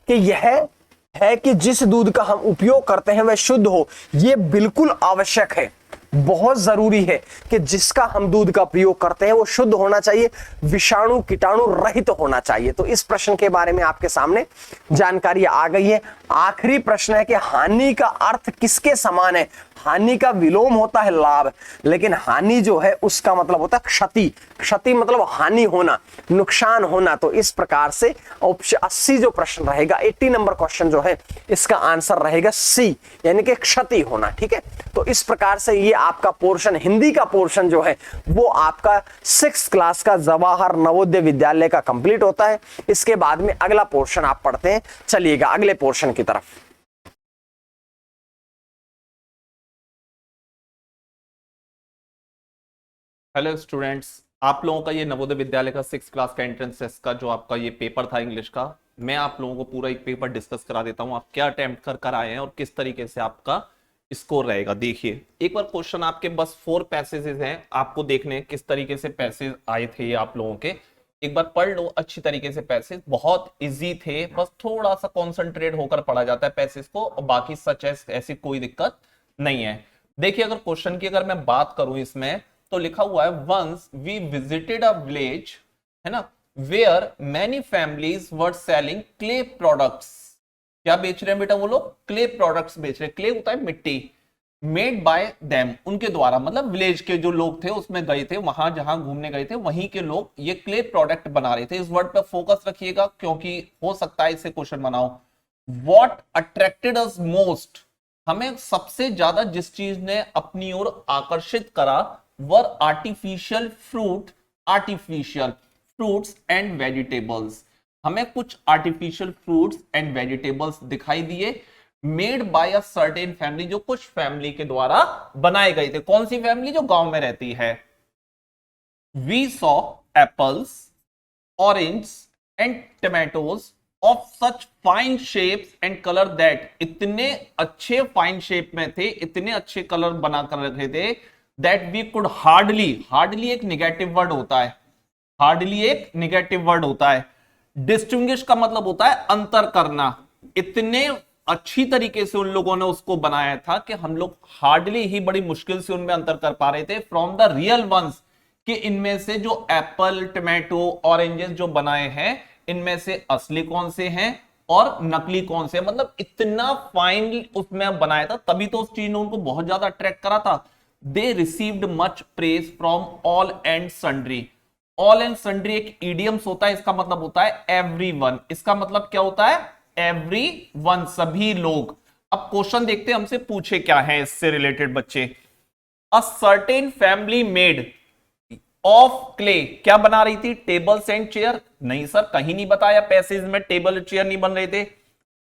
कि यह है कि जिस दूध का हम उपयोग करते हैं वह शुद्ध हो। यह बिल्कुल आवश्यक है, बहुत जरूरी है कि जिसका हम दूध का प्रयोग करते हैं वो शुद्ध होना चाहिए, विषाणु कीटाणु रहित होना चाहिए। तो इस प्रश्न के बारे में आपके सामने जानकारी आ गई है। आखिरी प्रश्न है कि हानि का अर्थ किसके समान है? हानि का विलोम होता है लाभ, लेकिन हानि जो है उसका मतलब होता है क्षति। क्षति मतलब हानि होना, नुकसान होना। तो इस प्रकार से ऑप्शन 80 जो प्रश्न रहेगा, 80 नंबर क्वेश्चन जो है इसका आंसर रहेगा सी, यानी कि क्षति होना, ठीक है। तो इस प्रकार से ये आपका पोर्शन, हिंदी का पोर्शन जो है वो आपका 6th क्लास का जवाहर नवोदय विद्यालय का कंप्लीट होता है। इसके बाद में अगला पोर्शन आप पढ़ते हैं। चलिएगा अगले पोर्शन की तरफ। हेलो स्टूडेंट्स, आप लोगों का ये नवोदय विद्यालय का 6th क्लास का एंट्रेंस टेस्ट का जो आपका ये पेपर था इंग्लिश का, मैं आप लोगों को पूरा एक पेपर डिस्कस करा देता हूं। आप क्या अटेम्प्ट कर आए हैं और किस तरीके से आपका स्कोर रहेगा। देखिए एक बार क्वेश्चन आपके बस 4 पैसेजेस हैं, आपको देखने किस तरीके से पैसेज आए थे ये आप लोगों के। एक बार पढ़ लो अच्छी तरीके से पैसेज, बहुत इजी थे, बस थोड़ा सा कॉन्सेंट्रेट होकर पढ़ा जाता है पैसेज को, और बाकी सच ऐसी कोई दिक्कत नहीं है। देखिए अगर क्वेश्चन की अगर मैं बात करूं इसमें, तो लिखा हुआ है once we visited a village, है ना, where many families were selling clay products. क्या बेच रहे हैं बेटा वो लोग? क्ले प्रोडक्ट्स बेच रहे हैं। क्ले होता है मिट्टी, मेड बाय देम, उनके द्वारा, मतलब विलेज के जो लोग थे उसमें गए थे, वहां जहां घूमने गए थे वहीं के लोग ये क्ले प्रोडक्ट बना रहे थे। इस वर्ड पे फोकस रखिएगा क्योंकि हो सकता है इससे क्वेश्चन बनाओ। व्हाट अट्रैक्टेड अस मोस्ट, हमें सबसे ज्यादा जिस चीज ने अपनी ओर आकर्षित करा वर आर्टिफिशियल फ्रूट्स एंड वेजिटेबल्स, हमें कुछ आर्टिफिशियल फ्रूट्स एंड वेजिटेबल्स दिखाई दिए made by a certain family, जो कुछ फैमिली के द्वारा बनाए गए थे। कौन सी फैमिली? जो गांव में रहती है। We saw apples, orange and tomatoes of such fine shapes and colour that, इतने अच्छे फाइन शेप में थे, इतने अच्छे कलर बना कर रखे थे दैट वी कुड हार्डली एक निगेटिव वर्ड होता है, हार्डली एक निगेटिव वर्ड होता है। डिस्टिंग्विश का मतलब होता है अंतर करना। इतने अच्छी तरीके से उन लोगों ने उसको बनाया था कि हम लोग हार्डली ही, बड़ी मुश्किल से उनमें अंतर कर पा रहे थे फ्रॉम द रियल वंस, कि इनमें से जो एप्पल, टमाटो, ऑरेंजेस जो बनाए हैं इनमें से असली कौन से हैं और नकली कौन से, मतलब इतना फाइन उसमें बनाया था, तभी तो उस चीज ने उनको बहुत ज्यादा अट्रैक्ट करा था। They received much praise from all and sundry. All and sundry एक इडियम्स होता है, इसका मतलब होता है एवरीवन। इसका मतलब क्या होता है? एवरीवन, सभी लोग। अब क्वेश्चन देखते हैं हमसे पूछे क्या है इससे रिलेटेड बच्चे। A certain family made of clay, क्या बना रही थी? Tables and chair? नहीं सर, कहीं नहीं बताया पैसेज में टेबल चेयर नहीं बन रहे थे।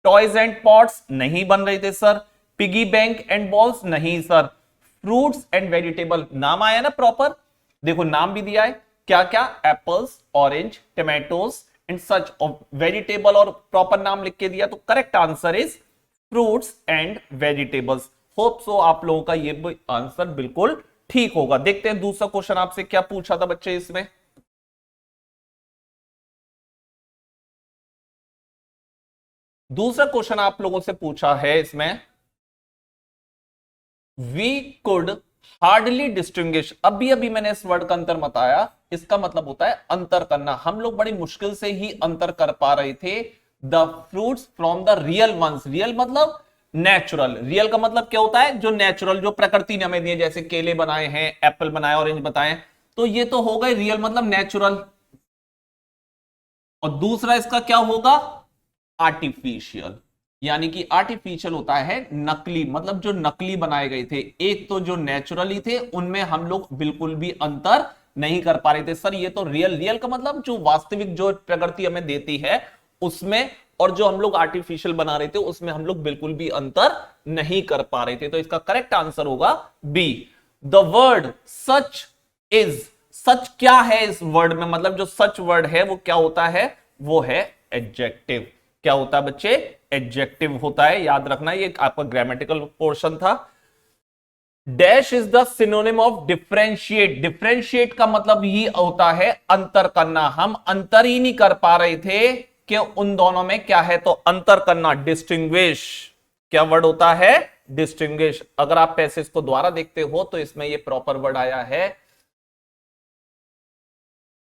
Toys and pots? नहीं बन रहे थे sir. Piggy bank and balls? नहीं सर। फ्रूट्स एंड वेजिटेबल, नाम आया ना प्रॉपर, देखो नाम भी दिया है, क्या क्या? Apples, orange, tomatoes and such of vegetable, और प्रॉपर नाम लिख के दिया, तो correct answer is fruits and vegetables. Hope so आप लोगों का ये आंसर बिल्कुल ठीक होगा। देखते हैं दूसरा क्वेश्चन आपसे क्या पूछा था बच्चे इसमें। दूसरा क्वेश्चन आप लोगों से पूछा है इसमें, वी कुड हार्डली डिस्टिंग्विश, अभी अभी मैंने इस वर्ड का अंतर बताया, इसका मतलब होता है अंतर करना। हम लोग बड़ी मुश्किल से ही अंतर कर पा रहे थे the fruits from the real ones. Real मतलब नेचुरल, रियल का मतलब क्या होता है? जो नेचुरल, जो प्रकृति ने हमें दिए, जैसे केले बनाए हैं, एप्पल बनाए, ऑरेंज बताए, तो ये तो हो गए रियल मतलब नेचुरल। और दूसरा इसका क्या होगा? आर्टिफिशियल, यानी कि आर्टिफिशियल होता है नकली, मतलब जो नकली बनाए गए थे। एक तो जो नेचुरली थे उनमें हम लोग बिल्कुल भी अंतर नहीं कर पा रहे थे। सर ये तो रियल का मतलब जो वास्तविक जो प्रकृति हमें देती है उसमें, और जो हम लोग आर्टिफिशियल बना रहे थे उसमें हम लोग बिल्कुल भी अंतर नहीं कर पा रहे थे। तो इसका करेक्ट आंसर होगा B. The word such is, such क्या है इस वर्ड में, मतलब जो सच वर्ड है वो क्या होता है? वो है एडजेक्टिव। क्या होता है बच्चे? एडजेक्टिव होता है, याद रखना, ये आपका ग्रामेटिकल पोर्शन था। Dash is the synonym of differentiate, differentiate का मतलब ही होता है अंतर करना। हम अंतर ही नहीं कर पा रहे थे कि उन दोनों में क्या है, तो अंतर करना। डिस्टिंग्विश, क्या वर्ड होता है? डिस्टिंग्विश। अगर आप पैसेज को दोबारा देखते हो तो इसमें ये प्रॉपर वर्ड आया है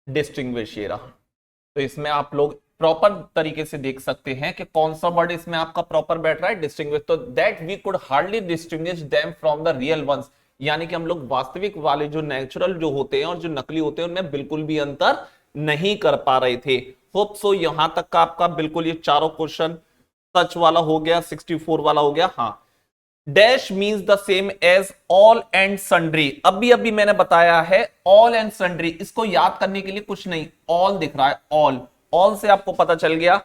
डिस्टिंग्विश, ये रहा। तो इसमें आप लोग प्रॉपर तरीके से देख सकते हैं कि कौन सा वर्ड इसमें आपका प्रॉपर बैठ रहा है, डिस्टिंग्विश। तो that we could hardly distinguish them from the real ones, यानी कि हम लोग वास्तविक वाले जो नेचुरल जो होते हैं और जो नकली होते हैं उनमें बिल्कुल भी अंतर नहीं कर पा रहे थे। होप सो यहां तक का आपका बिल्कुल ये चारों क्वेश्चन सच वाला हो गया, 64 वाला हो गया। हाँ, dash means the same as all and sundry, अभी अभी मैंने बताया है ऑल एंड सन्ड्री। इसको याद करने के लिए कुछ नहीं, ऑल दिख रहा है, ऑल, ऑल से आपको पता चल गया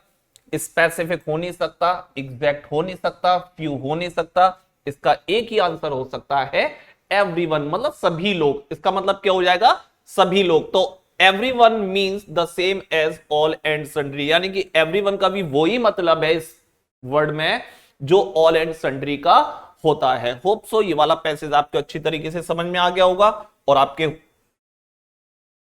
स्पेसिफिक हो नहीं सकता, एग्जैक्ट हो नहीं सकता, फ्यू हो नहीं सकता, इसका एक ही आंसर हो सकता है एवरीवन, मतलब सभी लोग। इसका मतलब क्या हो जाएगा? सभी लोग। तो everyone means the same as all and sundry, यानी कि एवरीवन का भी वही मतलब है इस वर्ड में जो ऑल एंड सन्ड्री का होता है। होप सो ये वाला पैसेज आपको अच्छी तरीके से समझ में आ गया होगा और आपके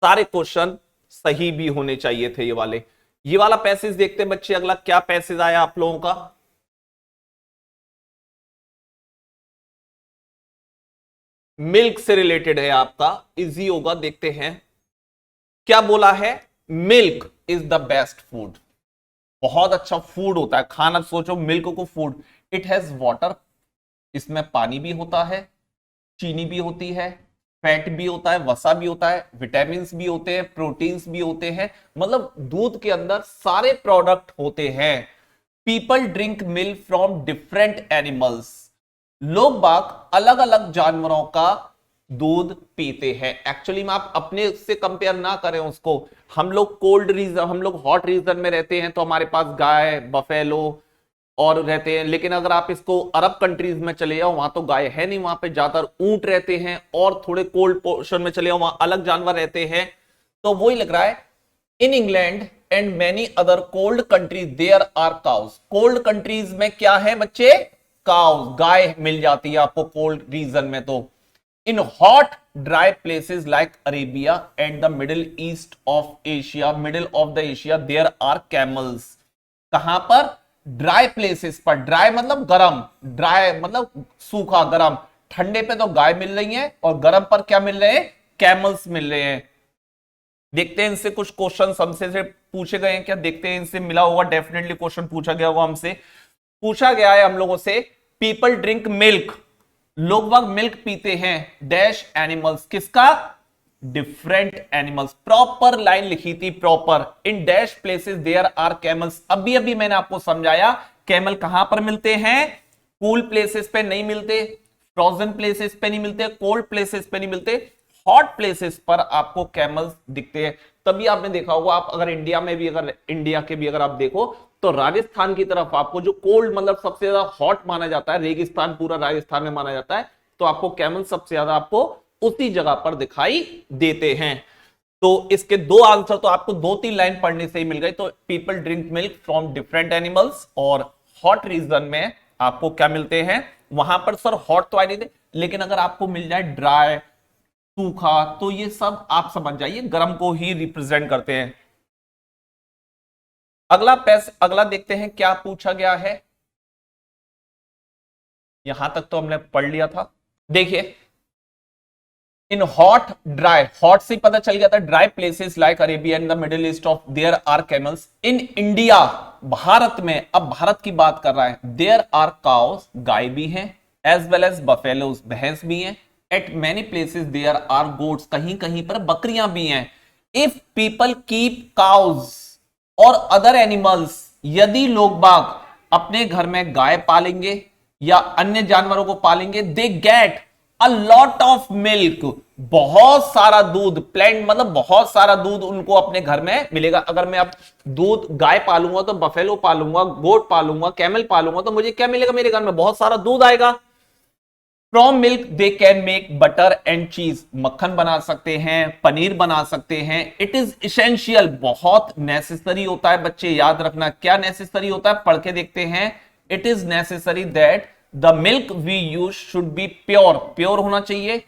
सारे क्वेश्चन सही भी होने चाहिए थे ये वाला पैसेज देखते हैं बच्चे। अगला क्या पैसेज आया आप लोगों का? मिल्क से रिलेटेड है आपका, इजी होगा, देखते हैं क्या बोला है। Milk is the best food, बहुत अच्छा फूड होता है खाना। सोचो मिल्क को फूड, इट हैज वाटर, इसमें पानी भी होता है, चीनी भी होती है, फैट भी होता है, वसा भी होता है, विटामिन भी होते हैं, प्रोटीन्स भी होते हैं, मतलब दूध के अंदर सारे प्रोडक्ट होते हैं। People drink milk from different animals, लोग बाग अलग अलग जानवरों का दूध पीते हैं। एक्चुअली में आप अपने से कंपेयर ना करें उसको, हम लोग कोल्ड रीजन, हम लोग हॉट रीजन में रहते हैं तो हमारे पास गाय, बफेलो और रहते हैं, लेकिन अगर आप इसको अरब कंट्रीज में चले जाओ वहां तो गाय है नहीं, वहां पे ज्यादातर ऊंट रहते हैं, और थोड़े कोल्ड पोर्शन में चले जाओ वहां अलग जानवर रहते हैं। तो वही लग रहा है, in England and many other cold countries there are cows. Cold countries में क्या है बच्चे? काउज, गाय मिल जाती है आपको कोल्ड रीजन में। तो in hot dry places like Arabia and the middle east of Asia, middle of the Asia, there are camels. कहां पर? ड्राई प्लेसेस पर। ड्राई मतलब गरम, ड्राई मतलब सूखा, गरम। ठंडे पे तो गाय मिल रही है और गरम पर क्या मिल रहे हैं? कैमल्स मिल रहे हैं। देखते हैं इनसे कुछ क्वेश्चन हमसे से पूछे गए हैं क्या, देखते हैं इनसे मिला होगा, डेफिनेटली क्वेश्चन पूछा गया होगा हमसे। पूछा गया है हम लोगों से, पीपल ड्रिंक मिल्क, लोग वक्त मिल्क पीते हैं, डैश एनिमल्स, किसका? Different animals. प्रॉपर लाइन लिखी थी, proper. In dash places there are camels. अभी अभी मैंने आपको समझाया कैमल कहां पर मिलते हैं? कूल प्लेसेस पे नहीं मिलते, फ्रोजन प्लेसेस पे नहीं मिलते, कोल्ड प्लेसेस पे नहीं मिलते, हॉट प्लेसेस पर आपको कैमल्स दिखते हैं। तभी आपने देखा होगा, आप अगर इंडिया में भी, अगर इंडिया के भी अगर आप देखो तो राजस्थान की तरफ आपको जो कोल्ड मतलब सबसे ज्यादा हॉट माना जाता है, रेगिस्तान पूरा राजस्थान में माना जाता है, तो आपको कैमल सबसे ज्यादा आपको उसी जगह पर दिखाई देते हैं। तो इसके दो आंसर तो आपको 2-3 लाइन पढ़ने से ही मिल गए। तो people drink milk from different animals, और हॉट रीजन में आपको क्या मिलते हैं? वहां पर सर हॉट तो आए नहीं थे, लेकिन अगर आपको मिल जाए ड्राई, सूखा, तो ये सब आप समझ जाइए गर्म को ही रिप्रेजेंट करते हैं। अगला देखते हैं क्या पूछा गया है। यहां तक तो हमने पढ़ लिया था। देखिए, इन हॉट ड्राई, हॉट से पता चल गया था, dry places like Arabia and the middle east of there are camels. In India, Bharat में, अब भारत की बात कर रहा है, देयर आर काउस, गाय भी हैं, एज वेल एज बफेलोज, भैंस भी हैं। At many places there are goats, कहीं कहीं पर बकरियां भी हैं। इफ पीपल कीप काउज और अदर एनिमल्स, यदि लोग बाग अपने घर में गाय पालेंगे या अन्य जानवरों को पालेंगे, they get a lot of milk, बहुत सारा दूध, प्लेंट मतलब बहुत सारा दूध उनको अपने घर में मिलेगा। अगर मैं अब दूध गाय पालूंगा तो बफेलो पालूंगा, गोट पालूंगा, कैमल पालूंगा, तो मुझे क्या मिलेगा? मेरे घर में बहुत सारा दूध आएगा। From milk they can make butter and चीज, मक्खन बना सकते हैं, पनीर बना सकते हैं। इट इज इसेंशियल, बहुत नेसेसरी होता है बच्चे, याद रखना। क्या नेसेसरी होता है? पढ़ के देखते हैं। It is necessary that the milk we use should be pure, pure होना चाहिए,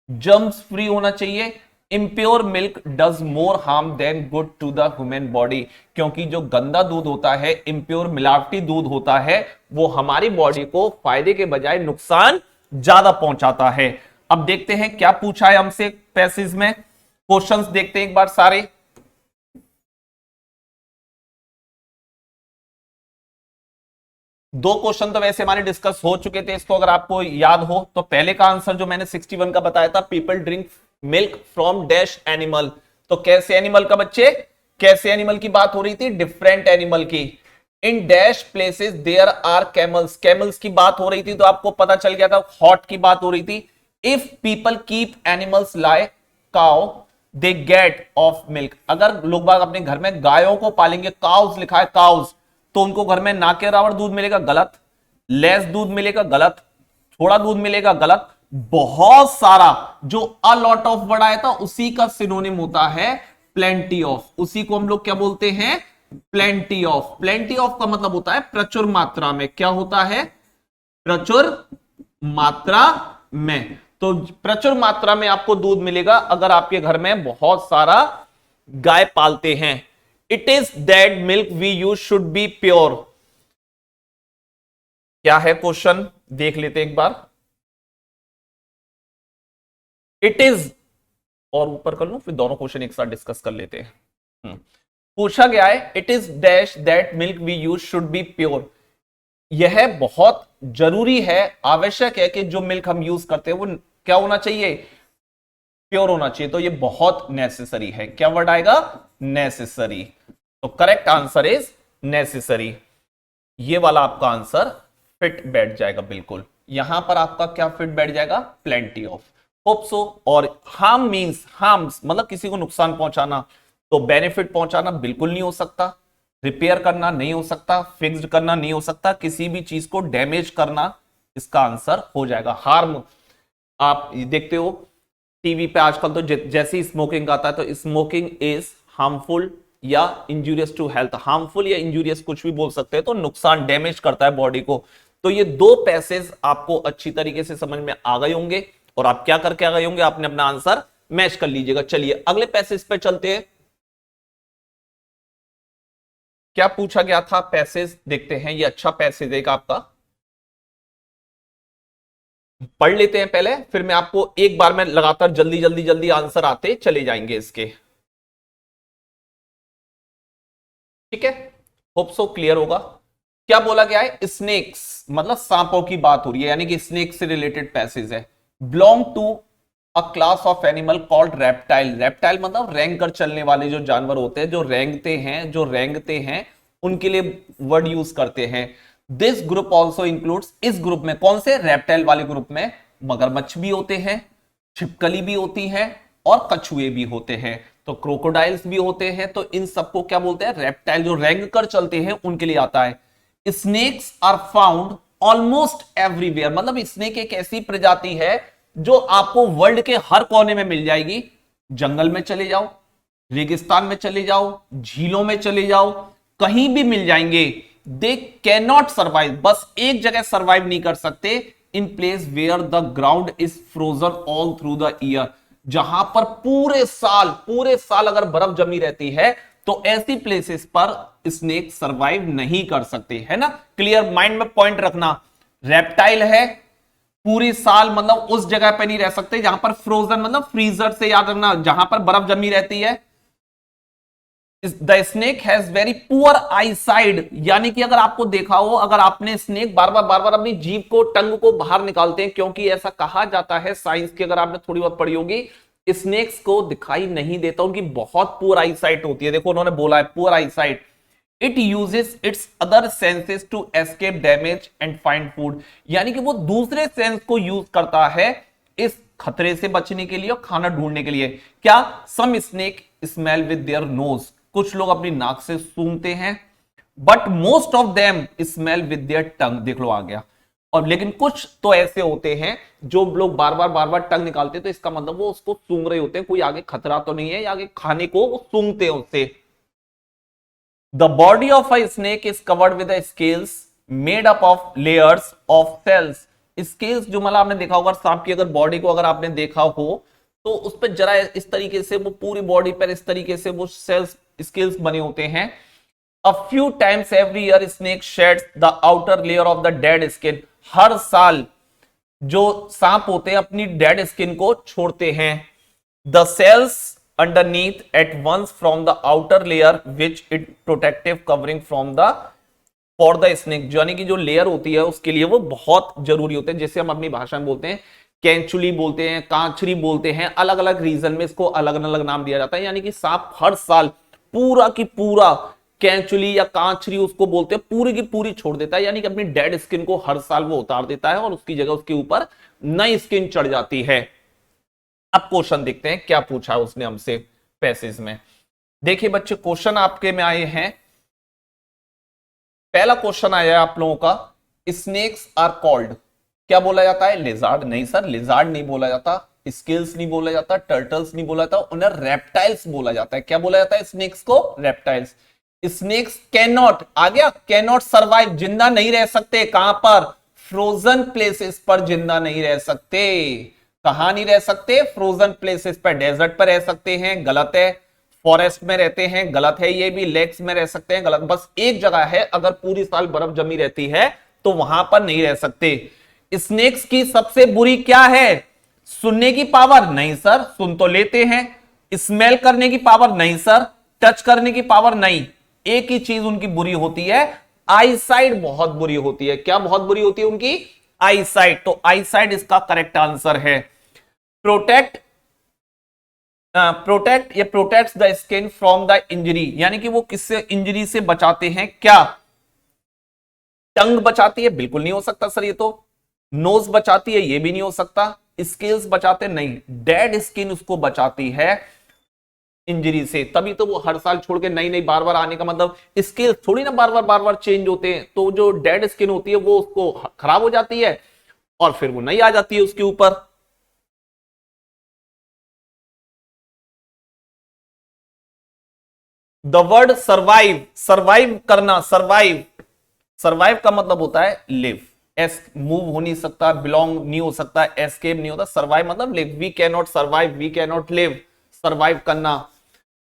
जर्म्स फ्री होना चाहिए। Impure milk does more harm than good to the human body, क्योंकि जो गंदा दूध होता है, इम्प्योर मिलावटी दूध होता है, वो हमारी बॉडी को फायदे के बजाय नुकसान ज्यादा पहुंचाता है। अब देखते हैं क्या पूछा है हमसे पैसेज में, क्वेश्चंस देखते हैं एक बार सारे। दो क्वेश्चन तो वैसे हमारे डिस्कस हो चुके थे, इसको अगर आपको याद हो तो पहले का आंसर जो मैंने 61 का बताया था, people drink milk from dash animal, तो कैसे एनिमल का बच्चे? कैसे एनिमल की बात हो रही थी? डिफरेंट एनिमल की। In dash places there are camels, camels की बात हो रही थी, तो आपको पता चल गया था हॉट की बात हो रही थी। If people keep animals like cow they get of milk, अगर लोग बाग अपने घर में गायों को पालेंगे, काउस लिखा है काउस, तो उनको घर में ना के बराबर दूध मिलेगा, गलत। लेस दूध मिलेगा, गलत। थोड़ा दूध मिलेगा, गलत। बहुत सारा, जो अ लॉट ऑफ वर्ड आया था उसी का सिनोनिम होता है प्लेंटी ऑफ, उसी को हम लोग क्या बोलते हैं? Plenty of. प्लेंटी ऑफ का मतलब होता है प्रचुर मात्रा में। क्या होता है? प्रचुर मात्रा में। तो प्रचुर मात्रा में आपको दूध मिलेगा अगर आपके घर में बहुत सारा गाय पालते हैं। It is that milk we use should be pure. क्या है क्वेश्चन? देख लेते एक बार। इट इज, और ऊपर कर लूं, फिर दोनों क्वेश्चन एक साथ डिस्कस कर लेते हैं। पूछा गया है, it is dash that milk we use should be pure. यह बहुत जरूरी है, आवश्यक है कि जो मिल्क हम यूज करते हैं वो क्या होना चाहिए, प्योर होना चाहिए। तो ये बहुत नेसेसरी है। क्या वर्ड आएगा, नेसेसरी। तो करेक्ट आंसर इज नेसेसरी। ये वाला आपका आंसर फिट बैठ जाएगा बिल्कुल। यहां पर आपका क्या फिट बैठ जाएगा, प्लेंटी ऑफ। Hope so. और हार्म मींस, हार्म्स मतलब किसी को नुकसान पहुंचाना, तो बेनिफिट पहुंचाना बिल्कुल नहीं हो सकता, रिपेयर करना नहीं हो सकता, फिक्स्ड करना नहीं हो सकता, किसी भी चीज को डैमेज करना इसका आंसर हो जाएगा। हार्म आप देखते हो टीवी पे आजकल तो जैसे ही स्मोकिंग आता है तो स्मोकिंग इज हार्मफुल या इंजूरियस टू हेल्थ, हार्मफुल या इंजूरियस कुछ भी बोल सकते हैं, तो नुकसान डैमेज करता है बॉडी को। तो ये दो पैसेज आपको अच्छी तरीके से समझ में आ गए होंगे और आप क्या करके आ गए होंगे, आपने अपना आंसर मैच कर लीजिएगा। चलिए अगले पैसेज पे चलते हैं। क्या पूछा गया था, पैसेज देखते हैं। ये अच्छा पैसेज है आपका, पढ़ लेते हैं पहले, फिर मैं आपको एक बार में लगातार जल्दी जल्दी जल्दी आंसर आते चले जाएंगे इसके। ठीक है, होप सो क्लियर होगा। क्या बोला गया है, स्नेक्स मतलब सांपों की बात हो रही है, यानी कि स्नेक से रिलेटेड पैसेज है। Belong to a class of animal called reptile. Reptile मतलब रेंग कर चलने वाले जो जानवर होते हैं, जो रेंगते हैं उनके लिए वर्ड यूज करते हैं। दिस ग्रुप ऑल्सो इंक्लूड्स, इस ग्रुप में कौन से, रेप्टाइल वाले ग्रुप में मगरमच्छ भी होते हैं, छिपकली भी होती है और कछुए भी होते हैं, तो क्रोकोडाइल्स भी होते हैं। तो इन सबको क्या बोलते हैं, रेप्टाइल, जो रेंग कर चलते हैं उनके लिए आता है। Snakes are found almost everywhere, मतलब स्नेक एक ऐसी प्रजाति है जो आपको वर्ल्ड के हर कोने में मिल जाएगी। जंगल में चले जाओ, रेगिस्तान में चले जाओ, झीलों में चले जाओ, कहीं भी मिल जाएंगे। दे कैन नॉट सर्वाइव, बस एक जगह सर्वाइव नहीं कर सकते, in place where the ground is frozen all through the year, जहां पर पूरे साल अगर बर्फ जमी रहती है तो ऐसी प्लेसेस पर स्नेक सर्वाइव नहीं कर सकते, है ना। क्लियर, माइंड में पॉइंट रखना। रेप्टाइल है, पूरी साल मतलब उस जगह पे नहीं रह सकते जहां पर फ्रोजन मतलब फ्रीजर से याद रखना, जहां पर बर्फ जमी रहती है। The snake has very poor I side, यानी कि अगर आपको देखा हो, अगर आपने स्नेक बार बार अपनी जीभ को, टंग को बाहर निकालते हैं, क्योंकि ऐसा कहा जाता है साइंस की, अगर आपने थोड़ी बहुत पढ़ी होगी, स्नेक्स को दिखाई नहीं देता, उनकी बहुत पुअर आई साइट होती है। देखो उन्होंने बोला है poor eye sight. It uses its other senses to escape damage and find food, यानी कि वो दूसरे सेंस को यूज करता है इस खतरे से बचने के लिए और खाना ढूंढने के लिए। क्या, some snake smell with their nose, कुछ लोग अपनी नाक से सूंघते हैं, but most of them smell with their tongue, देख लो आ गया। और लेकिन कुछ तो ऐसे होते हैं जो लोग बार बार टंग निकालते हैं, तो इसका मतलब वो उसको सूंघ रहे होते हैं, कोई आगे खतरा तो नहीं है, या आगे खाने को वो सूंघते हैं उससे। The body of a snake is covered with scales made up of layers of cells. Scales जो मतलब आपने देखा होगा सांप की अगर बॉडी को अगर आपने देखा हो तो उस पर जरा इस तरीके से वो पूरी बॉडी पर इस तरीके से वो सेल्स स्केल्स बने होते हैं। A few times every year snake sheds the outer layer of the dead skin, हर साल जो सांप होते हैं अपनी डेड स्किन को छोड़ते हैं। The cells underneath at once from the outer layer which it protective covering from the for the snake, यानी कि जो लेयर होती है उसके लिए वो बहुत जरूरी होते हैं। जैसे हम अपनी भाषा में बोलते हैं कैंचुली बोलते हैं, कांचरी बोलते हैं, अलग अलग रीजन में इसको अलग अलग नाम दिया जाता है। यानी कि सांप हर साल पूरा की पूरा कैंचुली या कांचरी उसको बोलते हैं, पूरी की पूरी छोड़ देता है, यानी कि अपनी डेड स्किन को हर साल वो उतार देता है और उसकी जगह उसके ऊपर नई स्किन चढ़ जाती है। अब क्वेश्चन देखते हैं क्या पूछा है उसने हमसे पैसेज में। देखिए बच्चे क्वेश्चन आपके में आए हैं। पहला क्वेश्चन आया है आप लोगों का, स्नेक्स आर कॉल्ड, क्या बोला जाता है, लिजार्ड। नहीं सर, लिजार्ड नहीं बोला जाता, स्केल्स नहीं बोला जाता, टर्टल्स नहीं बोला जाता, उन्हें रेप्टाइल्स बोला जाता है। क्या बोला जाता है स्नेक्स को, रेप्टाइल्स। स्नेक्स कैन नॉट, आ गया, कैन नॉट सर्वाइव, जिंदा नहीं रह सकते, कहां पर, फ्रोजन प्लेसेस पर जिंदा नहीं रह सकते। कहां नहीं रह सकते, फ्रोजन प्लेसेस पर। डेजर्ट पर रह सकते हैं, गलत है। फॉरेस्ट में रहते हैं, गलत है ये भी। लेक्स में रह सकते हैं, गलत। बस एक जगह है, अगर पूरी साल बर्फ जमी रहती है तो वहां पर नहीं रह सकते। स्नेक्स की सबसे बुरी क्या है, सुनने की पावर, नहीं सर, सुन तो लेते हैं। स्मेल करने की पावर, नहीं सर, टच करने की पावर, नहीं। एक ही चीज उनकी बुरी होती है, आई साइट बहुत बुरी होती है। क्या बहुत बुरी होती है उनकी? आई साइट। तो आई साइट इसका करेक्ट आंसर है। प्रोटेक्ट ये protects the skin from the injury, यानी कि वो किससे इंजरी से बचाते हैं? क्या टंग बचाती है? बिल्कुल नहीं हो सकता सर ये तो। नोज बचाती है? ये भी नहीं हो सकता। स्किल्स बचाते? नहीं, डेड स्किन उसको बचाती है इंजरी से, तभी तो वो हर साल छोड़ के नई नई बार बार आने का मतलब स्किल थोड़ी ना बार बार चेंज होते हैं। तो जो डेड स्किन होती है वो उसको खराब हो जाती है और फिर वो नई आ जाती है उसके ऊपर। द वर्ड सर्वाइव, सर्वाइव करना, सर्वाइव का मतलब होता है लिव। एस मूव हो नहीं सकता, बिलोंग नहीं हो सकता, एस्केप नहीं होता। सर्वाइव मतलब live. We can not survive, we can not live, survive करना।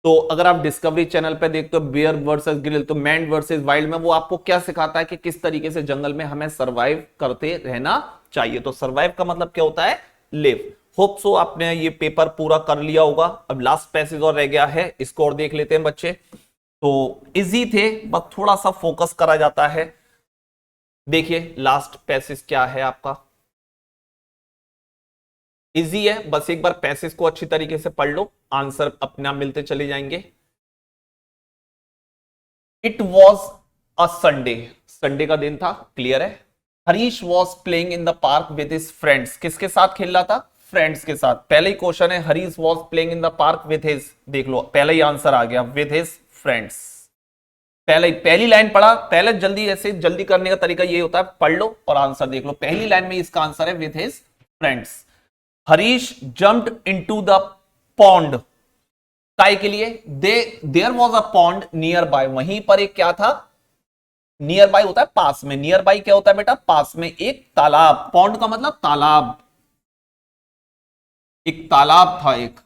तो अगर आप डिस्कवरी चैनल पे देखते हो बियर वर्सेस ग्रिल, तो मैन वर्सेस वाइल्ड में वो आपको क्या सिखाता है कि किस तरीके से जंगल में हमें सर्वाइव करते रहना चाहिए। तो सर्वाइव का मतलब क्या होता है? लिव। होप सो आपने ये पेपर पूरा कर लिया होगा। अब लास्ट पैसेज और रह गया है, इसको और देख लेते हैं बच्चे। तो इजी थे, बस थोड़ा सा फोकस करा जाता है। देखिए लास्ट पैसेज क्या है आपका, इजी है, बस एक बार पैसेज को अच्छी तरीके से पढ़ लो, आंसर अपने आप मिलते चले जाएंगे। It was a Sunday, Sunday का दिन था, क्लियर है। Harish was playing in the park with his friends, किसके साथ खेल रहा था? फ्रेंड्स के साथ। पहले ही क्वेश्चन है Harish was playing in the park with his, देख लो पहले ही आंसर आ गया, विद हिज फ्रेंड्स। पहली लाइन पढ़ा, पहले जल्दी, ऐसे जल्दी करने का तरीका ये होता है, पढ़ लो और आंसर देख लो। पहली लाइन में इसका आंसर है with his friends. Harish jumped into the pond, काय के लिए? There was a pond nearby, वहीं पर एक क्या था? नियर बाय होता है पास में, नियर बाय क्या होता है बेटा? पास में एक तालाब। पॉन्ड का मतलब तालाब, एक तालाब था एक।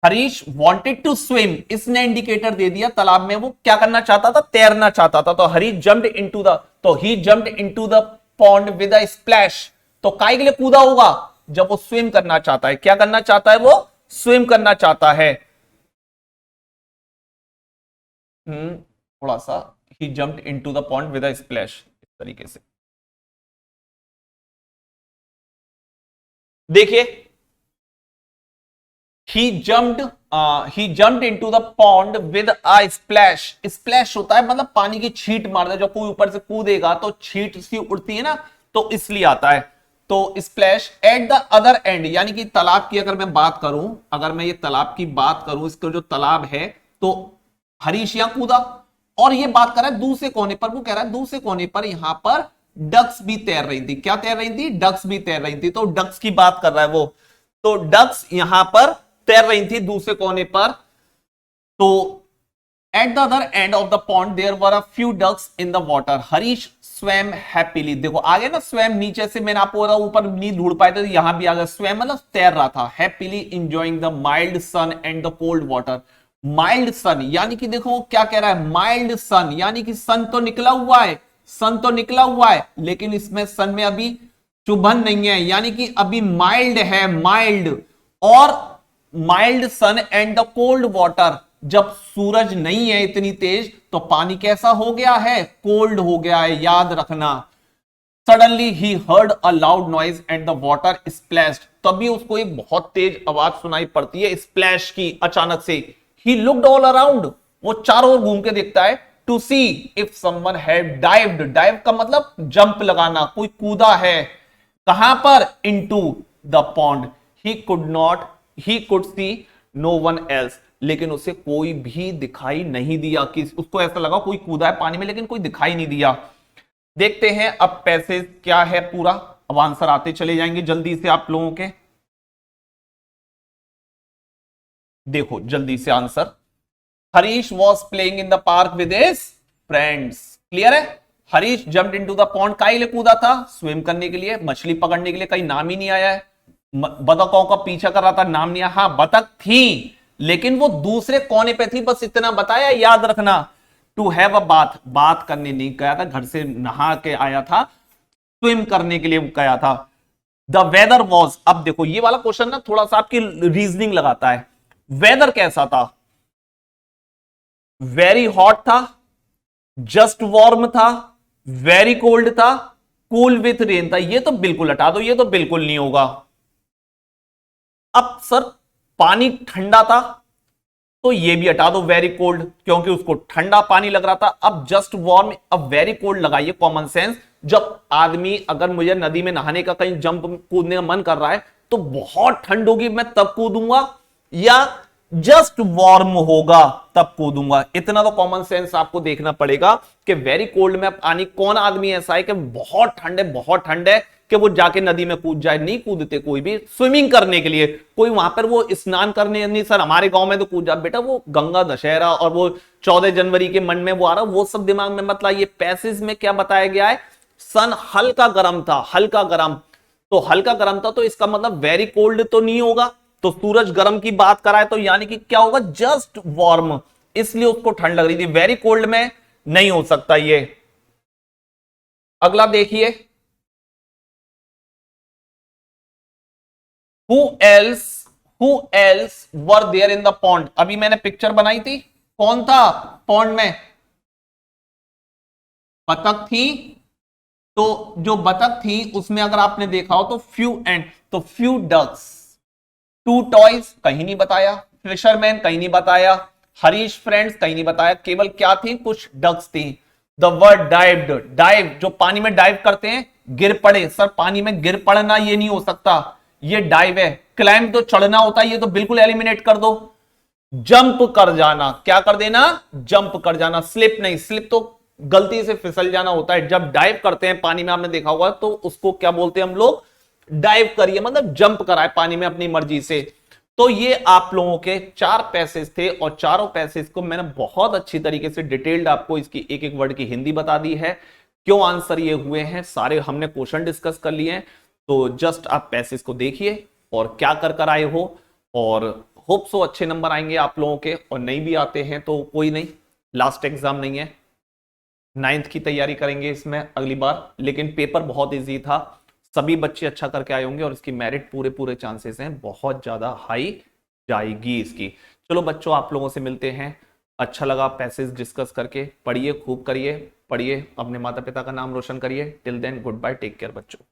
हरीश वांटेड टू स्विम, इसने इंडिकेटर दे दिया, तालाब में वो क्या करना चाहता था? तैरना चाहता था। तो हरीश जंप्ड इनटू द, तो he jumped into the pond with a splash. तो काय के लिए कूदा होगा? जब वो स्विम करना चाहता है। क्या करना चाहता है? वो स्विम करना चाहता है। थोड़ा सा, he jumped into the pond with a splash, इस तरीके से देखिए। He jumped into the pond with a splash. Splash होता है मतलब पानी की छींट मारता है, जब कोई ऊपर से कूदेगा तो छींट सी उड़ती है ना, तो इसलिए आता है। तो splash eight the other and, यानी कि तालाब की अगर मैं बात करूं, अगर मैं ये तालाब की बात करूं, इसका जो तालाब है, तो हरीश यहां कूदा और ये बात कर रहा है दूसरे कोने पर, वो कह रहा है दूसरे कोने पर यहां पर डक्स भी तैर रही थी। क्या तैर रही थी? डक्स भी तैर रही थी। तो डक्स की बात कर रहा है वो, तो डक्स यहां पर तैर रही थी दूसरे कोने पर। तो at the other end of the pond there were a few ducks in the water. Harish swam happily, देखो आगे ना स्वैम, नीचे से मैंने आपको ऊपर नहीं ढूंढ पाए थे, तो यहां भी आ गया स्वैम मतलब तैर रहा था। Happily enjoying the mild sun and the cold water. Mild sun यानी कि देखो क्या कह रहा है? माइल्ड सन यानी कि सन तो निकला हुआ है, सन तो निकला हुआ है, लेकिन इसमें सन में अभी चुभन नहीं है, यानी कि अभी माइल्ड है, माइल्ड। और mild sun and the cold water, जब सूरज नहीं है इतनी तेज तो पानी कैसा हो गया है? कोल्ड हो गया है, याद रखना। Suddenly he heard a loud noise and the water splashed, तभी उसको एक बहुत तेज आवाज सुनाई पड़ती है स्प्लैश की, अचानक से। ही लुक्ड ऑल अराउंड, वो चारों ओर घूम के देखता है, to see if someone had dived. Dive का मतलब जंप लगाना, कोई कूदा है। कहां पर? Into the pond. He could see no one else, लेकिन उसे कोई भी दिखाई नहीं दिया। कि उसको ऐसा लगा कोई कूदा है पानी में, लेकिन कोई दिखाई नहीं दिया। देखते हैं अब पैसेज क्या है पूरा, अब आंसर आते चले जाएंगे जल्दी से आप लोगों के। देखो जल्दी से answer. Harish was playing in the park with his friends, clear है। Harish jumped into the pond, काहे लिए कूदा था? स्विम करने के लिए, मछली पकड़ने के लिए। कहीं नाम ही नहीं आया है। बतखों का पीछा कर रहा था, नाम नहीं आया। हाँ बतख थी, लेकिन वो दूसरे कोने पे थी, बस इतना बताया, याद रखना। टू हैव अ बाथ, बात करने नहीं गया था, घर से नहा के आया था, स्विम करने के लिए गया था। द वेदर वॉज, अब देखो ये वाला क्वेश्चन ना थोड़ा सा आपकी रीजनिंग लगाता है। वेदर कैसा था? वेरी हॉट था, जस्ट वार्म था, वेरी कोल्ड था, कूल विथ रेन था। ये तो बिल्कुल हटा दो, ये तो बिल्कुल नहीं होगा। अब सर पानी ठंडा था तो ये भी हटा दो, वेरी कोल्ड, क्योंकि उसको ठंडा पानी लग रहा था। अब जस्ट वार्म, अब वेरी कोल्ड लगाइए, कॉमन सेंस। जब आदमी, अगर मुझे नदी में नहाने का कहीं जंप कूदने का मन कर रहा है तो बहुत ठंड होगी, मैं तब कूदूंगा, या जस्ट वार्म होगा तब कूदूंगा। इतना तो कॉमन सेंस आपको देखना पड़ेगा कि वेरी कोल्ड में पानी, कौन आदमी ऐसा है कि बहुत ठंड है, बहुत ठंड है कि वो जाके नदी में कूद जाए? नहीं कूदते कोई भी। स्विमिंग करने के लिए कोई वहां पर वो स्नान करने, नहीं सर हमारे गांव में तो कूद जा, बेटा वो गंगा दशहरा और वो 14 जनवरी के मन में वो आ रहा, वो सब दिमाग में मत लाइए। पैसेज में क्या बताया गया है? सन हल्का गर्म था, हल्का गर्म, तो हल्का गर्म था तो इसका मतलब वेरी कोल्ड तो नहीं होगा। तो सूरज गर्म की बात कराए तो यानी कि क्या होगा? जस्ट वार्म, इसलिए उसको ठंड लग रही थी। वेरी कोल्ड में नहीं हो सकता ये। अगला देखिए, Who else were there in the pond? अभी मैंने पिक्चर बनाई थी, कौन था पॉन्ड में? बतख थी। तो जो बतख थी उसमें अगर आपने देखा हो तो फ्यू डक्स, 2 टॉयज कहीं नहीं बताया, फिशरमैन कहीं नहीं बताया, हरीश फ्रेंड्स कहीं नहीं बताया, केवल क्या थी? कुछ डक्स थी। द वर्ड डाइव्ड, डाइव जो पानी में डाइव करते हैं, गिर पड़े। सर पानी में गिर पड़ना ये नहीं हो सकता, ये डाइव है। क्लाइंब तो चढ़ना होता है, ये तो बिल्कुल एलिमिनेट कर दो। जंप कर जाना, क्या कर देना? जंप कर जाना। स्लिप नहीं, स्लिप तो गलती से फिसल जाना होता है। जब डाइव करते हैं पानी में, आपने देखा होगा, तो उसको क्या बोलते हैं हम लोग? डाइव करिए, मतलब जंप कराए पानी में अपनी मर्जी से। तो ये आप लोगों के 4 पैसेज थे और चारों पैसेज को मैंने बहुत अच्छी तरीके से डिटेल्ड आपको इसकी एक एक वर्ड की हिंदी बता दी है। क्यों आंसर ये हुए हैं, सारे हमने क्वेश्चन डिस्कस कर लिए हैं। तो जस्ट आप पैसेज को देखिए और क्या कर आए हो, और होप सो अच्छे नंबर आएंगे आप लोगों के। और नहीं भी आते हैं तो कोई नहीं, लास्ट एग्जाम नहीं है, 9th की तैयारी करेंगे इसमें अगली बार। लेकिन पेपर बहुत इजी था, सभी बच्चे अच्छा करके आए होंगे और इसकी मेरिट पूरे चांसेस हैं, बहुत ज्यादा हाई जाएगी इसकी। चलो बच्चों, आप लोगों से मिलते हैं। अच्छा लगा पैसेज डिस्कस करके। पढ़िए, खूब करिए, पढ़िए, अपने माता पिता का नाम रोशन करिए। Till then goodbye, take care बच्चों।